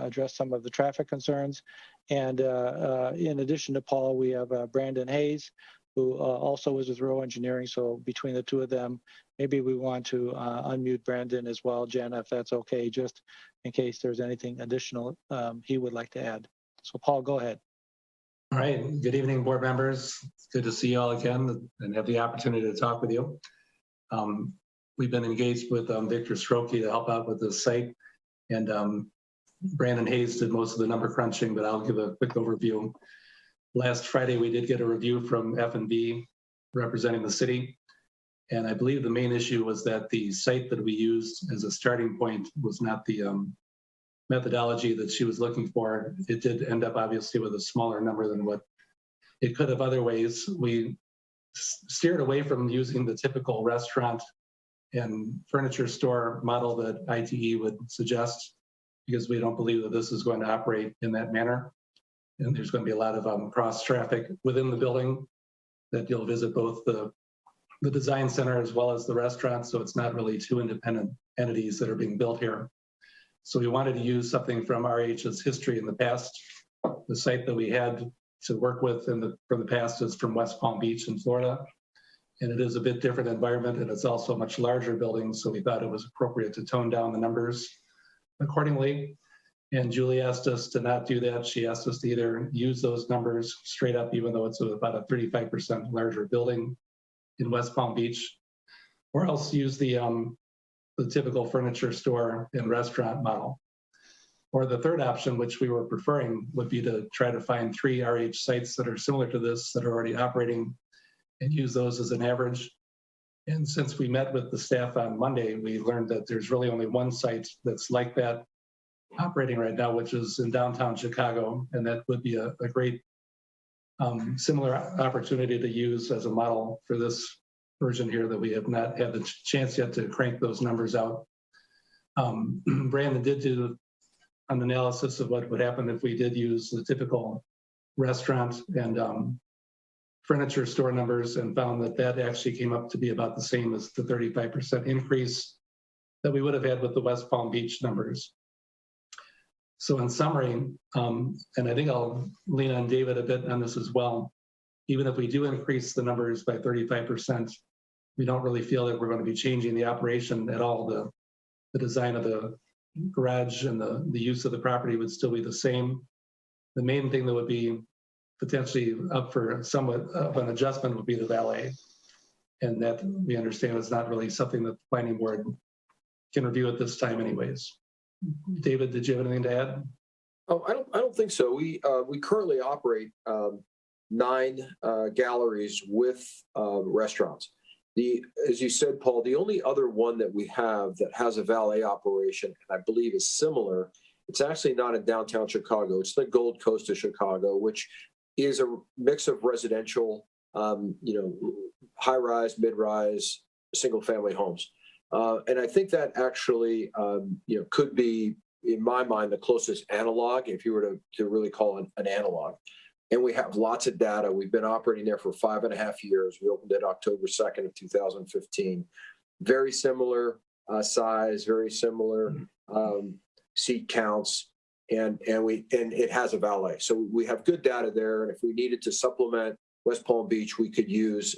address some of the traffic concerns. And in addition to Paul, we have Brandon Hayes, who also was with Row Engineering. So between the two of them, maybe we want to unmute Brandon as well, Jenna, if that's okay, just in case there's anything additional he would like to add. So Paul, go ahead. All right. Good evening, board members. It's good to see you all again and have the opportunity to talk with you. We've been engaged with Victor Strokey to help out with this site, and Brandon Hayes did most of the number crunching, but I'll give a quick overview. Last Friday, we did get a review from F&B representing the city, and I believe the main issue was that the site that we used as a starting point was not the methodology that she was looking for. It did end up obviously with a smaller number than what it could have other ways. We steered away from using the typical restaurant and furniture store model that ITE would suggest, because we don't believe that this is going to operate in that manner. And there's going to be a lot of cross traffic within the building that you'll visit both the design center as well as the restaurant. So it's not really two independent entities that are being built here. So we wanted to use something from RH's history in the past. The site that we had to work with from the past is from West Palm Beach in Florida. And it is a bit different environment, and it's also a much larger building. So we thought it was appropriate to tone down the numbers accordingly. And Julie asked us to not do that. She asked us to either use those numbers straight up, even though it's about a 35% larger building in West Palm Beach, or else use the typical furniture store and restaurant model. Or the third option, which we were preferring, would be to try to find 3 RH sites that are similar to this, that are already operating, and use those as an average. And since we met with the staff on Monday, we learned that there's really only one site that's like that operating right now, which is in downtown Chicago. And that would be a great similar opportunity to use as a model for this version here that we have not had the chance yet to crank those numbers out. Brandon did do an analysis of what would happen if we did use the typical restaurant and furniture store numbers, and found that that actually came up to be about the same as the 35% increase that we would have had with the West Palm Beach numbers. So in summary, and I think I'll lean on David a bit on this as well, even if we do increase the numbers by 35%, we don't really feel that we're going to be changing the operation at all. The design of the garage and the use of the property would still be the same. The main thing that would be potentially up for somewhat of an adjustment would be the valet. And that we understand is not really something that the planning board can review at this time anyways. David, did you have anything to add? Oh, I don't think so. We currently operate 9 galleries with restaurants. As you said, Paul, the only other one that we have that has a valet operation, and I believe is similar, it's actually not in downtown Chicago. It's the Gold Coast of Chicago, which is a mix of residential, high-rise, mid-rise, single-family homes. And I think that actually, could be, in my mind, the closest analog, if you were to really call it an analog. And we have lots of data. We've been operating there for 5.5 years. We opened it October 2nd of 2015. Very similar size, very similar seat counts, and it has a valet. So we have good data there. And if we needed to supplement West Palm Beach, we could use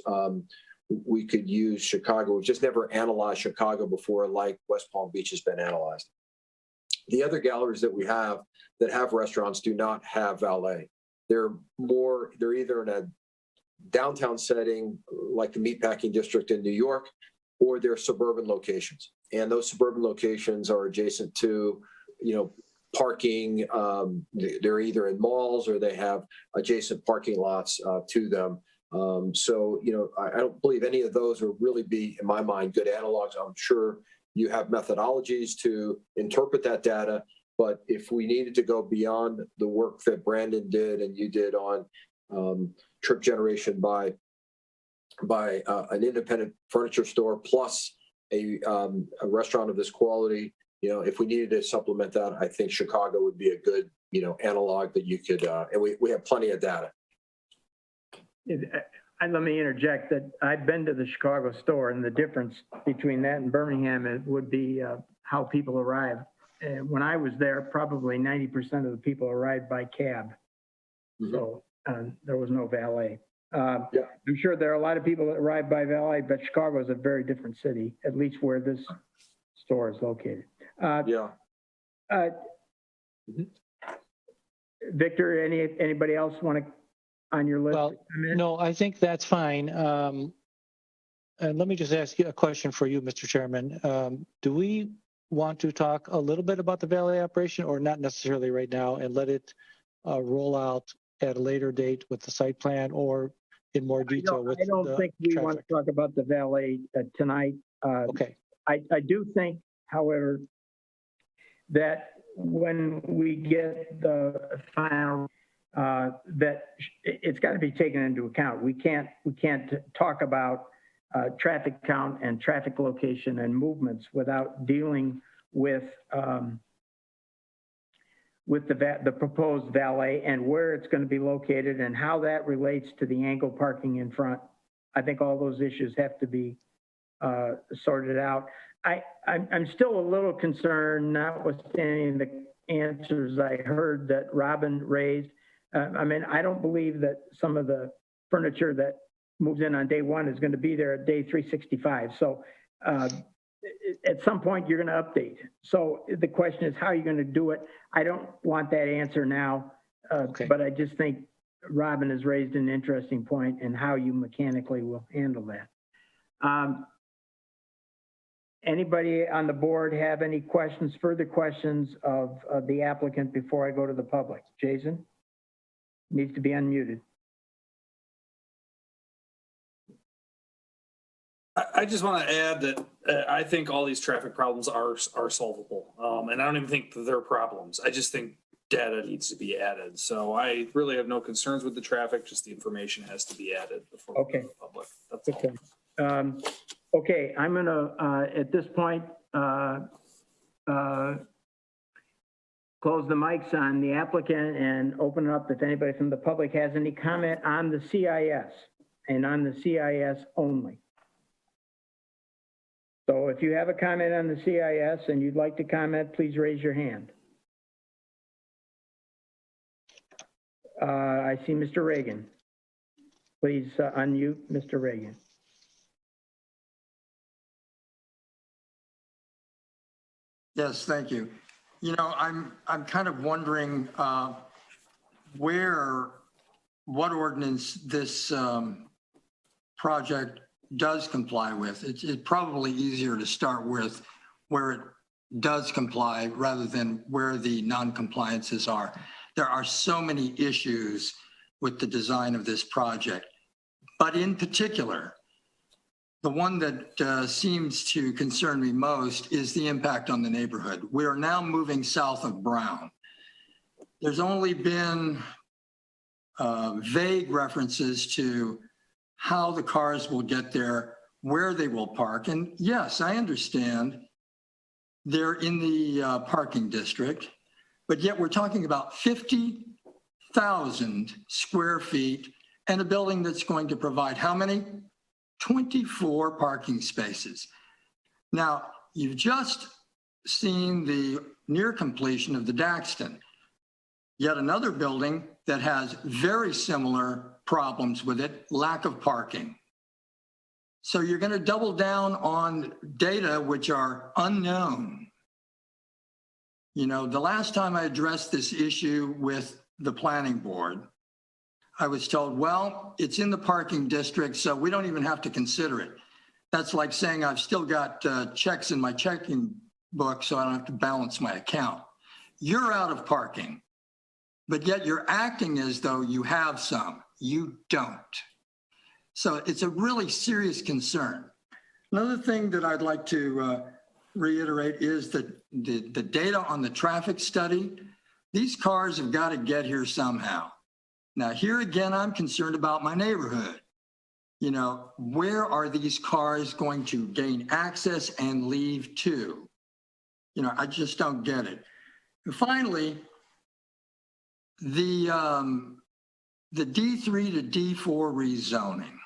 Chicago. We've just never analyzed Chicago before like West Palm Beach has been analyzed. The other galleries that we have that have restaurants do not have valet. They're either in a downtown setting like the Meatpacking District in New York, or they're suburban locations. And those suburban locations are adjacent to, parking. They're either in malls or they have adjacent parking lots to them. So, I don't believe any of those will really be, in my mind, good analogs. I'm sure you have methodologies to interpret that data, but if we needed to go beyond the work that Brandon did and you did on trip generation by an independent furniture store plus a restaurant of this quality, if we needed to supplement that, I think Chicago would be a good, analog that you could, and we have plenty of data. Let me interject that I've been to the Chicago store, and the difference between that and Birmingham would be how people arrive. When I was there, probably 90% of the people arrived by cab. Mm-hmm. So there was no valet. I'm sure there are a lot of people that arrive by valet, but Chicago is a very different city, at least where this store is located. Victor, anybody else want to on your list? Well, no, I think that's fine. And let me just ask you a question for you, Mr. Chairman. Do we want to talk a little bit about the valet operation, or not necessarily right now, and let it roll out at a later date with the site plan, or in more detail with the traffic? I don't think we want to talk about the valet tonight. Okay. I do think, however, that when we get the final, that it's got to be taken into account. We can't talk about traffic count and traffic location and movements without dealing with with the proposed valet and where it's going to be located and how that relates to the angle parking in front. I think all those issues have to be sorted out. I'm still a little concerned, notwithstanding the answers I heard that Robin raised. I mean, I don't believe that some of the furniture that moves in on day one is going to be there at day 365. So at some point you're going to update. So the question is, how are you going to do it? I don't want that answer now, but I just think Robin has raised an interesting point in how you mechanically will handle that. Anybody on the board have any questions, further questions of the applicant before I go to the public? Jason? Needs to be unmuted. I just want to add that I think all these traffic problems are solvable. And I don't even think that they're problems. I just think data needs to be added. So I really have no concerns with the traffic, just the information has to be added before we go to the public. That's all. Okay, I'm gonna, at this point, close the mics on the applicant and open it up if anybody from the public has any comment on the CIS and on the CIS only. So if you have a comment on the CIS and you'd like to comment, please raise your hand. I see Mr. Reagan. Please unmute Mr. Reagan. Yes, thank you. You know, I'm kind of wondering what ordinance this project does comply with. It's probably easier to start with where it does comply rather than where the non-compliances are. There are so many issues with the design of this project, but in particular, the one that seems to concern me most is the impact on the neighborhood. We are now moving south of Brown. There's only been vague references to how the cars will get there, where they will park. And yes, I understand they're in the parking district, but yet we're talking about 50,000 square feet and a building that's going to provide how many? 24 parking spaces. Now, you've just seen the near completion of the Daxton, yet another building that has very similar problems with it, lack of parking. So you're going to double down on data which are unknown. You know, the last time I addressed this issue with the planning board, I was told, well, it's in the parking district, so we don't even have to consider it. That's like saying I've still got checks in my checking book, so I don't have to balance my account. You're out of parking, but yet you're acting as though you have some. You don't. So it's a really serious concern. Another thing that I'd like to reiterate is that the data on the traffic study. These cars have got to get here somehow. Now, here again, I'm concerned about my neighborhood. You know, where are these cars going to gain access and leave to? You know, I just don't get it. And finally, the D3 to D4 rezoning.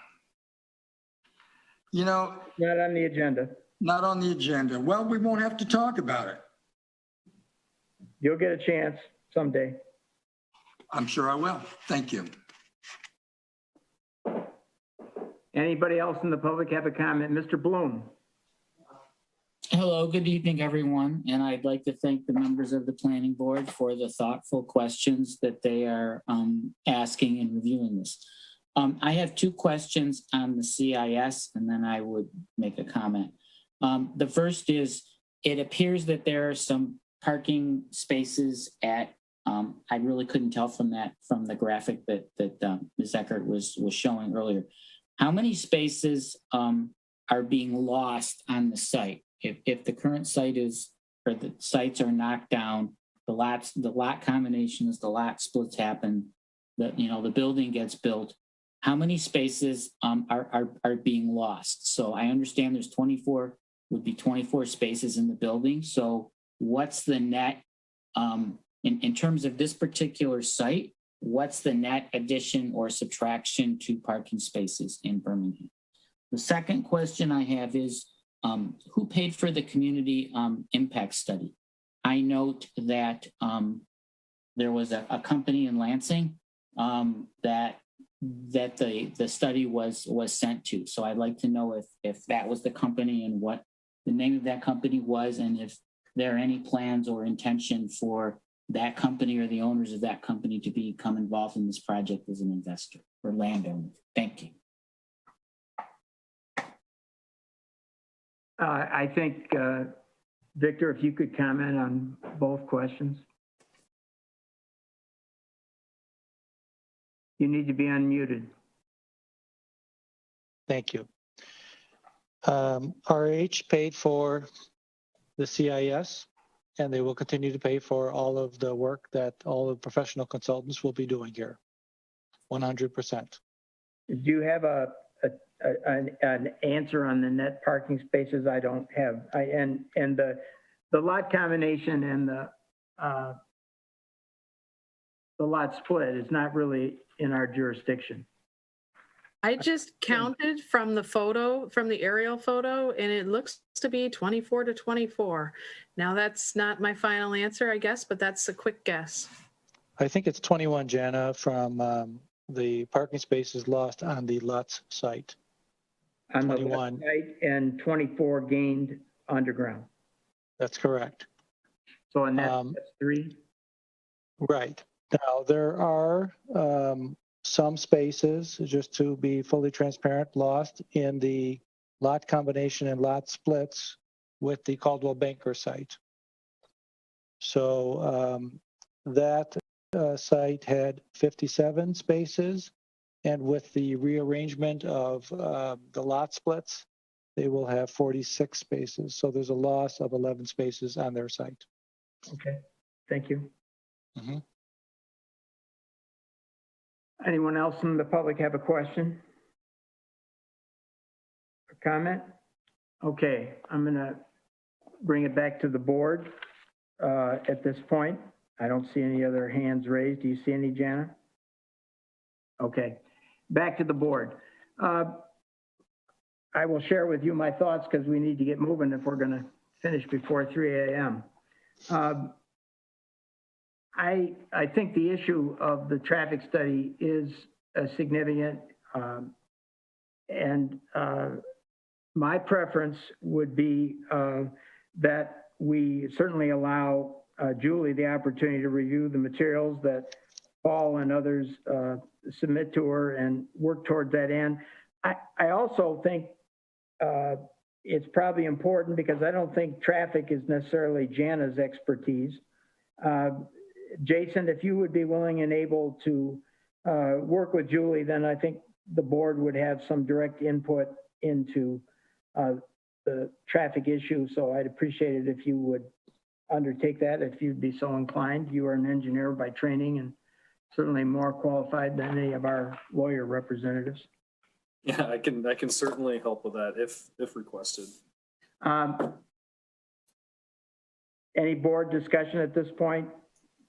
You know, not on the agenda. Not on the agenda. Well, we won't have to talk about it. You'll get a chance someday. I'm sure I will. Thank you. Anybody else in the public have a comment? Mr. Bloom. Hello, good evening, everyone. And I'd like to thank the members of the planning board for the thoughtful questions that they are asking and reviewing this. I have two questions on the CIS, and then I would make a comment. The first is, it appears that there are some parking spaces at, I really couldn't tell from the graphic that Ms. Eckert was showing earlier. How many spaces are being lost on the site? If the current site is, or the sites are knocked down, the lot combinations, the lot splits happen, the building gets built, how many spaces are being lost? So I understand there's 24 spaces in the building. So what's the net in terms of this particular site, what's the net addition or subtraction to parking spaces in Birmingham? The second question I have is, who paid for the community impact study? I note that there was a company in Lansing that the study was sent to. So I'd like to know if that was the company and what the name of that company was, and if there are any plans or intention for that company or the owners of that company to become involved in this project as an investor or landowner. Thank you. I think, Victor, if you could comment on both questions. You need to be unmuted. Thank you. RH paid for the CIS, and they will continue to pay for all of the work that all the professional consultants will be doing here. 100%. Do you have an answer on the net parking spaces? I don't have. And the lot combination and the lot split is not really in our jurisdiction. I just counted from the photo, from the aerial photo, and it looks to be 24 to 24. Now that's not my final answer, I guess, but that's a quick guess. I think it's 21, Jana, from the parking spaces lost on the Lutz site. On 21. The site, and 24 gained underground. That's correct. So in that's 3? Right. Now, there are some spaces, just to be fully transparent, lost in the lot combination and lot splits with the Caldwell Banker site. So that site had 57 spaces, and with the rearrangement of the lot splits, they will have 46 spaces. So there's a loss of 11 spaces on their site. Okay, thank you. Mm-hmm. Anyone else from the public have a question or comment? Okay, I'm gonna bring it back to the board at this point. I don't see any other hands raised. Do you see any, Jana? Okay, back to the board. I will share with you my thoughts because we need to get moving if we're gonna finish before 3 a.m. I think the issue of the traffic study is significant, and my preference would be that we certainly allow Julie the opportunity to review the materials that Paul and others submit to her and work towards that end. I also think it's probably important because I don't think traffic is necessarily Jana's expertise. Jason, if you would be willing and able to work with Julie, then I think the board would have some direct input into the traffic issue. So I'd appreciate it if you would undertake that, if you'd be so inclined. You are an engineer by training and certainly more qualified than any of our lawyer representatives. Yeah, I can certainly help with that if requested. Any board discussion at this point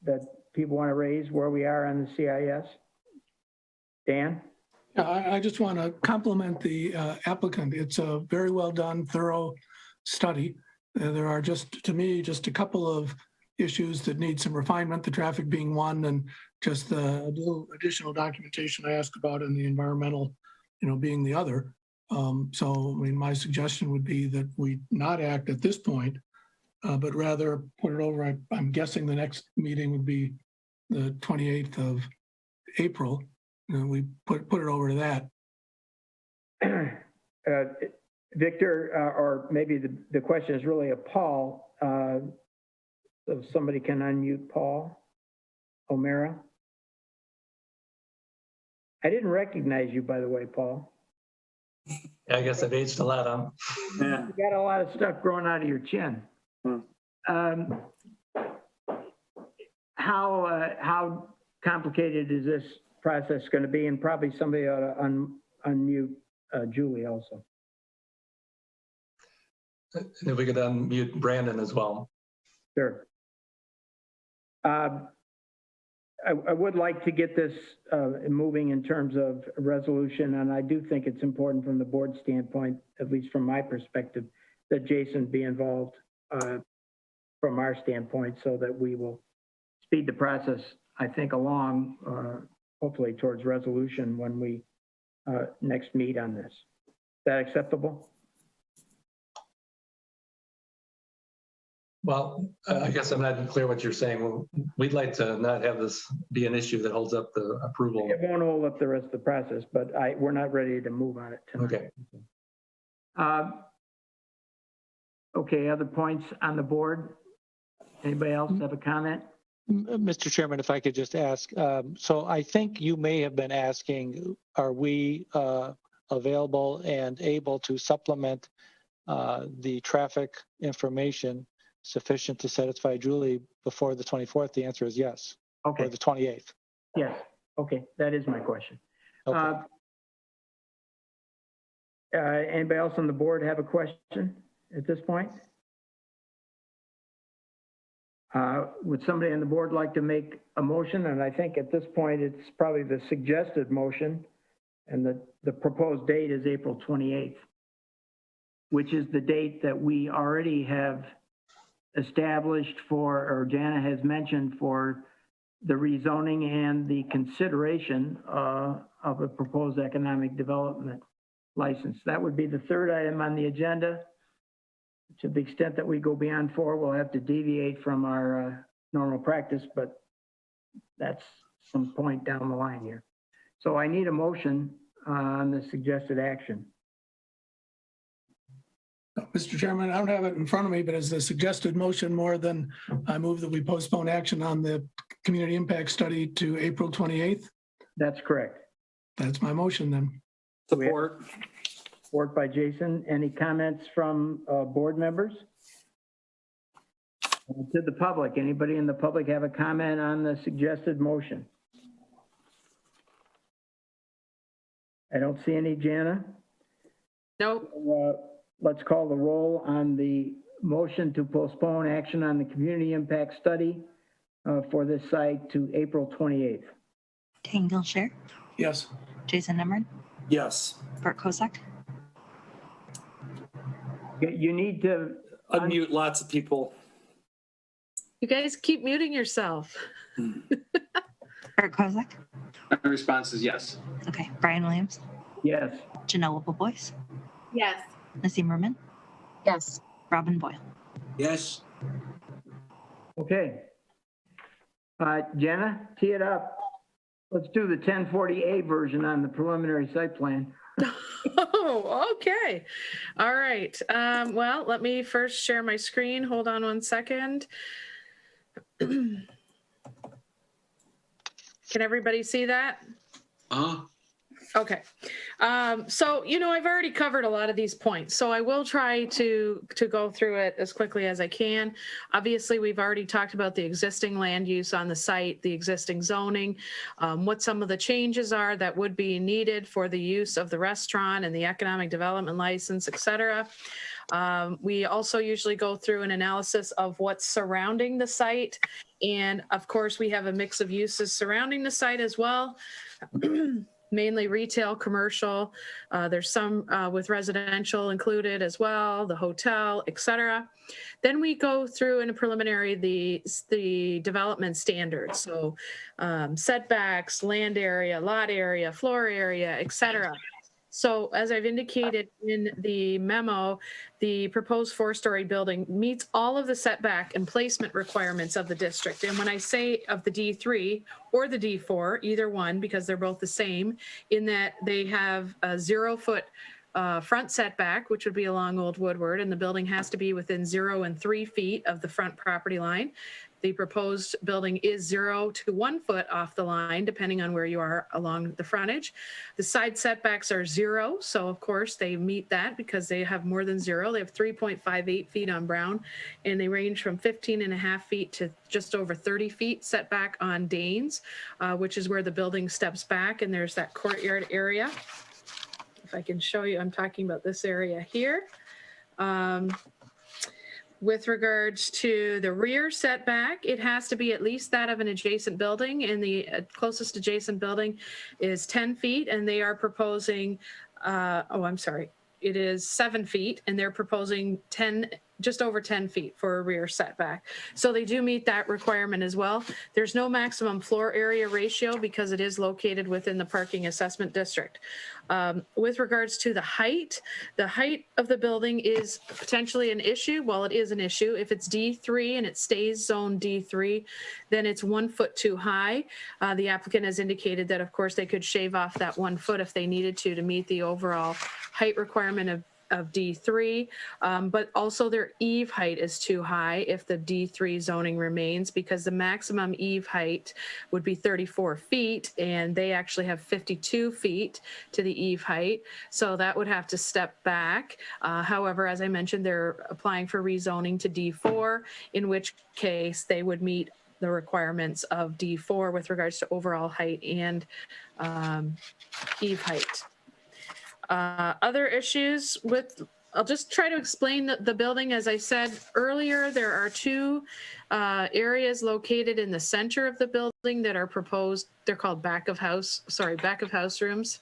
that people want to raise where we are on the CIS? Dan? I just want to compliment the applicant. It's a very well done, thorough study. There are to me, just a couple of issues that need some refinement, the traffic being one, and just the little additional documentation I asked about in the environmental, being the other. So, I mean, my suggestion would be that we not act at this point, but rather put it over. I'm guessing the next meeting would be the 28th of April. We put it over to that. Victor, or maybe the question is really a Paul. So if somebody can unmute Paul O'Mara. I didn't recognize you, by the way, Paul. Yeah, I guess I've aged a lot, huh? Yeah. You got a lot of stuff growing out of your chin. How complicated is this process going to be? And probably somebody ought to unmute Julie also. And if we could unmute Brandon as well. Sure. I would like to get this moving in terms of resolution, and I do think it's important from the board standpoint, at least from my perspective, that Jason be involved from our standpoint so that we will speed the process, I think, along, hopefully towards resolution when we next meet on this. Is that acceptable? Well, I guess I'm not clear what you're saying. We'd like to not have this be an issue that holds up the approval. It won't hold up the rest of the process, but we're not ready to move on it tonight. Okay. Okay, other points on the board? Anybody else have a comment? Mr. Chairman, if I could just ask, so I think you may have been asking, are we available and able to supplement the traffic information sufficient to satisfy Julie before the 24th? The answer is yes. Okay. Or the 28th. Yes. Okay, that is my question. Okay. Anybody else on the board have a question at this point? Would somebody on the board like to make a motion? And I think at this point, it's probably the suggested motion, and the proposed date is April 28th, which is the date that we already have established for, or Jana has mentioned, for the rezoning and the consideration of a proposed economic development license. That would be the third item on the agenda. To the extent that we go beyond 4, we'll have to deviate from our normal practice, but that's some point down the line here. So I need a motion on the suggested action. Mr. Chairman, I don't have it in front of me, but as the suggested motion more than I move that we postpone action on the community impact study to April 28th. That's correct. That's my motion then. Support. Support by Jason. Any comments from board members? To the public, anybody in the public have a comment on the suggested motion? I don't see any, Jana. Nope. Let's call the roll on the motion to postpone action on the community impact study for this site to April 28th. Dan Gilshare, Yes. Jason Nemrod, Yes. Bert Kozak, You need to Unmute lots of people. You guys keep muting yourself. Bert Kozak. My response is yes. Okay. Brian Williams, Yes. Janelle Boyce, Yes. Nazim Ruman, Yes. Robin Boyle. Yes. Okay. Jana, tee it up. Let's do the 1040A version on the preliminary site plan. Oh, okay. All right. Well, let me first share my screen. Hold on one second. Can everybody see that? Okay. So, I've already covered a lot of these points, so I will try to go through it as quickly as I can. Obviously, we've already talked about the existing land use on the site, the existing zoning, what some of the changes are that would be needed for the use of the restaurant and the economic development license, et cetera. We also usually go through an analysis of what's surrounding the site. And of course, we have a mix of uses surrounding the site as well. Mainly retail, commercial. There's some with residential included as well, the hotel, et cetera. Then we go through in a preliminary the development standards. So setbacks, land area, lot area, floor area, et cetera. So as I've indicated in the memo, the proposed 4-story building meets all of the setback and placement requirements of the district. And when I say of the D3 or the D4, either one, because they're both the same, in that they have a 0-foot front setback, which would be along Old Woodward, and the building has to be within 0 and 3 feet of the front property line. The proposed building is 0 to 1 foot off the line, depending on where you are along the frontage. The side setbacks are 0, so of course they meet that because they have more than 0. They have 3.58 feet on Brown, and they range from 15.5 feet to just over 30 feet setback on Danes, which is where the building steps back, and there's that courtyard area. If I can show you, I'm talking about this area here. With regards to the rear setback, it has to be at least that of an adjacent building, and the closest adjacent building is 10 feet, and they are proposing, it is 7 feet, and they're proposing just over 10 feet for a rear setback. So they do meet that requirement as well. There's no maximum floor area ratio because it is located within the parking assessment district. With regards to the height of the building is potentially an issue. Well, it is an issue. If it's D3 and it stays zone D3, then it's 1 foot too high. The applicant has indicated that, of course, they could shave off that 1 foot if they needed to meet the overall height requirement of D3, but also their eave height is too high if the D3 zoning remains, because the maximum eave height would be 34 feet and they actually have 52 feet to the eave height. So that would have to step back. However, as I mentioned, they're applying for rezoning to D4, in which case they would meet the requirements of D4 with regards to overall height and eave height. Other issues I'll just try to explain the building. As I said earlier, there are 2 areas located in the center of the building that are proposed. They're called back of house rooms,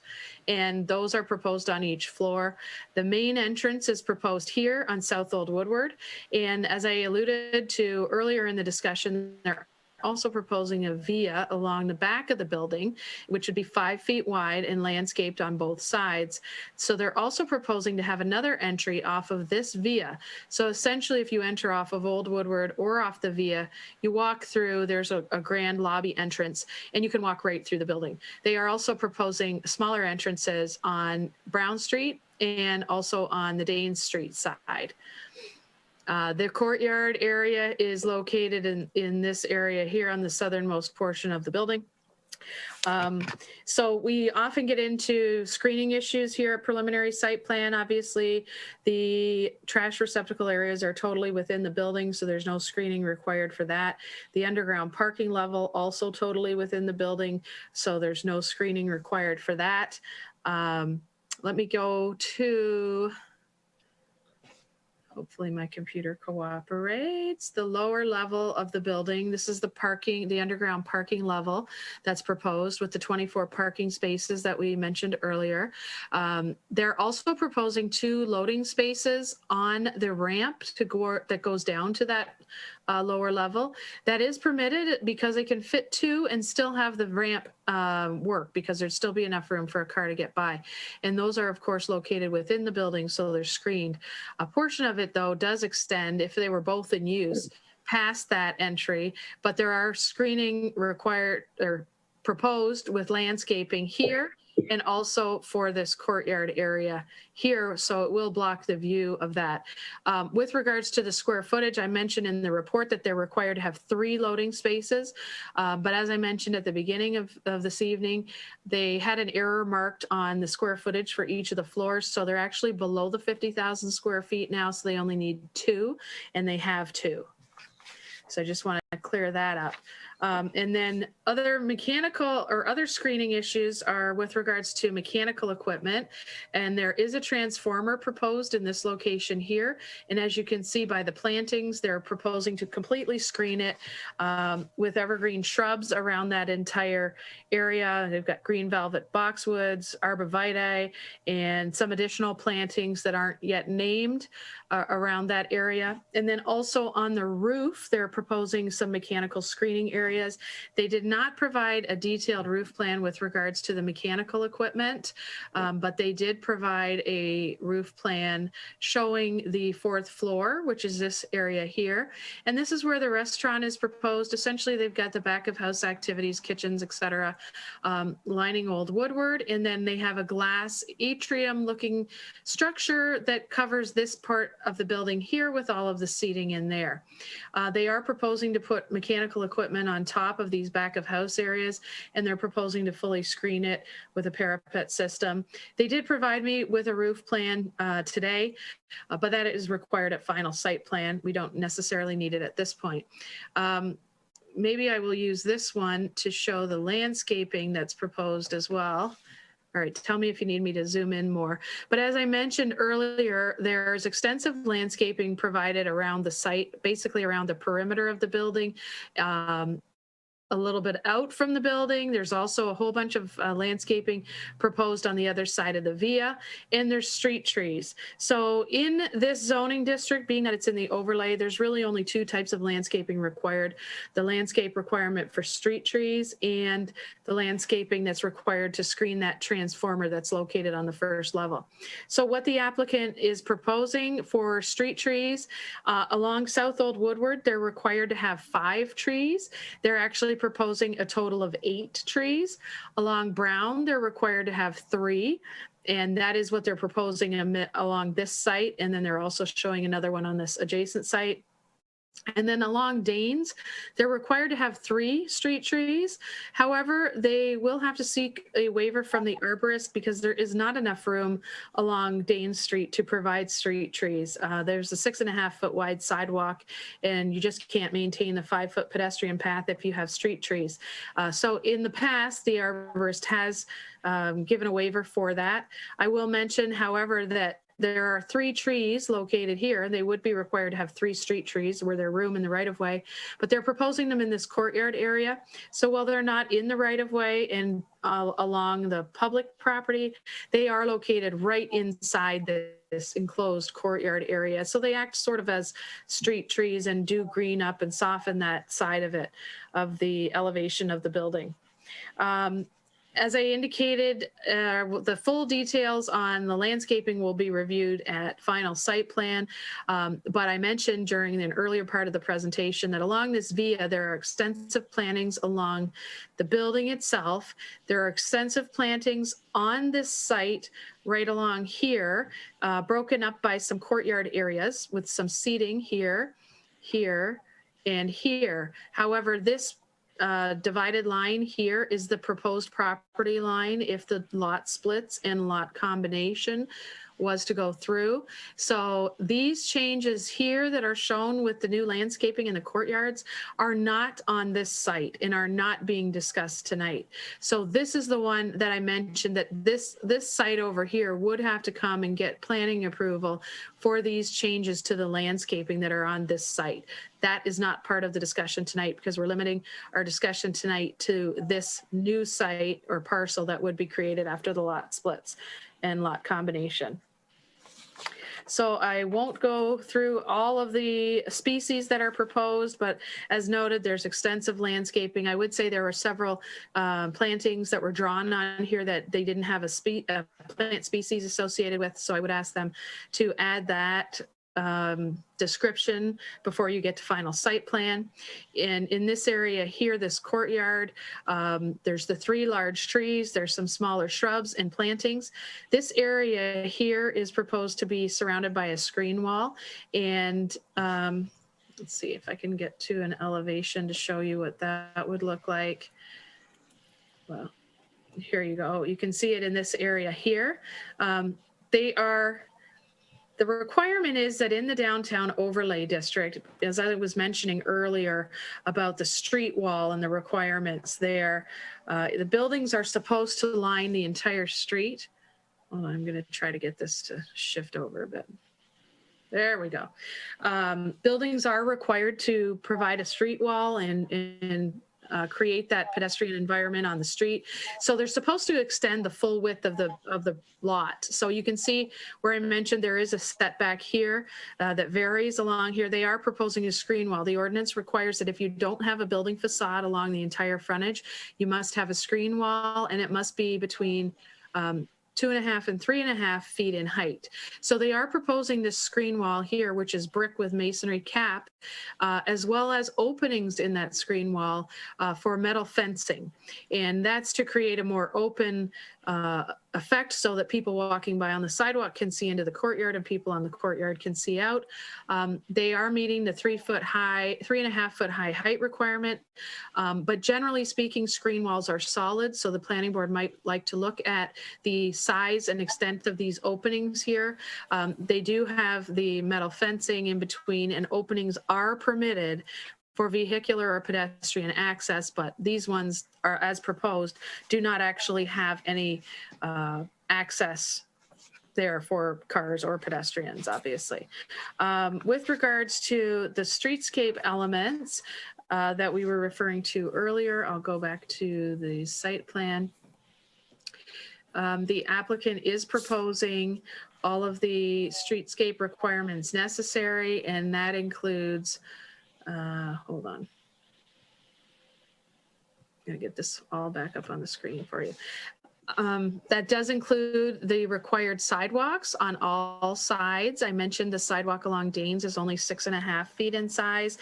and those are proposed on each floor. The main entrance is proposed here on South Old Woodward, and as I alluded to earlier in the discussion, there also proposing a via along the back of the building, which would be 5 feet wide and landscaped on both sides. So they're also proposing to have another entry off of this via. So essentially, if you enter off of Old Woodward or off the via, you walk through, there's a grand lobby entrance, and you can walk right through the building. They are also proposing smaller entrances on Brown Street and also on the Dane Street side. The courtyard area is located in this area here on the southernmost portion of the building. So we often get into screening issues here at preliminary site plan. Obviously, the trash receptacle areas are totally within the building, so there's no screening required for that. The underground parking level also totally within the building, so there's no screening required for that. Let me go to... Hopefully my computer cooperates. The lower level of the building, this is the underground parking level that's proposed with the 24 parking spaces that we mentioned earlier. They're also proposing 2 loading spaces on the ramp that goes down to that lower level. That is permitted because they can fit 2 and still have the ramp work, because there'd still be enough room for a car to get by. And those are, of course, located within the building, so they're screened. A portion of it, though, does extend, if they were both in use, past that entry, but there are screening required or proposed with landscaping here and also for this courtyard area here, so it will block the view of that. With regards to the square footage, I mentioned in the report that they're required to have 3 loading spaces, but as I mentioned at the beginning of this evening, they had an error marked on the square footage for each of the floors, so they're actually below the 50,000 square feet now, so they only need 2, and they have 2. So I just want to clear that up. And then other mechanical or other screening issues are with regards to mechanical equipment. And there is a transformer proposed in this location here. And as you can see by the plantings, they're proposing to completely screen it with evergreen shrubs around that entire area. They've got green velvet boxwoods, arborvitae, and some additional plantings that aren't yet named around that area. And then also on the roof, they're proposing some mechanical screening areas. They did not provide a detailed roof plan with regards to the mechanical equipment, but they did provide a roof plan showing the 4th floor, which is this area here. And this is where the restaurant is proposed. Essentially, they've got the back of house activities, kitchens, etc., lining Old Woodward. And then they have a glass atrium looking structure that covers this part of the building here with all of the seating in there. They are proposing to put mechanical equipment on top of these back of house areas, and they're proposing to fully screen it with a parapet system. They did provide me with a roof plan today, but that is required at final site plan. We don't necessarily need it at this point. Maybe I will use this one to show the landscaping that's proposed as well. All right, tell me if you need me to zoom in more. But as I mentioned earlier, there's extensive landscaping provided around the site, basically around the perimeter of the building. A little bit out from the building. There's also a whole bunch of landscaping proposed on the other side of the via, and there's street trees. So in this zoning district, being that it's in the overlay, there's really only two types of landscaping required. The landscape requirement for street trees and the landscaping that's required to screen that transformer that's located on the first level. So what the applicant is proposing for street trees, along South Old Woodward, they're required to have 5 trees. They're actually proposing a total of 8 trees. Along Brown, they're required to have 3. And that is what they're proposing along this site. And then they're also showing another one on this adjacent site. And then along Danes, they're required to have 3 street trees. However, they will have to seek a waiver from the arborist because there is not enough room along Danes Street to provide street trees. There's a 6.5-foot wide sidewalk, and you just can't maintain the 5-foot pedestrian path if you have street trees. So in the past, the arborist has given a waiver for that. I will mention, however, that there are 3 trees located here, and they would be required to have 3 street trees where there's room in the right of way, but they're proposing them in this courtyard area. So while they're not in the right of way and along the public property, they are located right inside this enclosed courtyard area. So they act sort of as street trees and do green up and soften that side of it, of the elevation of the building. As I indicated, the full details on the landscaping will be reviewed at final site plan. But I mentioned during an earlier part of the presentation that along this via, there are extensive plantings along the building itself. There are extensive plantings on this site right along here, broken up by some courtyard areas with some seating here, here, and here. However, this divided line here is the proposed property line if the lot splits and lot combination was to go through. So these changes here that are shown with the new landscaping in the courtyards are not on this site and are not being discussed tonight. So this is the one that I mentioned, that this site over here would have to come and get planning approval for these changes to the landscaping that are on this site. That is not part of the discussion tonight because we're limiting our discussion tonight to this new site or parcel that would be created after the lot splits and lot combination. So I won't go through all of the species that are proposed, but as noted, there's extensive landscaping. I would say there were several plantings that were drawn on here that they didn't have a plant species associated with. So I would ask them to add that description before you get to final site plan. And in this area here, this courtyard, there's the 3 large trees, there's some smaller shrubs and plantings. This area here is proposed to be surrounded by a screen wall. And let's see if I can get to an elevation to show you what that would look like. Well, here you go. You can see it in this area here. The requirement is that in the downtown overlay district, as I was mentioning earlier about the street wall and the requirements there, the buildings are supposed to line the entire street. Oh, I'm going to try to get this to shift over a bit. There we go. Buildings are required to provide a street wall and create that pedestrian environment on the street. So they're supposed to extend the full width of the lot. So you can see where I mentioned there is a setback here that varies along here. They are proposing a screen wall. The ordinance requires that if you don't have a building facade along the entire frontage, you must have a screen wall, and it must be between 2.5 and 3.5 feet in height. So they are proposing this screen wall here, which is brick with masonry cap, as well as openings in that screen wall for metal fencing. And that's to create a more open effect so that people walking by on the sidewalk can see into the courtyard and people on the courtyard can see out. They are meeting the 3.5 foot high height requirement. But generally speaking, screen walls are solid. So the planning board might like to look at the size and extent of these openings here. They do have the metal fencing in between, and openings are permitted for vehicular or pedestrian access, but these ones are, as proposed, do not actually have any access there for cars or pedestrians, obviously. With regards to the streetscape elements that we were referring to earlier, I'll go back to the site plan. The applicant is proposing all of the streetscape requirements necessary, and that includes, hold on. I'm gonna get this all back up on the screen for you. That does include the required sidewalks on all sides. I mentioned the sidewalk along Danes is only 6.5 feet in size.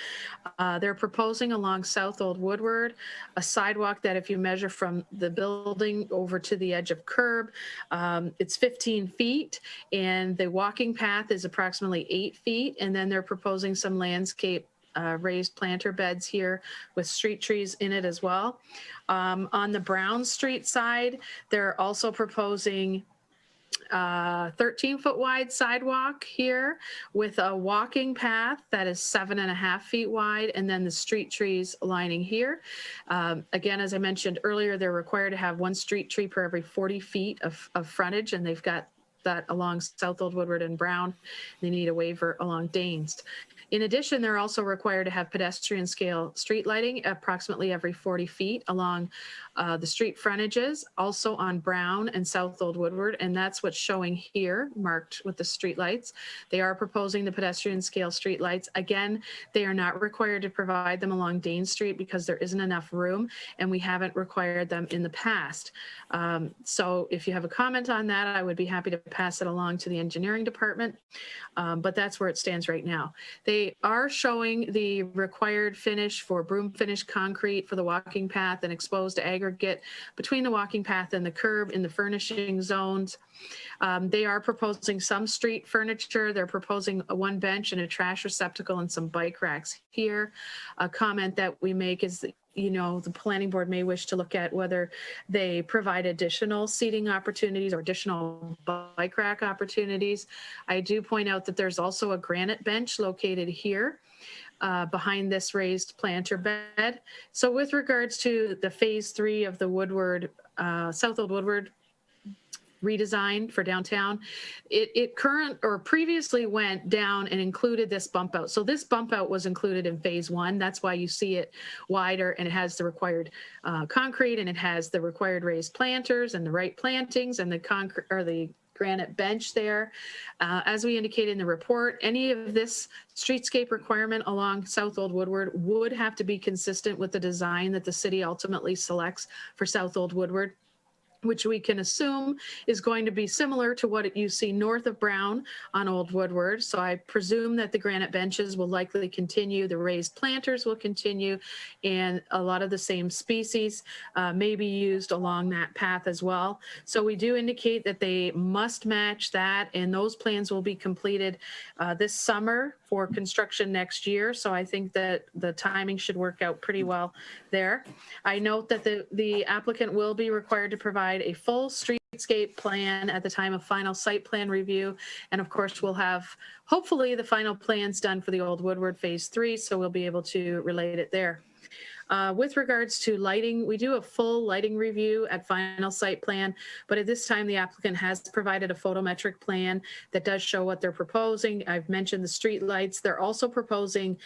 They're proposing along South Old Woodward a sidewalk that if you measure from the building over to the edge of curb, it's 15 feet, and the walking path is approximately 8 feet. And then they're proposing some landscape raised planter beds here with street trees in it as well. On the Brown Street side, they're also proposing 13-foot wide sidewalk here with a walking path that is 7.5 feet wide, and then the street trees lining here. Again, as I mentioned earlier, they're required to have 1 street tree per every 40 feet of frontage, and they've got that along South Old Woodward and Brown. They need a waiver along Danes. In addition, they're also required to have pedestrian scale street lighting approximately every 40 feet along the street frontages, also on Brown and South Old Woodward, and that's what's showing here, marked with the street lights. They are proposing the pedestrian scale street lights. Again, they are not required to provide them along Dane Street because there isn't enough room, and we haven't required them in the past. So if you have a comment on that, I would be happy to pass it along to the engineering department, but that's where it stands right now. They are showing the required finish for broom finish concrete for the walking path and exposed aggregate between the walking path and the curb in the furnishing zones. They are proposing some street furniture. They're proposing 1 bench and a trash receptacle and some bike racks here. A comment that we make is that, you know, the planning board may wish to look at whether they provide additional seating opportunities or additional bike rack opportunities. I do point out that there's also a granite bench located here behind this raised planter bed. So with regards to the phase 3 of the Woodward, South Old Woodward redesign for downtown, it previously went down and included this bump out. So this bump out was included in phase 1. That's why you see it wider, and it has the required concrete, and it has the required raised planters and the right plantings and the concrete or the granite bench there. As we indicated in the report, any of this streetscape requirement along South Old Woodward would have to be consistent with the design that the city ultimately selects for South Old Woodward, which we can assume is going to be similar to what you see north of Brown on Old Woodward. So I presume that the granite benches will likely continue, the raised planters will continue, and a lot of the same species may be used along that path as well. So we do indicate that they must match that, and those plans will be completed this summer for construction next year. So I think that the timing should work out pretty well there. I note that the applicant will be required to provide a full streetscape plan at the time of final site plan review. And of course, we'll have hopefully the final plans done for the Old Woodward phase 3, so we'll be able to relate it there. With regards to lighting, we do a full lighting review at final site plan, but at this time the applicant has provided a photometric plan that does show what they're proposing. I've mentioned the street lights. They're also proposing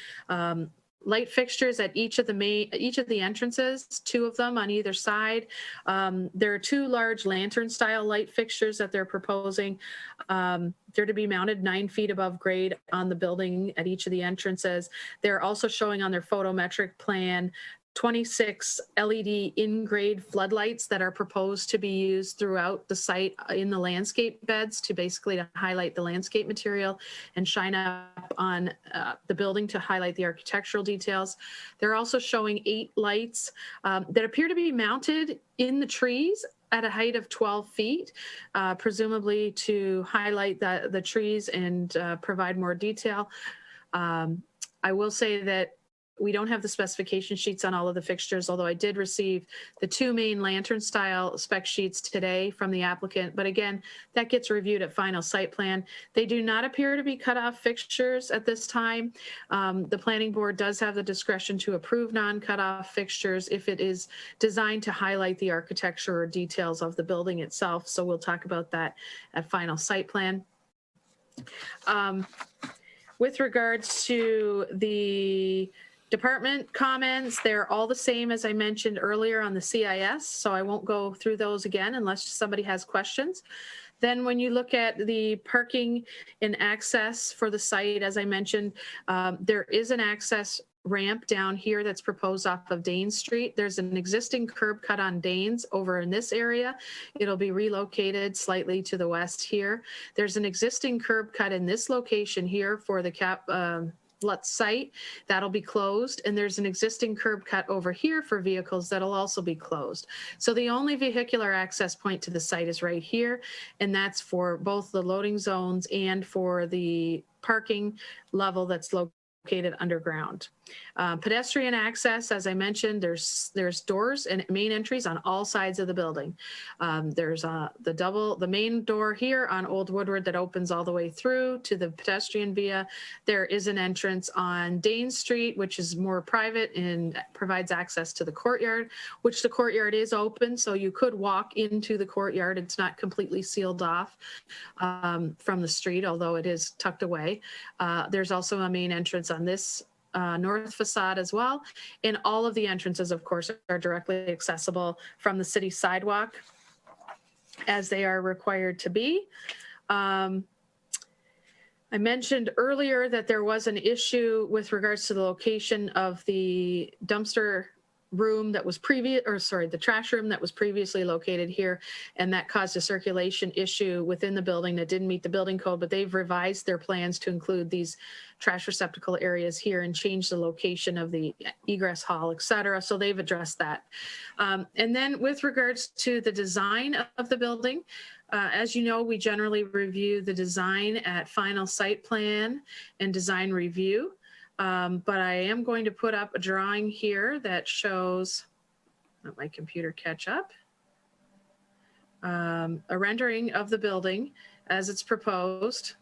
light fixtures at each of the entrances, 2 of them on either side. There are 2 large lantern style light fixtures that they're proposing. They're to be mounted 9 feet above grade on the building at each of the entrances. They're also showing on their photometric plan 26 LED in-grade floodlights that are proposed to be used throughout the site in the landscape beds to basically highlight the landscape material and shine up on the building to highlight the architectural details. They're also showing 8 lights that appear to be mounted in the trees at a height of 12 feet, presumably to highlight the trees and provide more detail. I will say that we don't have the specification sheets on all of the fixtures, although I did receive the 2 main lantern style spec sheets today from the applicant. But again, that gets reviewed at final site plan. They do not appear to be cut off fixtures at this time. The planning board does have the discretion to approve non-cut off fixtures if it is designed to highlight the architecture or details of the building itself. So we'll talk about that at final site plan. With regards to the department comments, they're all the same as I mentioned earlier on the CIS, so I won't go through those again unless somebody has questions. Then when you look at the parking and access for the site, as I mentioned, there is an access ramp down here that's proposed off of Danes Street. There's an existing curb cut on Danes over in this area. It'll be relocated slightly to the west here. There's an existing curb cut in this location here for the Lutz site that'll be closed, and there's an existing curb cut over here for vehicles that'll also be closed. So the only vehicular access point to the site is right here, and that's for both the loading zones and for the parking level that's located underground. Pedestrian access, as I mentioned, there's doors and main entries on all sides of the building. There's the main door here on Old Woodward that opens all the way through to the pedestrian via. There is an entrance on Dane Street, which is more private and provides access to the courtyard, which the courtyard is open, so you could walk into the courtyard. It's not completely sealed off from the street, although it is tucked away. There's also a main entrance on this north facade as well. And all of the entrances, of course, are directly accessible from the city sidewalk as they are required to be. I mentioned earlier that there was an issue with regards to the location of the dumpster room that was the trash room that was previously located here, and that caused a circulation issue within the building that didn't meet the building code, but they've revised their plans to include these trash receptacle areas here and change the location of the egress hall, et cetera. So they've addressed that. And then with regards to the design of the building, as you know, we generally review the design at final site plan and design review. But I am going to put up a drawing here that shows, let my computer catch up, a rendering of the building as it's proposed.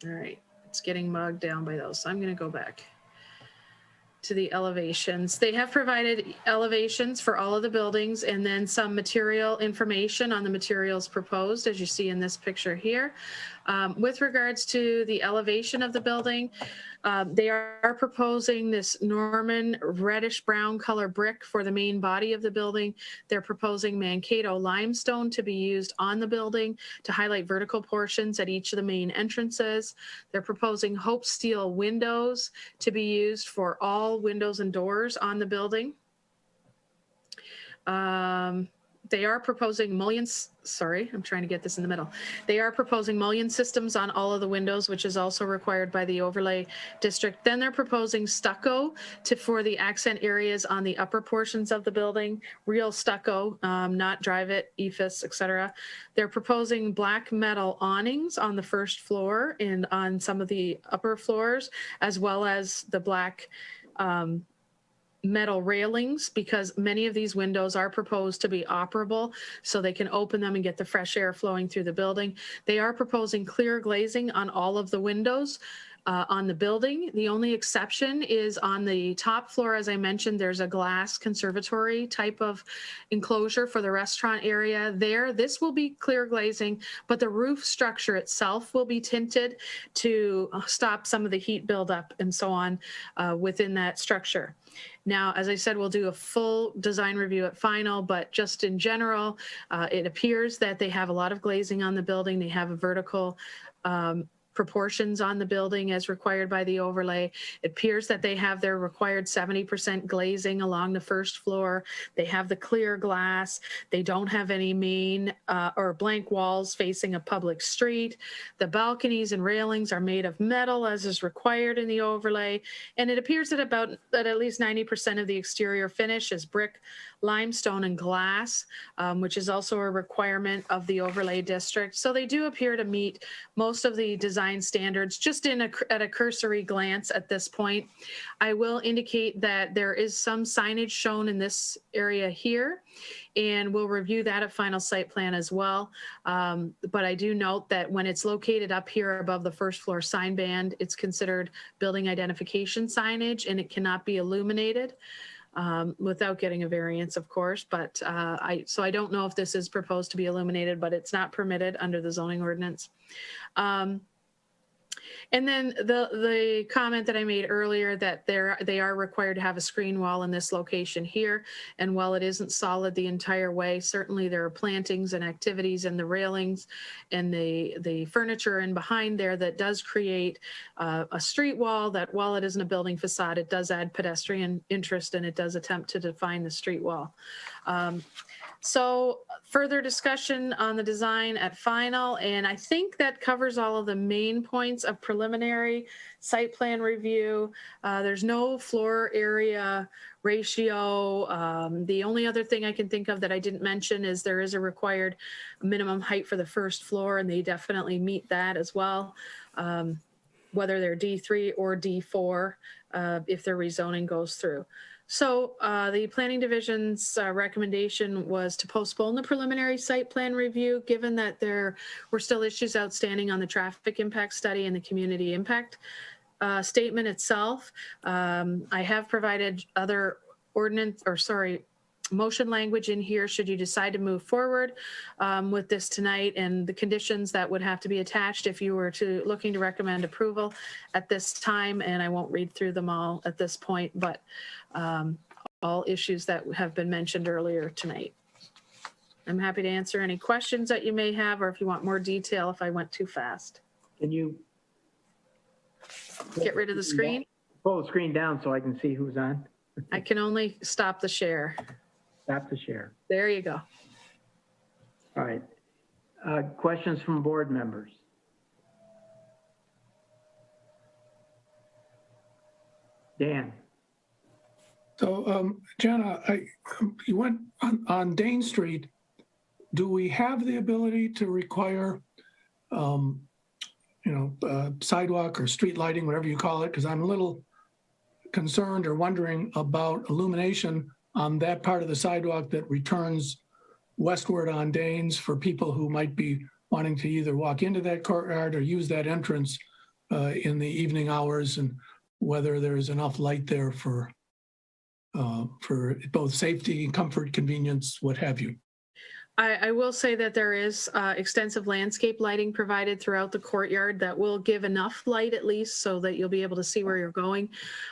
All right, it's getting bogged down by those, so I'm going to go back to the elevations. They have provided elevations for all of the buildings and then some material information on the materials proposed, as you see in this picture here. With regards to the elevation of the building, they are proposing this Norman reddish brown color brick for the main body of the building. They're proposing Mankato limestone to be used on the building to highlight vertical portions at each of the main entrances. They're proposing Hope steel windows to be used for all windows and doors on the building. They are proposing mullions, sorry, I'm trying to get this in the middle. They are proposing mullion systems on all of the windows, which is also required by the overlay district. Then they're proposing stucco for the accent areas on the upper portions of the building, real stucco, not drive it, EFIS, et cetera. They're proposing black metal awnings on the first floor and on some of the upper floors, as well as the black metal railings, because many of these windows are proposed to be operable so they can open them and get the fresh air flowing through the building. They are proposing clear glazing on all of the windows on the building. The only exception is on the top floor. As I mentioned, there's a glass conservatory type of enclosure for the restaurant area there. This will be clear glazing, but the roof structure itself will be tinted to stop some of the heat buildup and so on within that structure. Now, as I said, we'll do a full design review at final, but just in general, it appears that they have a lot of glazing on the building. They have a vertical proportions on the building as required by the overlay. It appears that they have their required 70% glazing along the first floor. They have the clear glass. They don't have any main or blank walls facing a public street. The balconies and railings are made of metal as is required in the overlay. And it appears that at least 90% of the exterior finish is brick limestone and glass, which is also a requirement of the overlay district. So they do appear to meet most of the design standards just at a cursory glance at this point. I will indicate that there is some signage shown in this area here, and we'll review that at final site plan as well. But I do note that when it's located up here above the first floor sign band, it's considered building identification signage, and it cannot be illuminated without getting a variance, of course. But so I don't know if this is proposed to be illuminated, but it's not permitted under the zoning ordinance. And then the comment that I made earlier that they are required to have a screen wall in this location here. And while it isn't solid the entire way, certainly there are plantings and activities and the railings and the furniture in behind there that does create a street wall that, while it isn't a building facade, it does add pedestrian interest and it does attempt to define the street wall. So further discussion on the design at final, and I think that covers all of the main points of preliminary site plan review. There's no floor area ratio. The only other thing I can think of that I didn't mention is there is a required minimum height for the first floor, and they definitely meet that as well, whether they're D3 or D4 if their rezoning goes through. So the planning division's recommendation was to postpone the preliminary site plan review, given that there were still issues outstanding on the traffic impact study and the community impact statement itself. I have provided other motion language in here should you decide to move forward with this tonight, and the conditions that would have to be attached if you were looking to recommend approval at this time. And I won't read through them all at this point, but all issues that have been mentioned earlier tonight. I'm happy to answer any questions that you may have, or if you want more detail, if I went too fast. Can you get rid of the screen? Pull the screen down so I can see who's on. I can only stop the share. Stop the share. There you go. All right. Questions from board members? Dan. So, Jenna, you went on Dane Street. Do we have the ability to require, sidewalk or street lighting, whatever you call it? Because I'm a little concerned or wondering about illumination on that part of the sidewalk that returns westward on Danes for people who might be wanting to either walk into that courtyard or use that entrance in the evening hours, and whether there's enough light there for both safety, comfort, convenience, what have you. I will say that there is extensive landscape lighting provided throughout the courtyard that will give enough light at least so that you'll be able to see where you're going.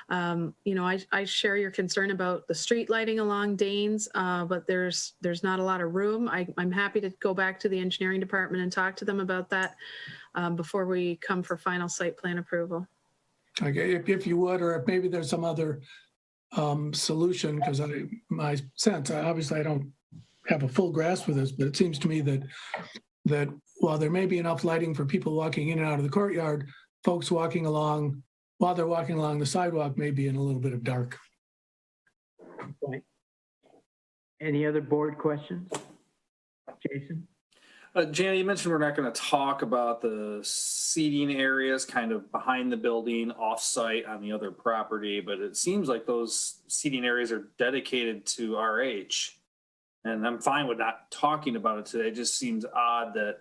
I share your concern about the street lighting along Danes, but there's not a lot of room. I'm happy to go back to the engineering department and talk to them about that before we come for final site plan approval. Okay, if you would, or if maybe there's some other solution, because my sense, obviously I don't have a full grasp of this, but it seems to me that while there may be enough lighting for people walking in and out of the courtyard, folks walking along, while they're walking along the sidewalk, may be in a little bit of dark. Point. Any other board questions? Jason? Jana, you mentioned we're not going to talk about the seating areas kind of behind the building, off-site on the other property, but it seems like those seating areas are dedicated to RH. And I'm fine with not talking about it today. It just seems odd that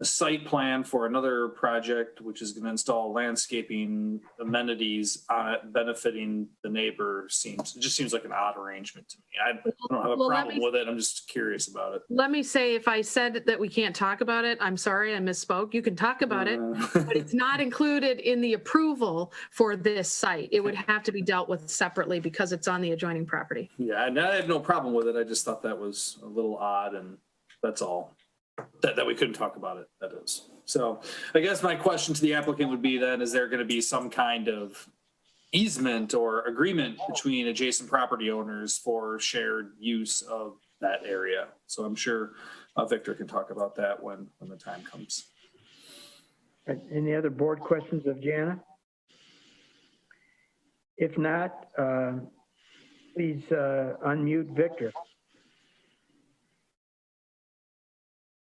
a site plan for another project, which is going to install landscaping amenities on it, benefiting the neighbor, it just seems like an odd arrangement to me. I don't have a problem with it. I'm just curious about it. Let me say, if I said that we can't talk about it, I'm sorry, I misspoke. You can talk about it, but it's not included in the approval for this site. It would have to be dealt with separately because it's on the adjoining property. Yeah, and I have no problem with it. I just thought that was a little odd, and that's all. That we couldn't talk about it, that is. So I guess my question to the applicant would be then, is there going to be some kind of easement or agreement between adjacent property owners for shared use of that area? So I'm sure Victor can talk about that when the time comes. Any other board questions of Jana? If not, Please unmute Victor.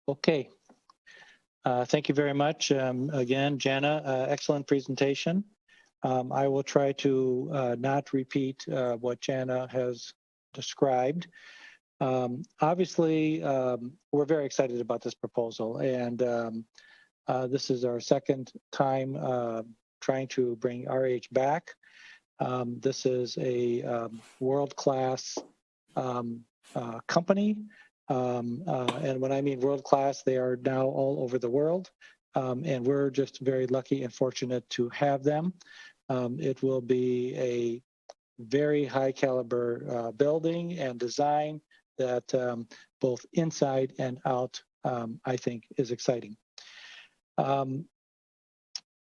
Okay. Thank you very much. Again, Jana, excellent presentation. I will try to not repeat what Jana has described. Obviously, we're very excited about this proposal, and this is our second time trying to bring RH back. This is a world-class company. And when I mean world-class, they are now all over the world. And we're just very lucky and fortunate to have them. It will be a very high caliber building and design that both inside and out, I think is exciting.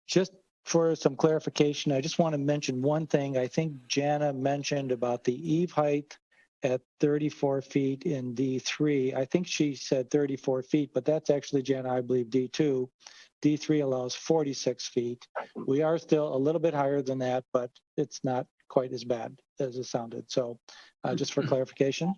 Just for some clarification, I just want to mention one thing. I think Jana mentioned about the eave height at 34 feet in D3. I think she said 34 feet, but that's actually, Jana, I believe D2. D3 allows 46 feet. We are still a little bit higher than that, but it's not quite as bad as it sounded. So just for clarification.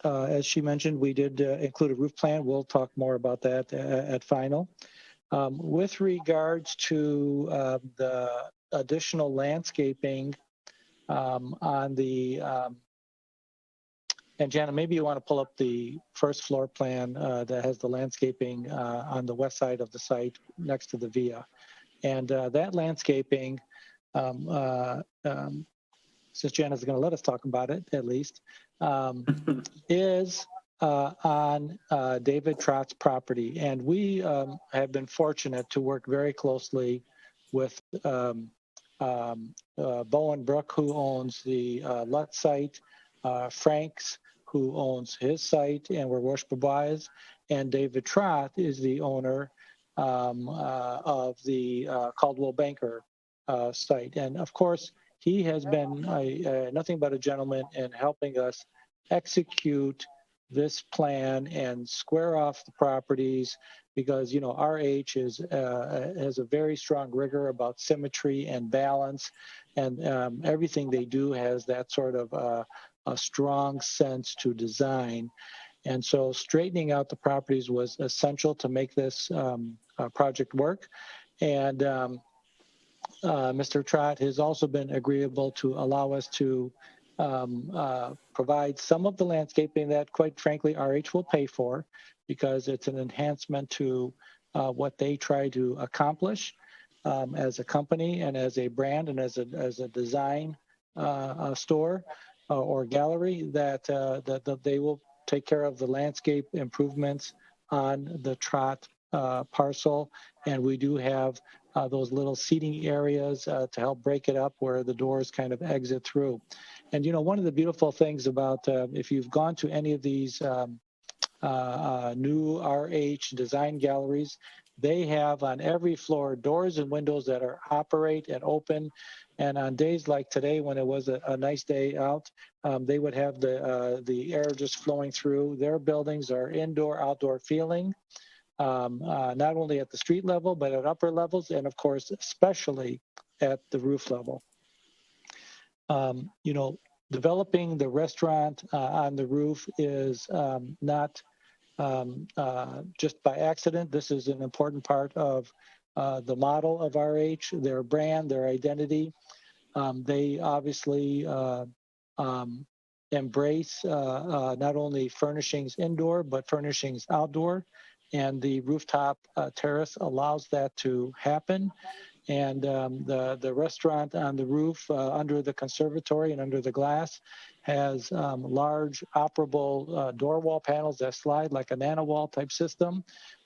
As she mentioned, we did include a roof plan. We'll talk more about that at final. With regards to the additional landscaping on the, and Jana, maybe you want to pull up the first floor plan that has the landscaping on the west side of the site next to the via. And that landscaping, since Jana's going to let us talk about it at least, is on David Trott's property. And we have been fortunate to work very closely with Bowen Brook, who owns the Lutz site, Franks, who owns his site and where Roche-Bobois is, and David Trott is the owner of the Caldwell Banker site. And of course, he has been nothing but a gentleman in helping us execute this plan and square off the properties, because you know RH has a very strong rigor about symmetry and balance, and everything they do has that sort of a strong sense to design. And so straightening out the properties was essential to make this project work. And Mr. Trott has also been agreeable to allow us to provide some of the landscaping that, quite frankly, RH will pay for, because it's an enhancement to what they try to accomplish as a company and as a brand and as a design store or gallery, that they will take care of the landscape improvements on the Trott parcel. And we do have those little seating areas to help break it up where the doors kind of exit through. And, you know, one of the beautiful things about if you've gone to any of these new RH design galleries, they have on every floor doors and windows that are operate and open. And on days like today, when it was a nice day out, they would have the air just flowing through. Their buildings are indoor, outdoor feeling. Not only at the street level, but at upper levels, and of course, especially at the roof level. You know, developing the restaurant on the roof is not just by accident. This is an important part of the model of RH, their brand, their identity. They obviously embrace not only furnishings indoor, but furnishings outdoor. And the rooftop terrace allows that to happen. And the restaurant on the roof under the conservatory and under the glass has large operable door wall panels that slide like a nanowall type system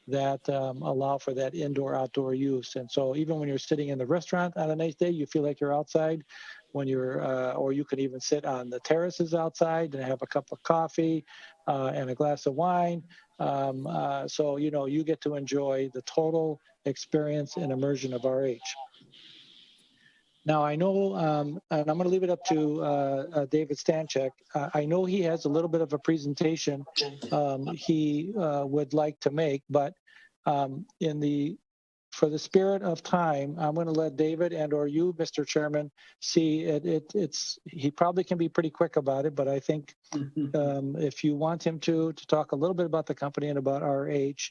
that allow for that indoor-outdoor use. And so even when you're sitting in the restaurant on a nice day, you feel like you're outside. When you're, or you can even sit on the terraces outside and have a cup of coffee and a glass of wine. So, you know, you get to enjoy the total experience and immersion of RH. Now, I know, and I'm going to leave it up to David Stanchek. I know he has a little bit of a presentation he would like to make, but in the for the spirit of time, I'm going to let David and or you, Mr. Chairman, see it. He probably can be pretty quick about it, but I think if you want him to talk a little bit about the company and about RH,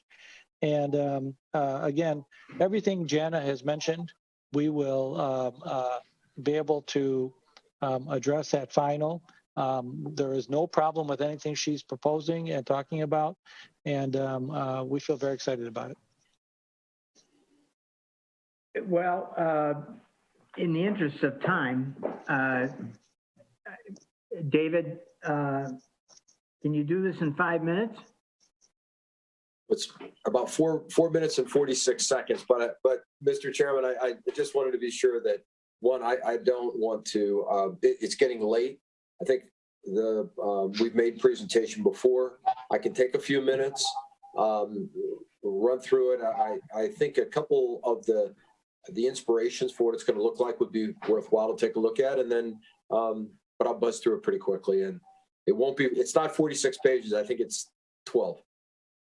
and again, everything Jana has mentioned, we will be able to address at final. There is no problem with anything she's proposing and talking about, and we feel very excited about it. Well, in the interest of time, David, can you do this in 5 minutes? It's about four minutes and 46 seconds. But Mr. Chairman, I just wanted to be sure that, one, I don't want to, it's getting late. I think we've made presentation before. I can take a few minutes, run through it. I think a couple of the inspirations for what it's going to look like would be worthwhile to take a look at, and then, but I'll buzz through it pretty quickly, and it's not 46 pages. I think it's 12.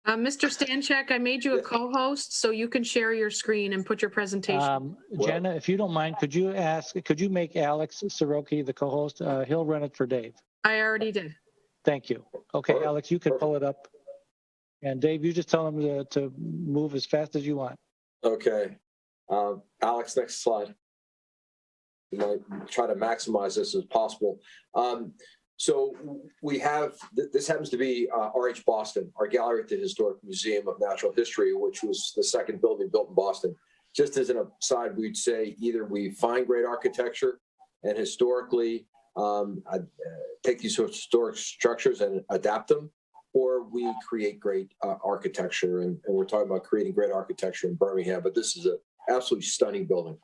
Mr. Stanchek, I made you a co-host so you can share your screen and put your presentation. Jenna, if you don't mind, could you make Alex Soroki the co-host? He'll run it for Dave. I already did. Thank you. Okay, Alex, you can pull it up. And Dave, you just tell him to move as fast as you want. Okay. Alex, next slide. You might try to maximize this as possible. So we have, this happens to be RH Boston, our gallery at the Historic Museum of Natural History, which was the second building built in Boston. Just as an aside, we'd say either we find great architecture and historically take these historic structures and adapt them, or we create great architecture. And we're talking about creating great architecture in Birmingham, but this is an absolutely stunning building.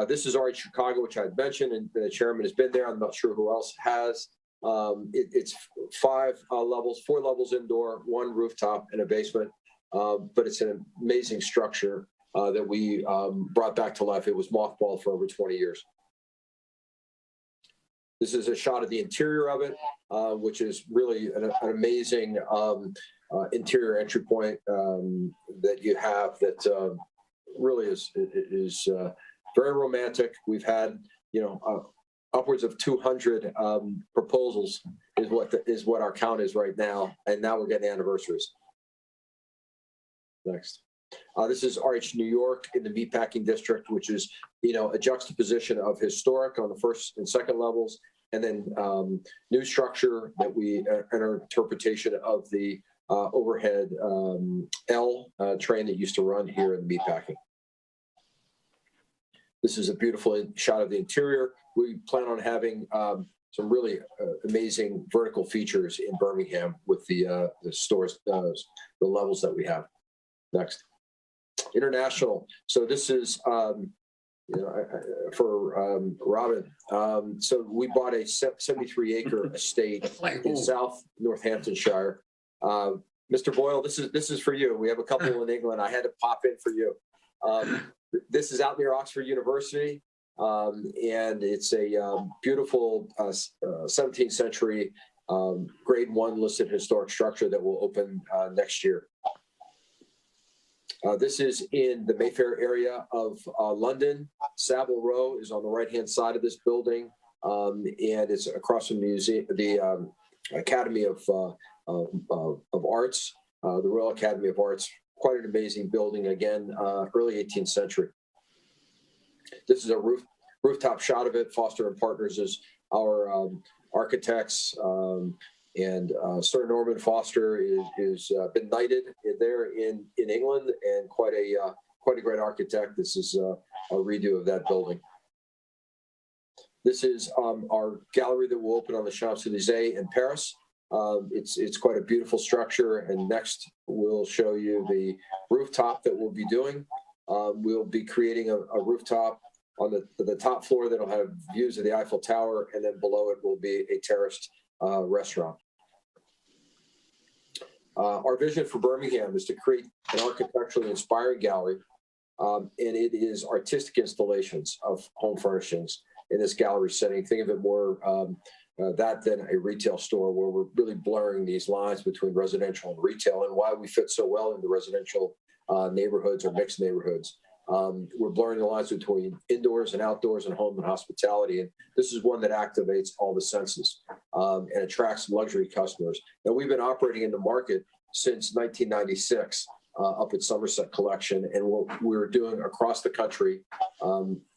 This is RH Chicago, which I had mentioned, and the chairman has been there. I'm not sure who else has. It's 4 levels indoor, 1 rooftop, and a basement. But it's an amazing structure that we brought back to life. It was mothballed for over 20 years. This is a shot of the interior of it, which is really an amazing interior entry point that you have that really is very romantic. We've had, upwards of 200 proposals is what our count is right now, and now we're getting anniversaries. Next. This is RH New York in the Meatpacking District, which is, a juxtaposition of historic on the first and second levels, and then new structure that we our interpretation of the overhead L train that used to run here in Meatpacking. This is a beautiful shot of the interior. We plan on having some really amazing vertical features in Birmingham with the stores, the levels that we have. Next. International. So this is for Robin. So we bought a 73-acre estate in South Northamptonshire. Mr. Boyle, this is for you. We have a couple in England. I had to pop in for you. This is out near Oxford University, and it's a beautiful 17th century grade 1 listed historic structure that will open next year. This is in the Mayfair area of London. Savile Row is on the right-hand side of this building, and it's across from the museum, the Academy of Arts, the Royal Academy of Arts. Quite an amazing building, again, early 18th century. This is a rooftop shot of it. Foster and Partners is our architects, and Sir Norman Foster is been knighted there in England, and quite a great architect. This is a redo of that building. This is our gallery that will open on the Champs-Élysées in Paris. It's quite a beautiful structure, and next we'll show you the rooftop that we'll be doing. We'll be creating a rooftop on the top floor that'll have views of the Eiffel Tower, and then below it will be a terraced restaurant. Our vision for Birmingham is to create an architecturally inspiring gallery, and it is artistic installations of home furnishings in this gallery setting. Think of it more that than a retail store, where we're really blurring these lines between residential and retail, and why we fit so well in the residential neighborhoods or mixed neighborhoods. We're blurring the lines between indoors and outdoors and home and hospitality. And this is one that activates all the senses and attracts luxury customers. Now, we've been operating in the market since 1996 up at Somerset Collection, and what we're doing across the country.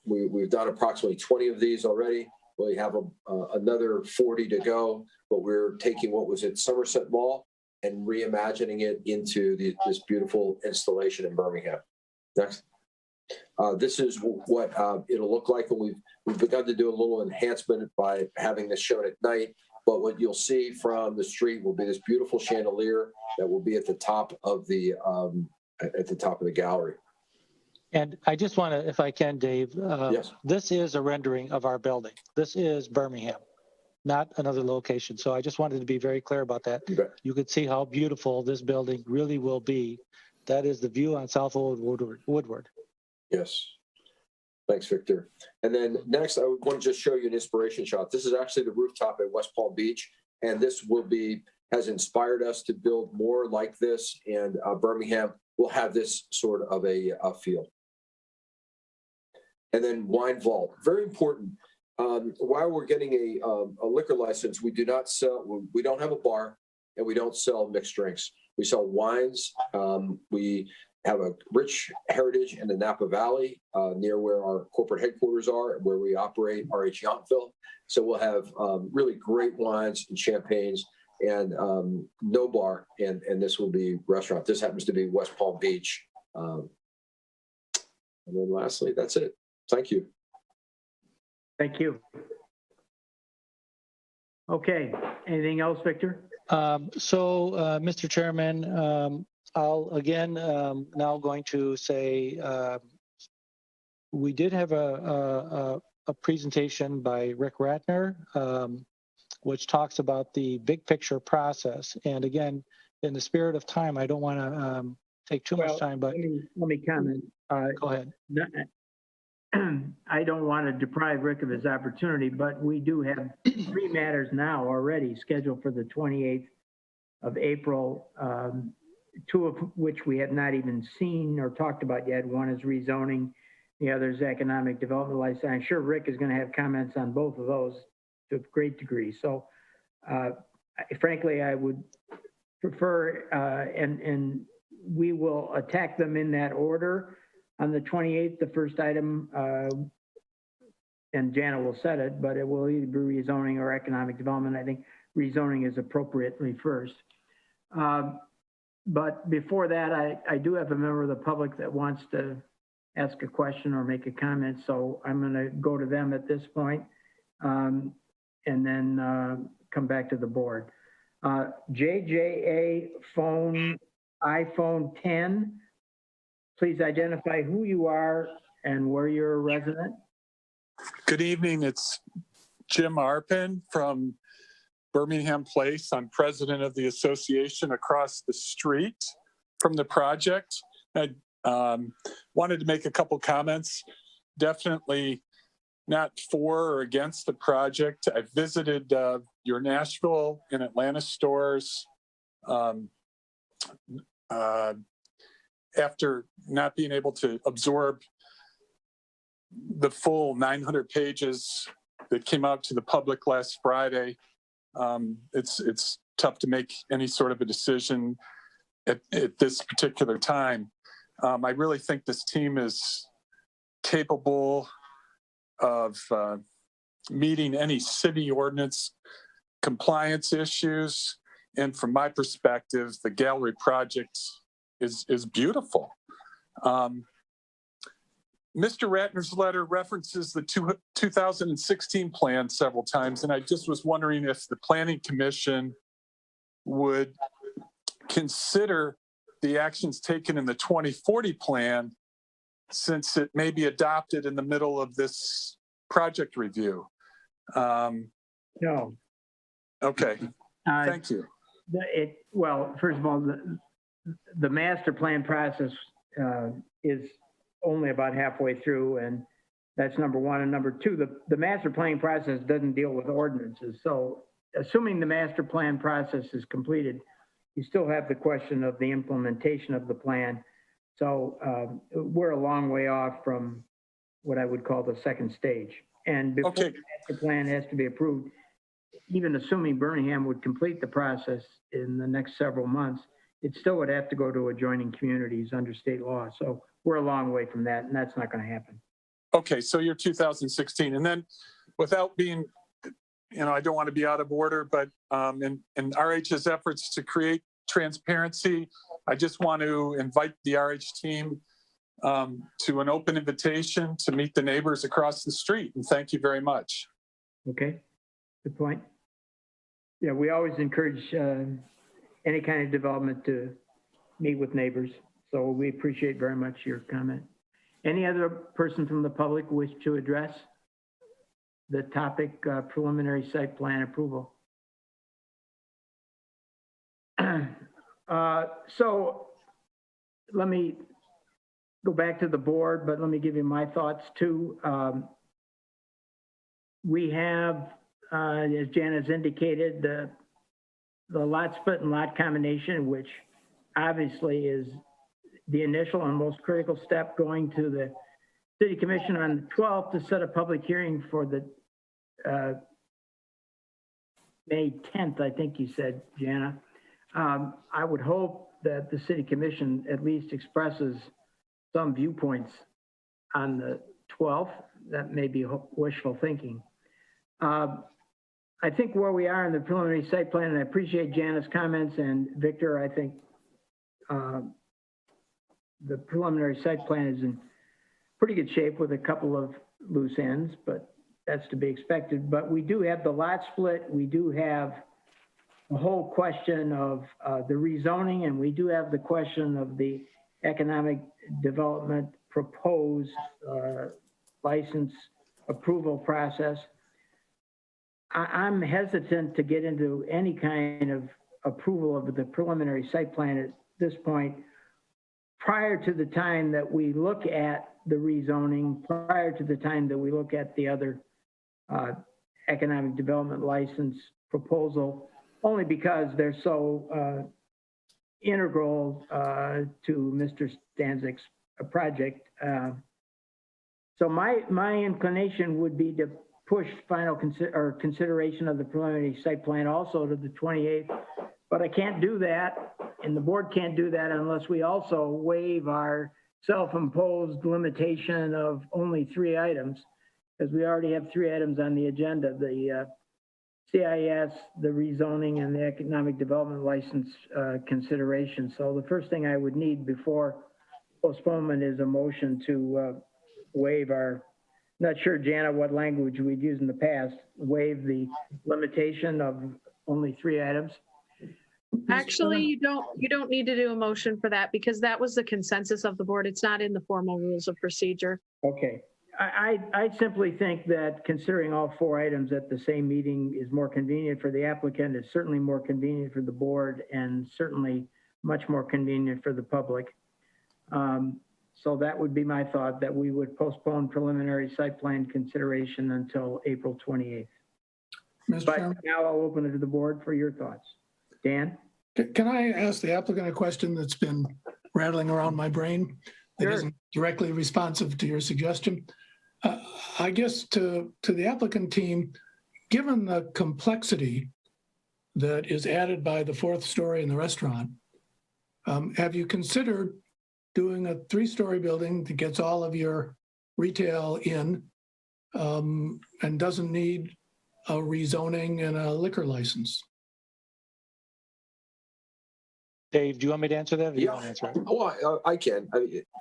We've done approximately 20 of these already. We have another 40 to go, but we're taking what was at Somerset Mall and reimagining it into this beautiful installation in Birmingham. Next. This is what it'll look like, and we've begun to do a little enhancement by having this shown at night. But what you'll see from the street will be this beautiful chandelier that will be at the top of the gallery. And I just want to, if I can, Dave, Yes. This is a rendering of our building. This is Birmingham, not another location. So I just wanted to be very clear about that. You could see how beautiful this building really will be. That is the view on South Old Woodward. Yes. Thanks, Victor. And then next, I want to just show you an inspiration shot. This is actually the rooftop at West Palm Beach, and this has inspired us to build more like this, and Birmingham will have this sort of a feel. And then wine vault, very important. While we're getting a liquor license, we don't have a bar, and we don't sell mixed drinks. We sell wines. We have a rich heritage in the Napa Valley, near where our corporate headquarters are, where we operate RH Yountville. So we'll have really great wines and champagnes, and no bar, and this will be restaurant. This happens to be West Palm Beach. And then lastly, that's it. Thank you. Thank you. Okay, anything else, Victor? Mr. Chairman, I'll again now going to say we did have a presentation by Rick Ratner, which talks about the big picture process. And again, in the spirit of time, I don't want to take too much time, but let me comment. Go ahead. I don't want to deprive Rick of his opportunity, but we do have 3 matters now already scheduled for the 28th of April, 2 of which we have not even seen or talked about yet. One is rezoning, the other is economic development license. I'm sure Rick is going to have comments on both of those to a great degree. So frankly, I would prefer, and we will attack them in that order. On the 28th, the first item, and Jana will set it, but it will either be rezoning or economic development. I think rezoning is appropriately first. But before that, I do have a member of the public that wants to ask a question or make a comment. So I'm going to go to them at this point, and then come back to the board. JJA phone, iPhone 10. Please identify who you are and where you're a resident. Good evening. It's Jim Arpin from Birmingham Place. I'm president of the association across the street from the project. I wanted to make a couple comments. Definitely not for or against the project. I visited your Nashville and Atlanta stores after not being able to absorb the full 900 pages that came out to the public last Friday. It's tough to make any sort of a decision at this particular time. I really think this team is capable of meeting any city ordinance compliance issues. And from my perspective, the gallery project is beautiful. Mr. Ratner's letter references the 2016 plan several times, and I just was wondering if the Planning Commission would consider the actions taken in the 2040 plan, since it may be adopted in the middle of this project review. No. Okay, thank you. Well, first of all, the master plan process is only about halfway through, and that's number one. And number two, the master planning process doesn't deal with ordinances. So assuming the master plan process is completed, you still have the question of the implementation of the plan. So we're a long way off from what I would call the second stage. And before Okay. the master plan has to be approved, even assuming Birmingham would complete the process in the next several months, it still would have to go to adjoining communities under state law. So we're a long way from that, and that's not going to happen. Okay, so you're 2016. And then without being, I don't want to be out of order, but in RH's efforts to create transparency, I just want to invite the RH team to an open invitation to meet the neighbors across the street. And thank you very much. Okay, good point. Yeah, we always encourage any kind of development to meet with neighbors. So we appreciate very much your comment. Any other person from the public wish to address the topic preliminary site plan approval? So let me go back to the board, but let me give you my thoughts too. We have, as Jan has indicated, the lot split and lot combination, which obviously is the initial and most critical step, going to the City Commission on the 12th to set a public hearing for the May 10th, I think you said, Jana. I would hope that the City Commission at least expresses some viewpoints on the 12th. That may be wishful thinking. I think where we are in the preliminary site plan, and I appreciate Jana's comments, and Victor, I think the preliminary site plan is in pretty good shape with a couple of loose ends, but that's to be expected. But we do have the lot split. We do have the whole question of the rezoning, and we do have the question of the economic development proposed license approval process. I'm hesitant to get into any kind of approval of the preliminary site plan at this point, prior to the time that we look at the rezoning, prior to the time that we look at the other economic development license proposal, only because they're so integral to Mr. Stanczyk's project. So my inclination would be to push final consideration of the preliminary site plan also to the 28th, but I can't do that, and the board can't do that unless we also waive our self-imposed limitation of only 3 items, because we already have 3 items on the agenda: the CIS, the rezoning, and the economic development license consideration. So the first thing I would need before postponement is a motion to waive our, not sure, Jana, what language we'd used in the past, waive the limitation of only 3 items. Actually, you don't need to do a motion for that, because that was the consensus of the board. It's not in the formal rules of procedure. Okay. I simply think that considering all 4 items at the same meeting is more convenient for the applicant, is certainly more convenient for the board, and certainly much more convenient for the public. So that would be my thought, that we would postpone preliminary site plan consideration until April 28th. But now I'll open it to the board for your thoughts. Dan? Can I ask the applicant a question that's been rattling around my brain that isn't directly responsive to your suggestion? I guess to the applicant team, given the complexity that is added by the 4th story in the restaurant, have you considered doing a 3-story building that gets all of your retail in and doesn't need a rezoning and a liquor license? Dave, do you want me to answer that? Or do you Yeah. want to answer it? Oh, I can.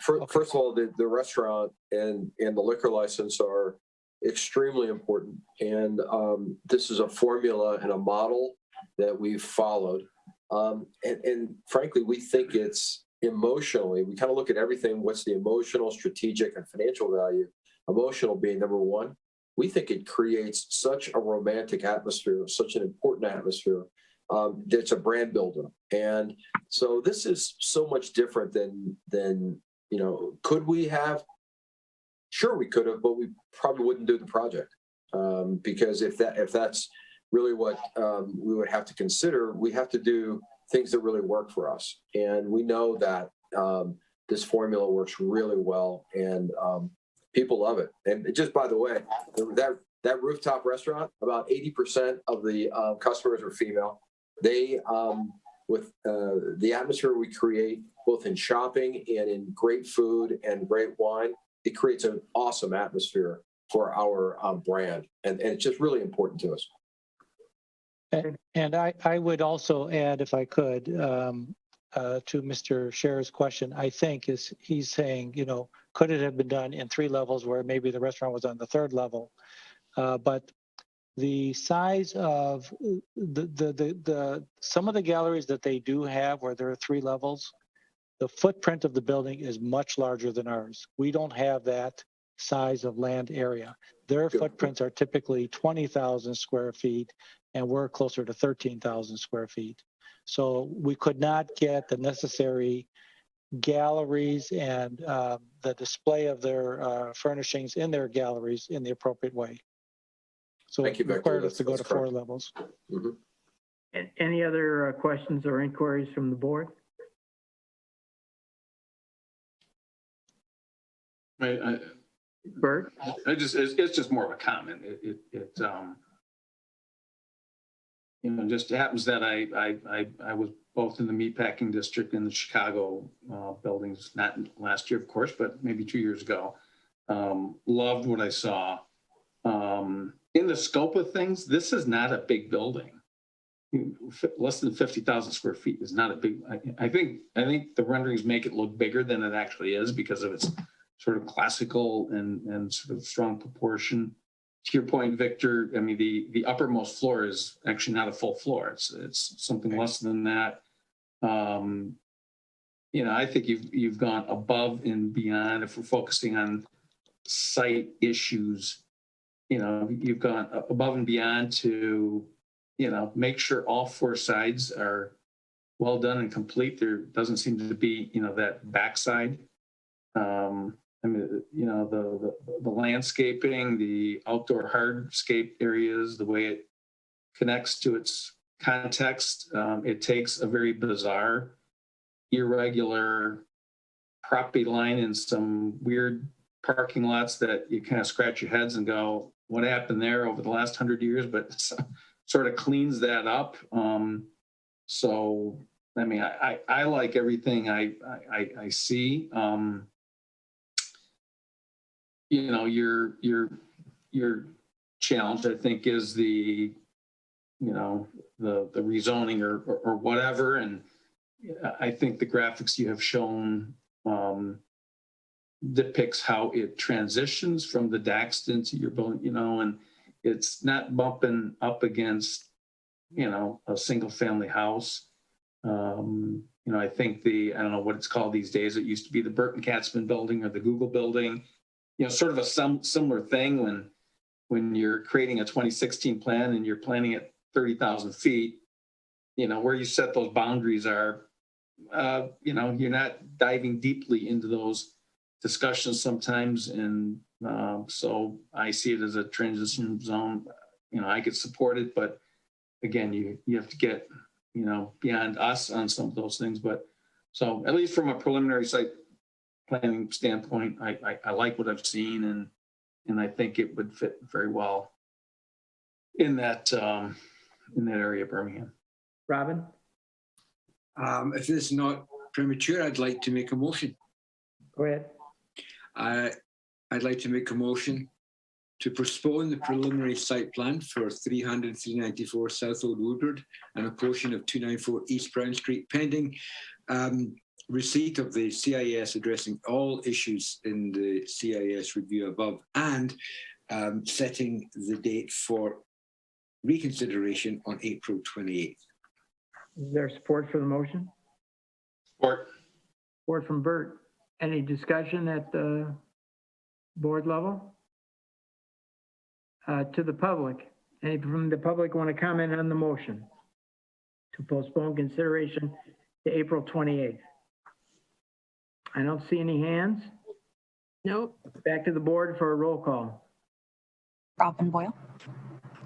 First of all, the restaurant and the liquor license are extremely important. And this is a formula and a model that we've followed. And frankly, we think it's emotionally, we kind of look at everything. What's the emotional, strategic, and financial value? Emotional being number 1. We think it creates such a romantic atmosphere, such an important atmosphere. That's a brand builder. And so this is so much different than could we have? Sure, we could have, but we probably wouldn't do the project. Because if that's really what we would have to consider, we have to do things that really work for us. And we know that this formula works really well, and people love it. And just by the way, that rooftop restaurant, about 80% of the customers are female. They, with the atmosphere we create, both in shopping and in great food and great wine, it creates an awesome atmosphere for our brand. And it's just really important to us. And I would also add, if I could, to Mr. Scher's question, I think he's saying, you know, could it have been done in 3 levels where maybe the restaurant was on the 3rd level? But the size of some of the galleries that they do have where there are 3 levels, the footprint of the building is much larger than ours. We don't have that size of land area. Their footprints are typically 20,000 square feet, and we're closer to 13,000 square feet. So we could not get the necessary galleries and the display of their furnishings in their galleries in the appropriate way. So it required us to go to 4 levels. Mm-hmm. Any other questions or inquiries from the board? Bert? It's just more of a comment. You know, just happens that I was both in the meatpacking district and the Chicago buildings, not last year, of course, but maybe 2 years ago. Loved what I saw. In the scope of things, this is not a big building. Less than 50,000 square feet is not a big. I think the renderings make it look bigger than it actually is because of its sort of classical and sort of strong proportion. To your point, Victor, I mean, the uppermost floor is actually not a full floor. It's something less than that. You know, I think you've gone above and beyond. If we're focusing on site issues, you know, you've gone above and beyond to, you know, make sure all 4 sides are well done and complete. There doesn't seem to be, you know, that backside. I mean, you know, the landscaping, the outdoor hardscape areas, the way it connects to its context, it takes a very bizarre, irregular property line in some weird parking lots that you kind of scratch your heads and go, what happened there over the last 100 years? But sort of cleans that up. So, I mean, I like everything I see. You know, your challenge, I think, is the rezoning or whatever. And I think the graphics you have shown depicts how it transitions from the Daxton to your building, you know, and it's not bumping up against, you know, a single family house. You know, I think I don't know what it's called these days. It used to be the Burton Katzman building or the Google building. You know, sort of a similar thing when you're creating a 2016 plan and you're planning at 30,000 feet, you know, where you set those boundaries are, you know, you're not diving deeply into those discussions sometimes. And so I see it as a transition zone. You know, I could support it, but again, you have to get, you know, beyond us on some of those things. But so at least from a preliminary site planning standpoint, I like what I've seen, and I think it would fit very well in that area of Birmingham. Robin? If it's not premature, I'd like to make a motion. Go ahead. I'd like to make a motion to postpone the preliminary site plan for 394 South Old Woodward and a portion of 294 East Brown Street pending receipt of the CIS addressing all issues in the CIS review above, and setting the date for reconsideration on April 28th. Is there support for the motion? Support. Support from Bert. Any discussion at the board level? To the public, any from the public want to comment on the motion to postpone consideration to April 28th? I don't see any hands. Nope. Back to the board for a roll call. Robin Boyle,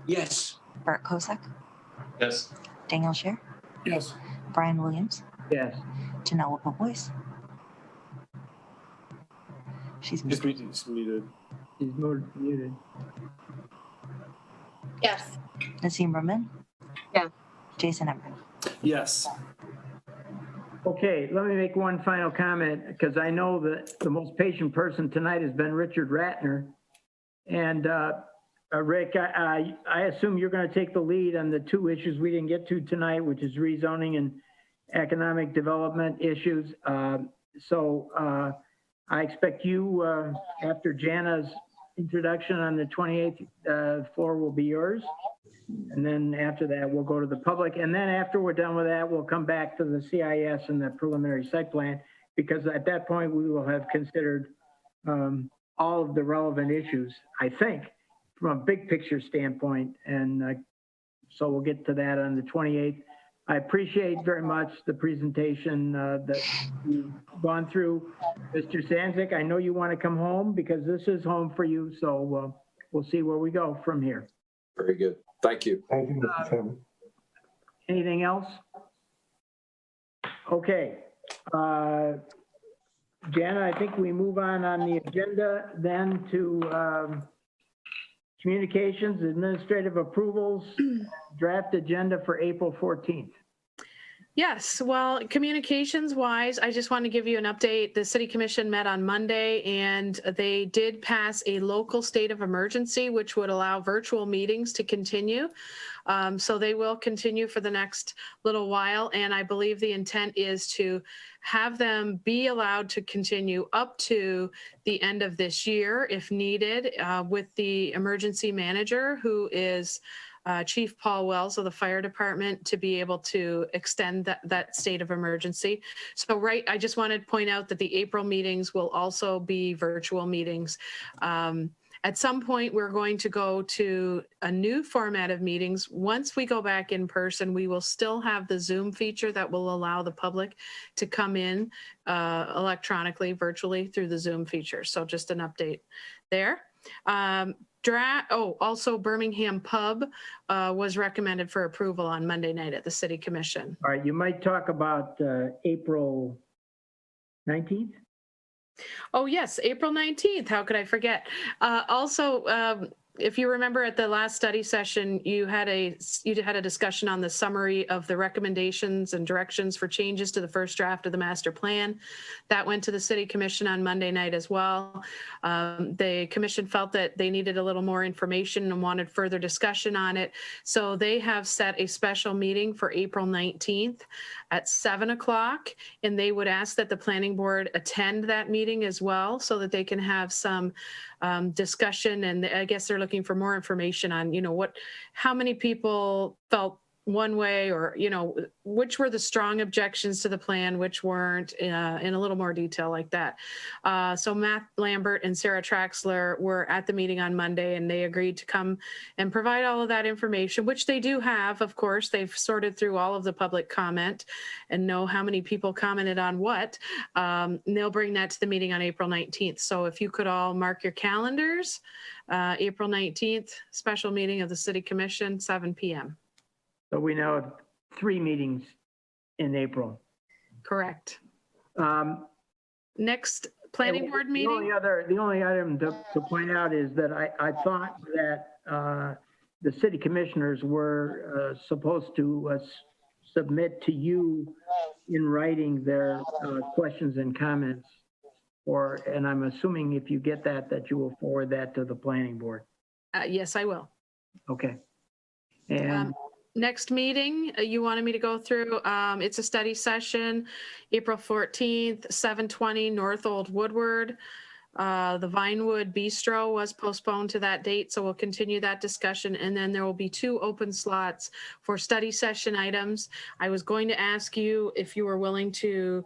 Yes. Bert Kosek, Yes. Daniel Scher, Yes. Brian Williams, Yes. Janelle Boyce, She's Just muted. She's muted. Yes. Nazim Berman, Yes. Jason Emmer. Yes. Okay, let me make one final comment, because I know that the most patient person tonight has been Richard Ratner. And Rick, I assume you're going to take the lead on the two issues we didn't get to tonight, which is rezoning and economic development issues. So I expect you, after Jana's introduction on the 28th, floor will be yours. And then after that, we'll go to the public. And then after we're done with that, we'll come back to the CIS and the preliminary site plan, because at that point, we will have considered all of the relevant issues, I think, from a big picture standpoint. And so we'll get to that on the 28th. I appreciate very much the presentation that you've gone through. Mr. Sanzik, I know you want to come home because this is home for you. So we'll see where we go from here. Very good. Thank you. Thank you, Mr. Chairman. Anything else? Okay. Jana, I think we move on the agenda then to communications, administrative approvals, draft agenda for April 14th. Yes, well, communications wise, I just want to give you an update. The City Commission met on Monday and they did pass a local state of emergency, which would allow virtual meetings to continue. So they will continue for the next little while. And I believe the intent is to have them be allowed to continue up to the end of this year if needed, with the emergency manager, who is Chief Paul Wells of the fire department, to be able to extend that state of emergency. So I just wanted to point out that the April meetings will also be virtual meetings. At some point, we're going to go to a new format of meetings. Once we go back in person, we will still have the Zoom feature that will allow the public to come in electronically, virtually through the Zoom feature. So just an update there. Also Birmingham Pub was recommended for approval on Monday night at the City Commission. All right, you might talk about April 19th. Oh yes, April 19th. How could I forget? If you remember at the last study session, you had a discussion on the summary of the recommendations and directions for changes to the first draft of the master plan. That went to the City Commission on Monday night as well. The commission felt that they needed a little more information and wanted further discussion on it. So they have set a special meeting for April 19th at 7 o'clock. And they would ask that the planning board attend that meeting as well, so that they can have some discussion. And I guess they're looking for more information on, how many people felt one way, or, which were the strong objections to the plan, which weren't, in a little more detail like that. So Matt Lambert and Sarah Traxler were at the meeting on Monday, and they agreed to come and provide all of that information, which they do have. Of course, they've sorted through all of the public comment and know how many people commented on what. And they'll bring that to the meeting on April 19th. So if you could all mark your calendars, April 19th, special meeting of the City Commission, 7 p.m. So we now have 3 meetings in April. Correct. Next planning board meeting. The only item to point out is that I thought that the city commissioners were supposed to submit to you in writing their questions and comments, and I'm assuming if you get that you will forward that to the planning board. Yes, I will. Okay. And next meeting you wanted me to go through, it's a study session, April 14th, 7:20 North Old Woodward. The Vinewood Bistro was postponed to that date, so we'll continue that discussion. And then there will be 2 open slots for study session items. I was going to ask you if you were willing to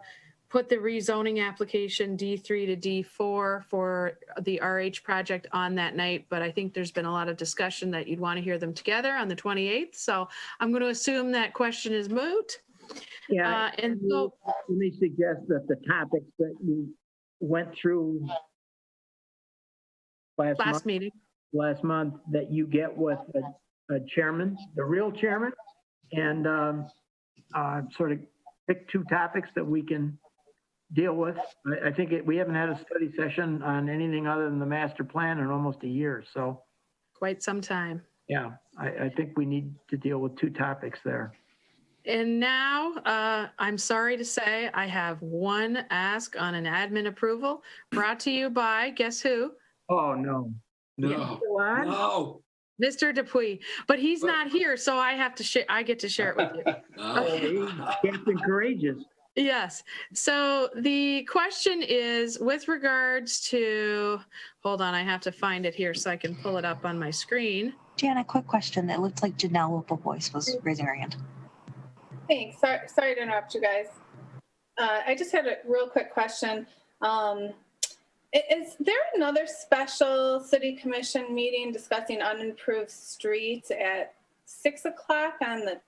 put the rezoning application D3 to D4 for the RH project on that night, but I think there's been a lot of discussion that you'd want to hear them together on the 28th. So I'm going to assume that question is moot. Yeah, and so let me suggest that the topics that we went through last month, that you get with a chairman, the real chairman, and sort of pick 2 topics that we can deal with. I think we haven't had a study session on anything other than the master plan in almost a year. So, Quite some time. yeah, I think we need to deal with two topics there. And now, I'm sorry to say, I have one ask on an admin approval brought to you by, guess who? Oh, no. No, What? no. Mr. Dupuy, but he's not here, so I have to share, I get to share it with you. No. Captain Courageous. Yes. So the question is with regards to, hold on, I have to find it here so I can pull it up on my screen. Jana, quick question. It looked like Janelle Boyce was raising her hand. Thanks. Sorry to interrupt you guys. I just had a real quick question. Is there another special city commission meeting discussing unimproved streets at 6 o'clock on the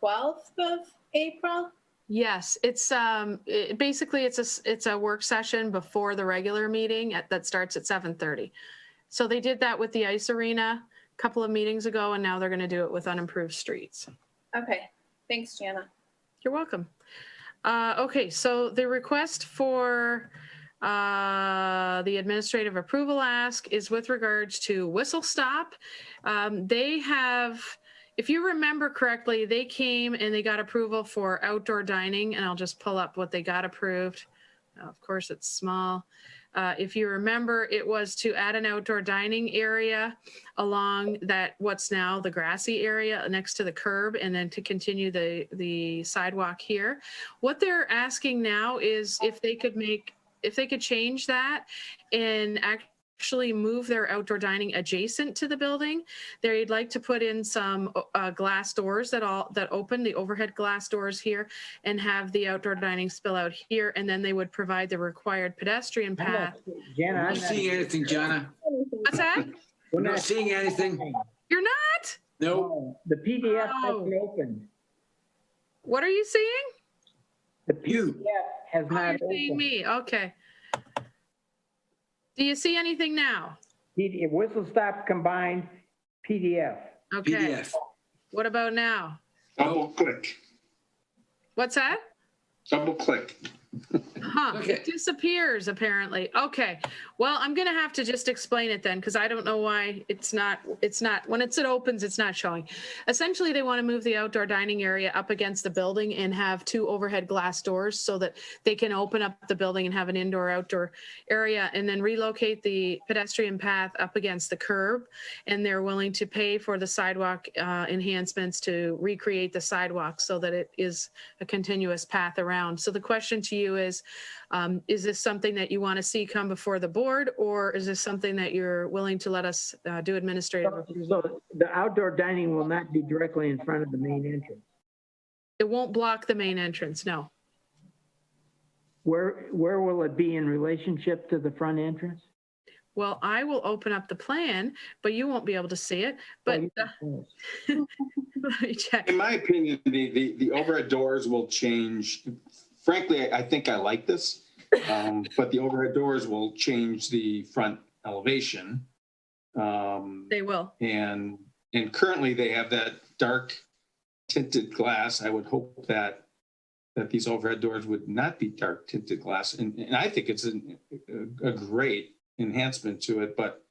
12th of April? Yes, it's basically it's a work session before the regular meeting that starts at 7:30. So they did that with the ice arena a couple of meetings ago, and now they're going to do it with unimproved streets. Okay. Thanks, Jana. You're welcome. Okay, so the request for the administrative approval ask is with regards to Whistle Stop. They have, if you remember correctly, they came and they got approval for outdoor dining, and I'll just pull up what they got approved. Of course, it's small. If you remember, it was to add an outdoor dining area along that what's now the grassy area next to the curb, and then to continue the sidewalk here. What they're asking now is if they could change that and actually move their outdoor dining adjacent to the building. They'd like to put in some glass doors that open, the overhead glass doors here, and have the outdoor dining spill out here, and then they would provide the required pedestrian path. Jana, I'm not seeing anything, Jana. What's that? We're not seeing anything. You're not? No. The PDF Oh. hasn't opened. What are you seeing? The PDF has Oh, not you're seeing opened. me. Okay. Do you see anything now? Whistle Stop combined PDF. Okay. PDF. What about now? Double click. What's that? Double click. Huh, Okay. it disappears apparently. Okay, well, I'm gonna have to just explain it then, because I don't know why it's not, when it opens, it's not showing. Essentially, they want to move the outdoor dining area up against the building and have two overhead glass doors so that they can open up the building and have an indoor-outdoor area, and then relocate the pedestrian path up against the curb. And they're willing to pay for the sidewalk enhancements to recreate the sidewalk so that it is a continuous path around. So the question to you is this something that you want to see come before the board, or is this something that you're willing to let us do administrative approval? So the outdoor dining will not be directly in front of the main entrance. It won't block the main entrance, no. Where will it be in relationship to the front entrance? Well, I will open up the plan, but you won't be able to see it. But let me check. In my opinion, the overhead doors will change. Frankly, I think I like this, but the overhead doors will change the front elevation. They will. And currently they have that dark tinted glass. I would hope that these overhead doors would not be dark tinted glass. And I think it's a great enhancement to it, but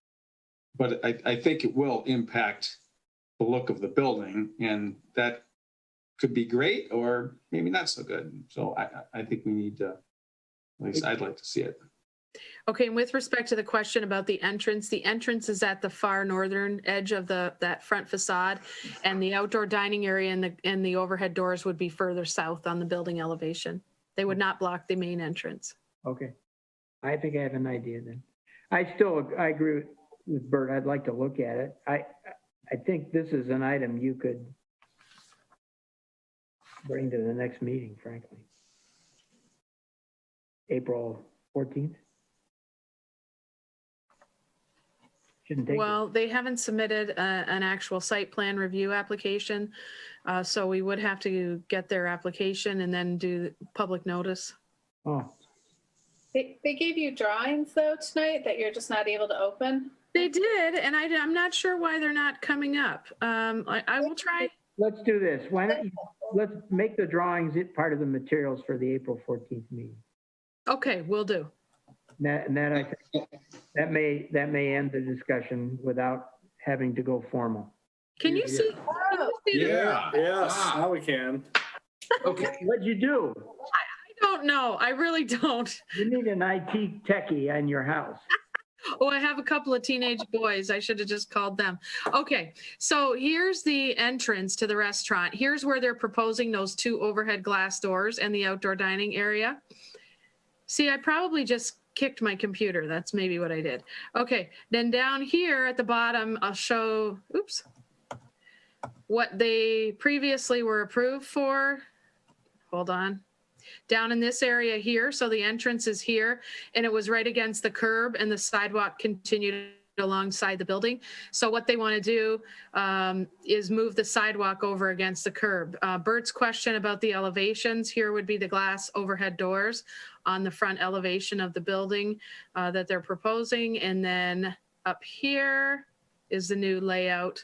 I think it will impact the look of the building, and that could be great or maybe not so good. So I think we need to, at least I'd like to see it. Okay, and with respect to the question about the entrance is at the far northern edge of that front facade, and the outdoor dining area and the overhead doors would be further south on the building elevation. They would not block the main entrance. Okay. I think I have an idea then. I agree with Bert. I'd like to look at it. I think this is an item you could bring to the next meeting, frankly. April 14th? Shouldn't take Well, they haven't submitted an actual site plan review application, so we would have to get their application and then do public notice. Oh, They gave you drawings though tonight that you're just not able to open? They did, and I'm not sure why they're not coming up. I will try. let's do this. Why don't you, let's make the drawings part of the materials for the April 14th meeting. Okay, will do. And that I think that may end the discussion without having to go formal. Can you see? Can you see the- Yes, now we can. Okay. What'd you do? I don't know. I really don't. You need an IT techie in your house. Oh, I have a couple of teenage boys. I should have just called them. Okay, so here's the entrance to the restaurant. Here's where they're proposing those 2 overhead glass doors and the outdoor dining area. See, I probably just kicked my computer. That's maybe what I did. Okay, then down here at the bottom, I'll show, oops, what they previously were approved for. Hold on. Down in this area here, so the entrance is here, and it was right against the curb, and the sidewalk continued alongside the building. So what they want to do is move the sidewalk over against the curb. Bert's question about the elevations, here would be the glass overhead doors on the front elevation of the building that they're proposing. And then up here is the new layout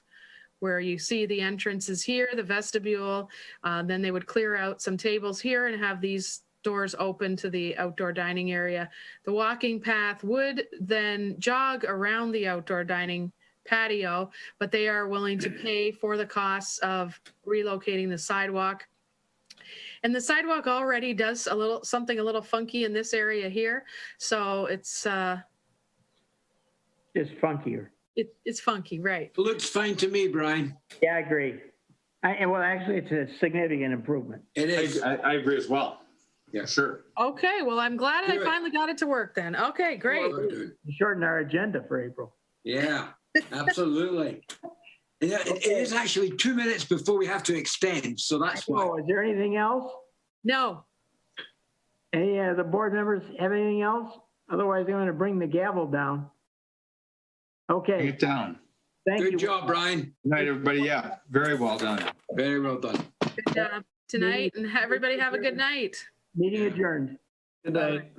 where you see the entrance is here, the vestibule. Then they would clear out some tables here and have these doors open to the outdoor dining area. The walking path would then jog around the outdoor dining patio, but they are willing to pay for the costs of relocating the sidewalk. And the sidewalk already does something a little funky in this area here. So it's Just funkier. It's funky, right? Looks fine to me, Brian. Yeah, I agree. Well, actually, it's a significant improvement. It is. I agree as well. Yeah, sure. Okay, well, I'm glad I finally got it to work then. Okay, great. You shortened our agenda for April. Yeah, absolutely. It is actually 2 minutes before we have to extend, so that's why. Oh, is there anything else? No. Any of the board members have anything else? Otherwise, I'm going to bring the gavel down. Okay. Get down. Thank you. Good job, Brian. Good night, everybody. Yeah, very well done. Very well done. Good job tonight, and everybody have a good night. Meeting adjourned. Good night.